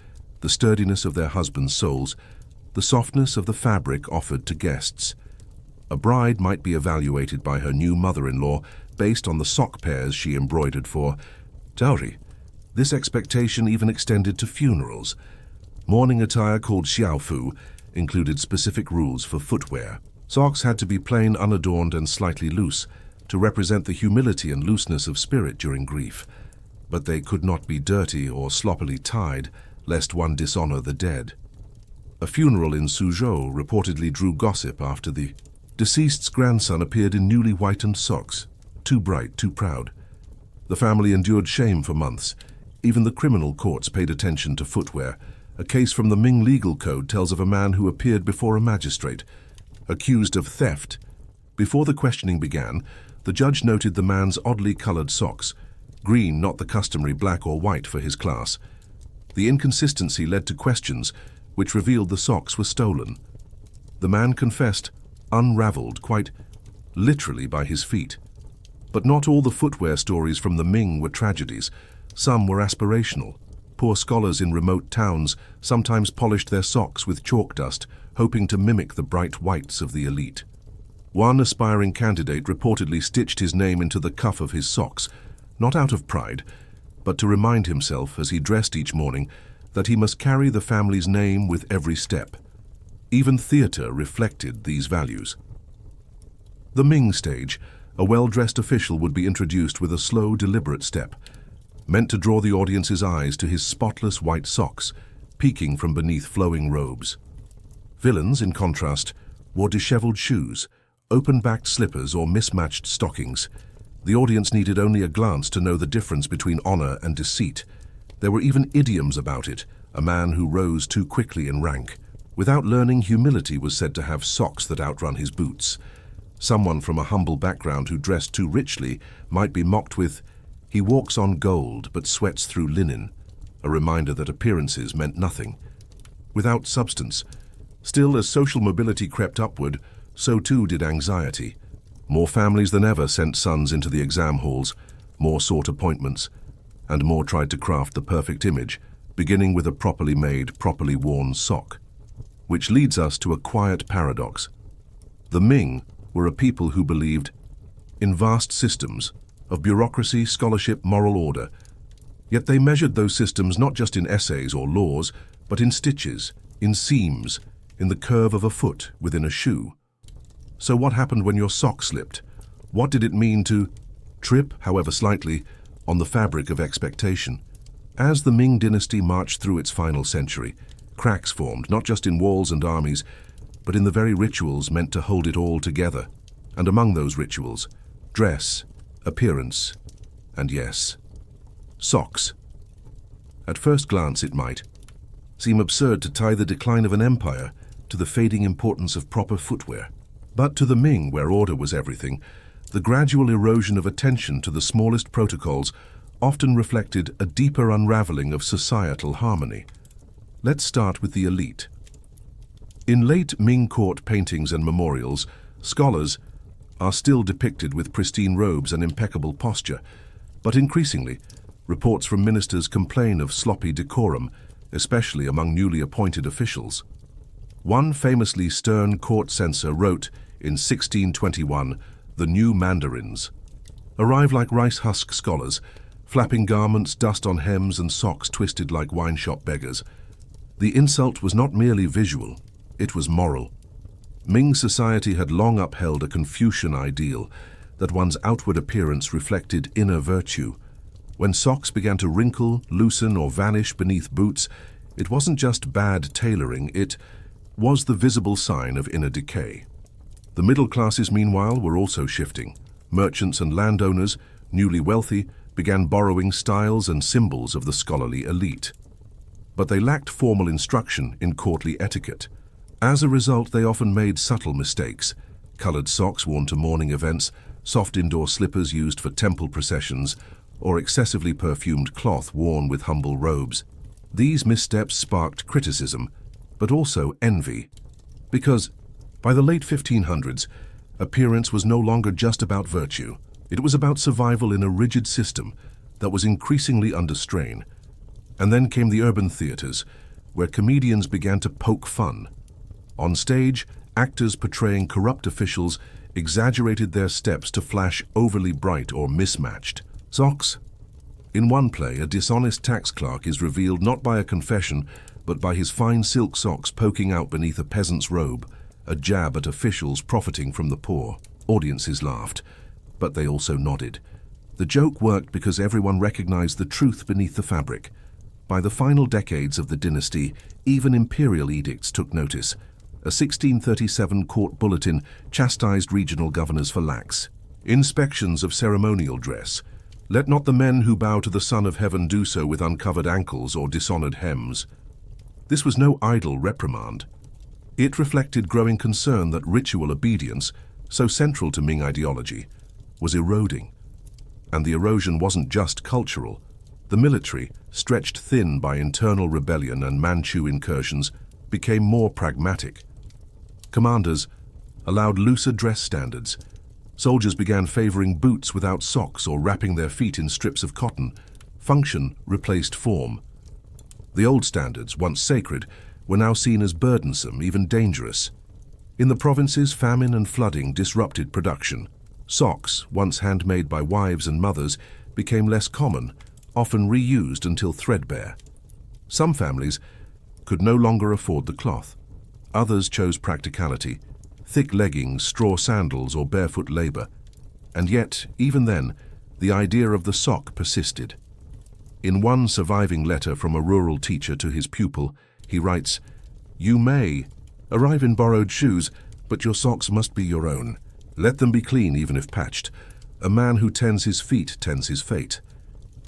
the sturdiness of their husbands' soles, the softness of the fabric offered to guests. A bride might be evaluated by her new mother-in-law based on the sock pairs she embroidered for dowry. This expectation even extended to funerals. Mourning attire called xiaofu included specific rules for footwear. Socks had to be plain, unadorned, and slightly loose to represent the humility and looseness of spirit during grief. But they could not be dirty or sloppily tied, lest one dishonor the dead. A funeral in Suzhou reportedly drew gossip after the deceased's grandson appeared in newly whitened socks, too bright, too proud. The family endured shame for months. Even the criminal courts paid attention to footwear. A case from the Ming legal code tells of a man who appeared before a magistrate, accused of theft. Before the questioning began, the judge noted the man's oddly colored socks, green, not the customary black or white for his class. The inconsistency led to questions, which revealed the socks were stolen. The man confessed, unraveled quite literally by his feet. But not all the footwear stories from the Ming were tragedies. Some were aspirational. Poor scholars in remote towns sometimes polished their socks with chalk dust, hoping to mimic the bright whites of the elite. One aspiring candidate reportedly stitched his name into the cuff of his socks, not out of pride, but to remind himself as he dressed each morning that he must carry the family's name with every step. Even theatre reflected these values. The Ming stage, a well-dressed official would be introduced with a slow, deliberate step, meant to draw the audience's eyes to his spotless white socks, peeking from beneath flowing robes. Villains, in contrast, wore disheveled shoes, open-backed slippers or mismatched stockings. The audience needed only a glance to know the difference between honor and deceit. There were even idioms about it, a man who rose too quickly in rank. Without learning, humility was said to have socks that outrun his boots. Someone from a humble background who dressed too richly might be mocked with, "He walks on gold but sweats through linen," a reminder that appearances meant nothing. Without substance. Still, as social mobility crept upward, so too did anxiety. More families than ever sent sons into the exam halls, more sought appointments, and more tried to craft the perfect image, beginning with a properly made, properly worn sock. Which leads us to a quiet paradox. The Ming were a people who believed in vast systems of bureaucracy, scholarship, moral order. Yet they measured those systems not just in essays or laws, but in stitches, in seams, in the curve of a foot within a shoe. So what happened when your sock slipped? What did it mean to trip, however slightly, on the fabric of expectation? As the Ming dynasty marched through its final century, cracks formed not just in walls and armies, but in the very rituals meant to hold it all together. And among those rituals, dress, appearance, and yes, socks. At first glance it might seem absurd to tie the decline of an empire to the fading importance of proper footwear. But to the Ming, where order was everything, the gradual erosion of attention to the smallest protocols often reflected a deeper unraveling of societal harmony. Let's start with the elite. In late Ming court paintings and memorials, scholars are still depicted with pristine robes and impeccable posture, but increasingly, reports from ministers complain of sloppy decorum, especially among newly appointed officials. One famously stern court censor wrote in 1621, "The new mandarins arrive like rice husk scholars, flapping garments, dust on hems, and socks twisted like wine shop beggars." The insult was not merely visual, it was moral. Ming society had long upheld a Confucian ideal that one's outward appearance reflected inner virtue. When socks began to wrinkle, loosen, or vanish beneath boots, it wasn't just bad tailoring, it was the visible sign of inner decay. The middle classes, meanwhile, were also shifting. Merchants and landowners, newly wealthy, began borrowing styles and symbols of the scholarly elite. But they lacked formal instruction in courtly etiquette. As a result, they often made subtle mistakes. Colored socks worn to morning events, soft indoor slippers used for temple processions, or excessively perfumed cloth worn with humble robes. These missteps sparked criticism, but also envy. Because by the late 1500s, appearance was no longer just about virtue. It was about survival in a rigid system that was increasingly under strain. And then came the urban theaters, where comedians began to poke fun. On stage, actors portraying corrupt officials exaggerated their steps to flash overly bright or mismatched. Socks. In one play, a dishonest tax clerk is revealed not by a confession, but by his fine silk socks poking out beneath a peasant's robe, a jab at officials profiting from the poor. Audiences laughed, but they also nodded. The joke worked because everyone recognized the truth beneath the fabric. By the final decades of the dynasty, even imperial edicts took notice. A 1637 court bulletin chastised regional governors for lax inspections of ceremonial dress. Let not the men who bow to the Son of Heaven do so with uncovered ankles or dishonored hems. This was no idle reprimand. It reflected growing concern that ritual obedience, so central to Ming ideology, was eroding. And the erosion wasn't just cultural. The military, stretched thin by internal rebellion and Manchu incursions, became more pragmatic. Commanders allowed looser dress standards. Soldiers began favoring boots without socks or wrapping their feet in strips of cotton. Function replaced form. The old standards, once sacred, were now seen as burdensome, even dangerous. In the provinces, famine and flooding disrupted production. Socks, once handmade by wives and mothers, became less common, often reused until threadbare. Some families could no longer afford the cloth. Others chose practicality, thick leggings, straw sandals, or barefoot labor. And yet, even then, the idea of the sock persisted. In one surviving letter from a rural teacher to his pupil, he writes, "You may arrive in borrowed shoes, but your socks must be your own. Let them be clean even if patched. A man who tends his feet tends his fate."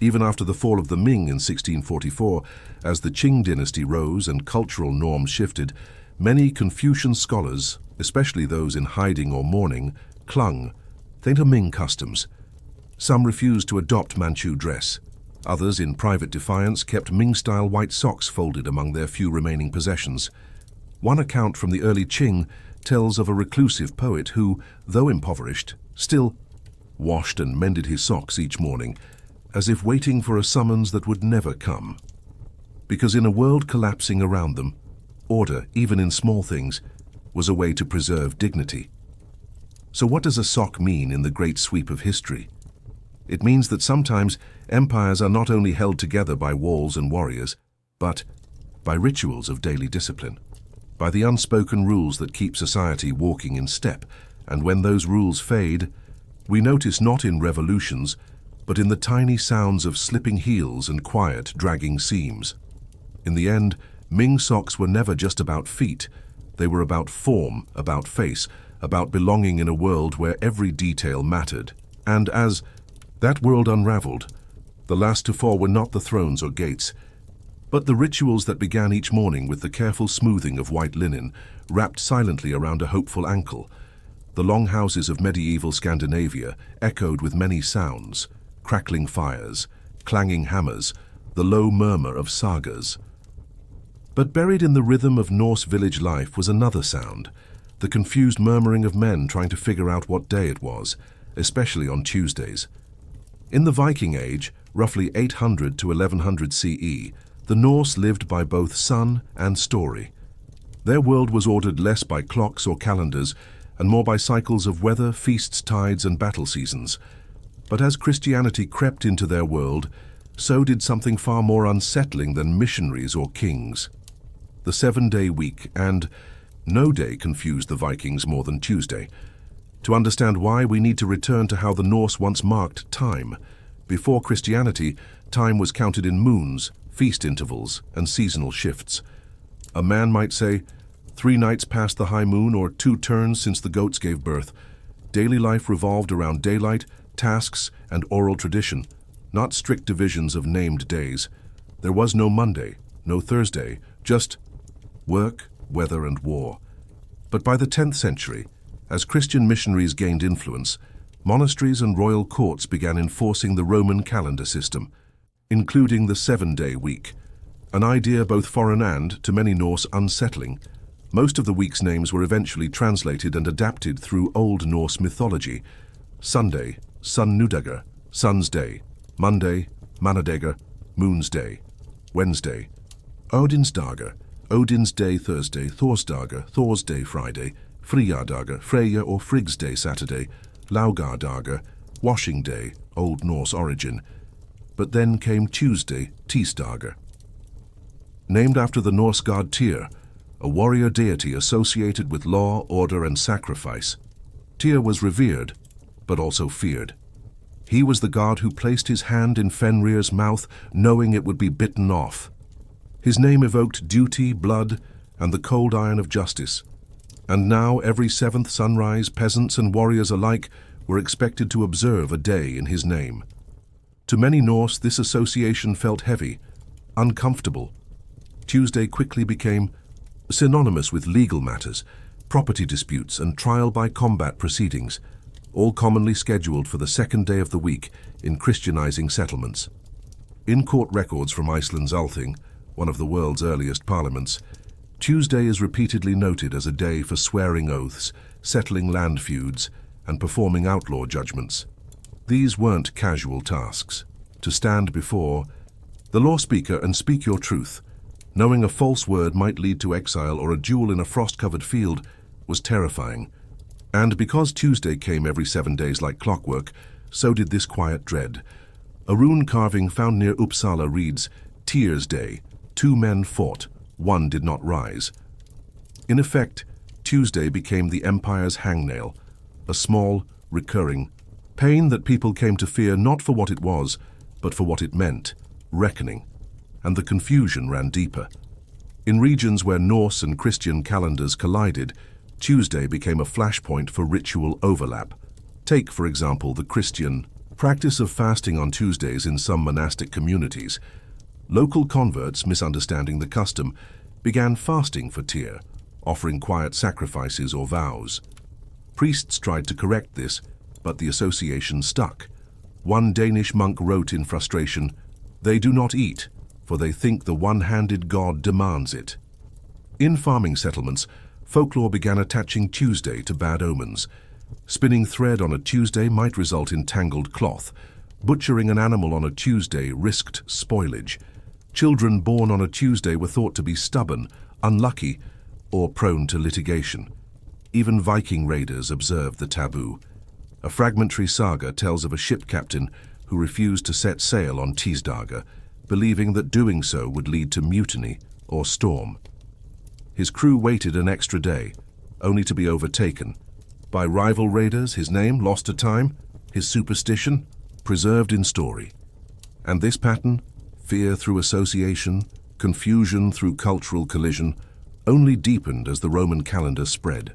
Even after the fall of the Ming in 1644, as the Qing dynasty rose and cultural norms shifted, many Confucian scholars, especially those in hiding or mourning, clung to Ming customs. Some refused to adopt Manchu dress. Others, in private defiance, kept Ming-style white socks folded among their few remaining possessions. One account from the early Qing tells of a reclusive poet who, though impoverished, still washed and mended his socks each morning, as if waiting for a summons that would never come. Because in a world collapsing around them, order, even in small things, was a way to preserve dignity. So what does a sock mean in the great sweep of history? It means that sometimes empires are not only held together by walls and warriors, but by rituals of daily discipline, by the unspoken rules that keep society walking in step. And when those rules fade, we notice not in revolutions, but in the tiny sounds of slipping heels and quiet, dragging seams. In the end, Ming socks were never just about feet. They were about form, about face, about belonging in a world where every detail mattered. And as that world unraveled, the last to fall were not the thrones or gates, but the rituals that began each morning with the careful smoothing of white linen, wrapped silently around a hopeful ankle. The long houses of medieval Scandinavia echoed with many sounds: crackling fires, clanging hammers, the low murmur of sagas. But buried in the rhythm of Norse village life was another sound, the confused murmuring of men trying to figure out what day it was, especially on Tuesdays. In the Viking Age, roughly 800 to 1100 CE, the Norse lived by both sun and story. Their world was ordered less by clocks or calendars and more by cycles of weather, feasts, tides, and battle seasons. But as Christianity crept into their world, so did something far more unsettling than missionaries or kings. The 7-day week and no day confused the Vikings more than Tuesday. To understand why, we need to return to how the Norse once marked time. Before Christianity, time was counted in moons, feast intervals, and seasonal shifts. A man might say, 3 nights past the high moon, or 2 turns since the goats gave birth. Daily life revolved around daylight, tasks, and oral tradition, not strict divisions of named days. There was no Monday, no Thursday, just work, weather, and war. But by the 10th century, as Christian missionaries gained influence, monasteries and royal courts began enforcing the Roman calendar system, including the 7-day week, an idea both foreign and, to many Norse, unsettling. Most of the week's names were eventually translated and adapted through Old Norse mythology. Sunday, Sunnudagur, Sun's Day; Monday, Mannadagur, Moon's Day; Wednesday, Odinsdagur, Odin's Day Thursday; Thorsdagur, Thor's Day Friday; Freyadagur, Freya or Frigg's Day Saturday; Laugardagur, Washing Day, Old Norse origin. But then came Tuesday, Tisdagur. Named after the Norse god Tyr, a warrior deity associated with law, order, and sacrifice. Tyr was revered, but also feared. He was the god who placed his hand in Fenrir's mouth, knowing it would be bitten off. His name evoked duty, blood, and the cold iron of justice. And now, every 7th sunrise, peasants and warriors alike were expected to observe a day in his name. To many Norse, this association felt heavy, uncomfortable. Tuesday quickly became synonymous with legal matters, property disputes, and trial by combat proceedings, all commonly scheduled for the 2nd day of the week in Christianizing settlements. In court records from Iceland's Althing, one of the world's earliest parliaments, Tuesday is repeatedly noted as a day for swearing oaths, settling land feuds, and performing outlaw judgments. These weren't casual tasks. To stand before the law speaker and speak your truth Knowing a false word might lead to exile or a duel in a frost-covered field was terrifying. And because Tuesday came every 7 days like clockwork, so did this quiet dread. A rune carving found near Uppsala reads, "Tears Day, 2 men fought, 1 did not rise." In effect, Tuesday became the empire's hangnail, a small, recurring pain that people came to fear not for what it was, but for what it meant, reckoning. And the confusion ran deeper. In regions where Norse and Christian calendars collided, Tuesday became a flashpoint for ritual overlap. Take, for example, the Christian practice of fasting on Tuesdays in some monastic communities. Local converts, misunderstanding the custom, began fasting for Tyr, offering quiet sacrifices or vows. Priests tried to correct this, but the association stuck. One Danish monk wrote in frustration, "They do not eat, for they think the one-handed god demands it." In farming settlements, folklore began attaching Tuesday to bad omens. Spinning thread on a Tuesday might result in tangled cloth. Butchering an animal on a Tuesday risked spoilage. Children born on a Tuesday were thought to be stubborn, unlucky, or prone to litigation. Even Viking raiders observed the taboo. A fragmentary saga tells of a ship captain who refused to set sail on Tisdaga, believing that doing so would lead to mutiny or storm. His crew waited an extra day, only to be overtaken. By rival raiders, his name lost to time, his superstition preserved in story. And this pattern, fear through association, confusion through cultural collision, only deepened as the Roman calendar spread.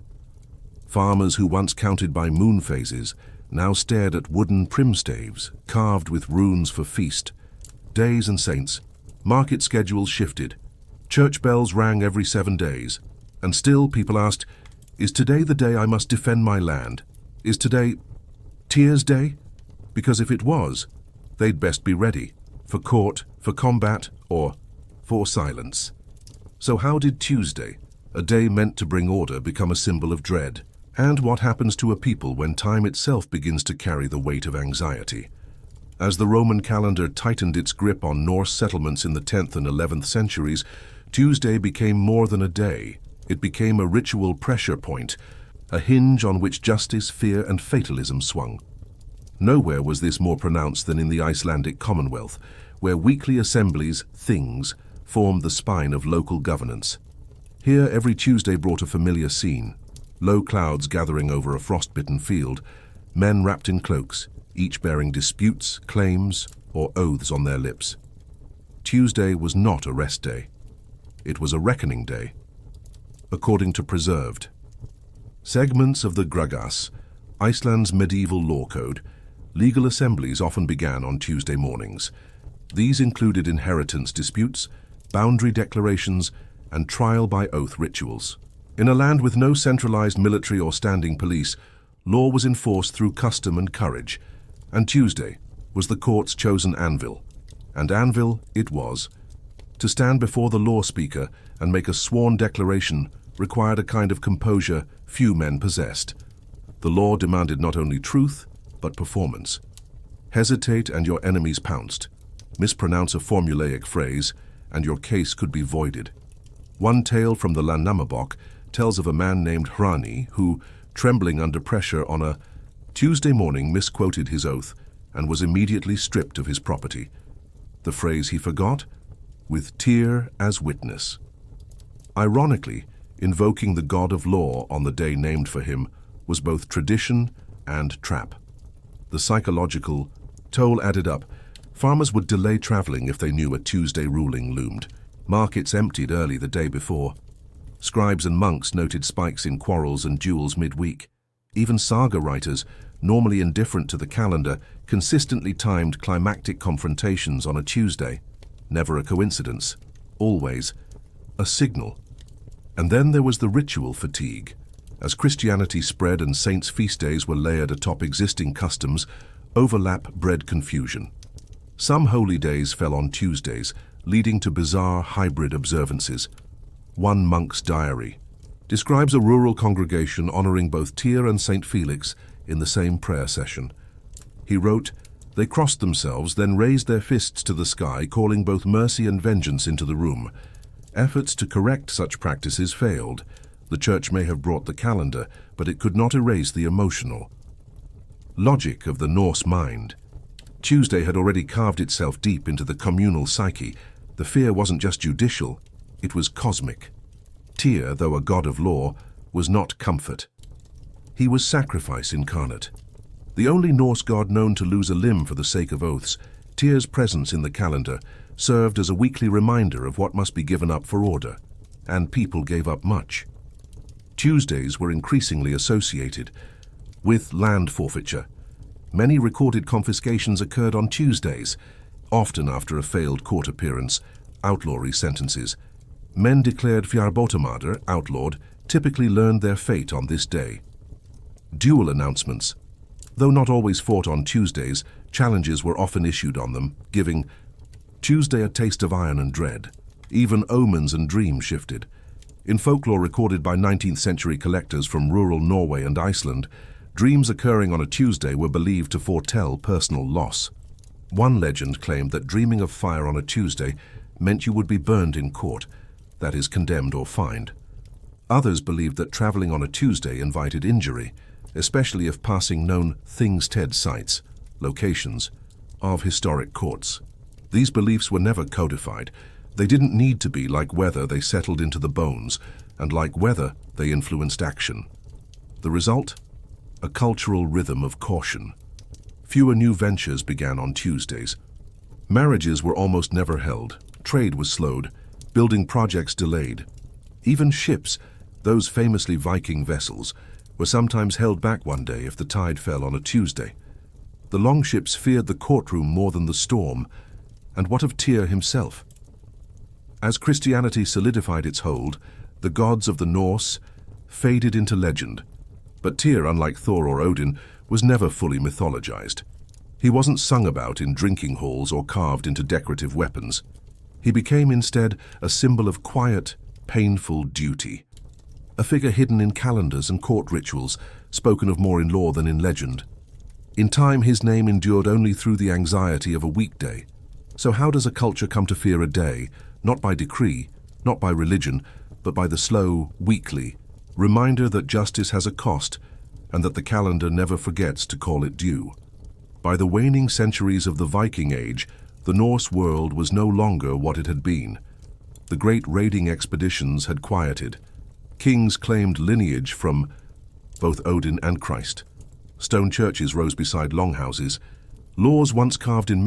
Farmers who once counted by moon phases now stared at wooden primstaves carved with runes for feast. Days and saints, market schedules shifted, church bells rang every 7 days, and still people asked, "Is today the day I must defend my land? Is today Tears Day?" Because if it was, they'd best be ready for court, for combat, or for silence. So how did Tuesday, a day meant to bring order, become a symbol of dread? And what happens to a people when time itself begins to carry the weight of anxiety? As the Roman calendar tightened its grip on Norse settlements in the 10th and 11th centuries, Tuesday became more than a day. It became a ritual pressure point, a hinge on which justice, fear, and fatalism swung. Nowhere was this more pronounced than in the Icelandic Commonwealth, where weekly assemblies, things, formed the spine of local governance. Here every Tuesday brought a familiar scene. Low clouds gathering over a frostbitten field, men wrapped in cloaks, each bearing disputes, claims, or oaths on their lips. Tuesday was not a rest day. It was a reckoning day. According to preserved segments of the Gragas, Iceland's medieval law code, legal assemblies often began on Tuesday mornings. These included inheritance disputes, boundary declarations, and trial by oath rituals. In a land with no centralized military or standing police, law was enforced through custom and courage, and Tuesday was the court's chosen anvil. And anvil it was. To stand before the law speaker and make a sworn declaration required a kind of composure few men possessed. The law demanded not only truth, but performance. Hesitate and your enemies pounced. Mispronounce a formulaic phrase, and your case could be voided. One tale from the Landnámabók tells of a man named Hrani who, trembling under pressure on a Tuesday morning, misquoted his oath and was immediately stripped of his property. The phrase he forgot? "With Tyr as witness." Ironically, invoking the god of law on the day named for him was both tradition and trap. The psychological toll added up. Farmers would delay traveling if they knew a Tuesday ruling loomed. Markets emptied early the day before. Scribes and monks noted spikes in quarrels and duels midweek. Even saga writers, normally indifferent to the calendar, consistently timed climactic confrontations on a Tuesday. Never a coincidence. Always a signal. And then there was the ritual fatigue. As Christianity spread and saints' feast days were layered atop existing customs, overlap bred confusion. Some holy days fell on Tuesdays, leading to bizarre hybrid observances. One monk's diary describes a rural congregation honoring both Tyr and St. Felix in the same prayer session. He wrote, "They crossed themselves, then raised their fists to the sky, calling both mercy and vengeance into the room. Efforts to correct such practices failed. The church may have brought the calendar, but it could not erase the emotional logic of the Norse mind. Tuesday had already carved itself deep into the communal psyche. The fear wasn't just judicial, it was cosmic. Tyr, though a god of law, was not comfort. He was sacrifice incarnate. The only Norse god known to lose a limb for the sake of oaths, Tyr's presence in the calendar served as a weekly reminder of what must be given up for order, and people gave up much. Tuesdays were increasingly associated with land forfeiture. Many recorded confiscations occurred on Tuesdays, often after a failed court appearance, outlawry sentences. Men declared fjarbotamader, outlawed, typically learned their fate on this day. Duel announcements. Though not always fought on Tuesdays, challenges were often issued on them, giving Tuesday a taste of iron and dread. Even omens and dreams shifted. In folklore recorded by 19th century collectors from rural Norway and Iceland, dreams occurring on a Tuesday were believed to foretell personal loss. One legend claimed that dreaming of fire on a Tuesday meant you would be burned in court, that is, condemned or fined. Others believed that traveling on a Tuesday invited injury, especially if passing known Thingstead sites, locations, of historic courts. These beliefs were never codified. They didn't need to be. Like weather, they settled into the bones, and like weather, they influenced action. The result? A cultural rhythm of caution. Fewer new ventures began on Tuesdays. Marriages were almost never held, trade was slowed, building projects delayed. Even ships, those famously Viking vessels, were sometimes held back one day if the tide fell on a Tuesday. The longships feared the courtroom more than the storm. And what of Tyr himself? As Christianity solidified its hold, the gods of the Norse faded into legend. But Tyr, unlike Thor or Odin, was never fully mythologized. He wasn't sung about in drinking halls or carved into decorative weapons. He became instead a symbol of quiet, painful duty. A figure hidden in calendars and court rituals, spoken of more in lore than in legend. In time, his name endured only through the anxiety of a weekday. So how does a culture come to fear a day, not by decree, not by religion, but by the slow, weekly reminder that justice has a cost and that the calendar never forgets to call it due? By the waning centuries of the Viking Age, the Norse world was no longer what it had been. The great raiding expeditions had quieted. Kings claimed lineage from both Odin and Christ. Stone churches rose beside longhouses. Laws once carved in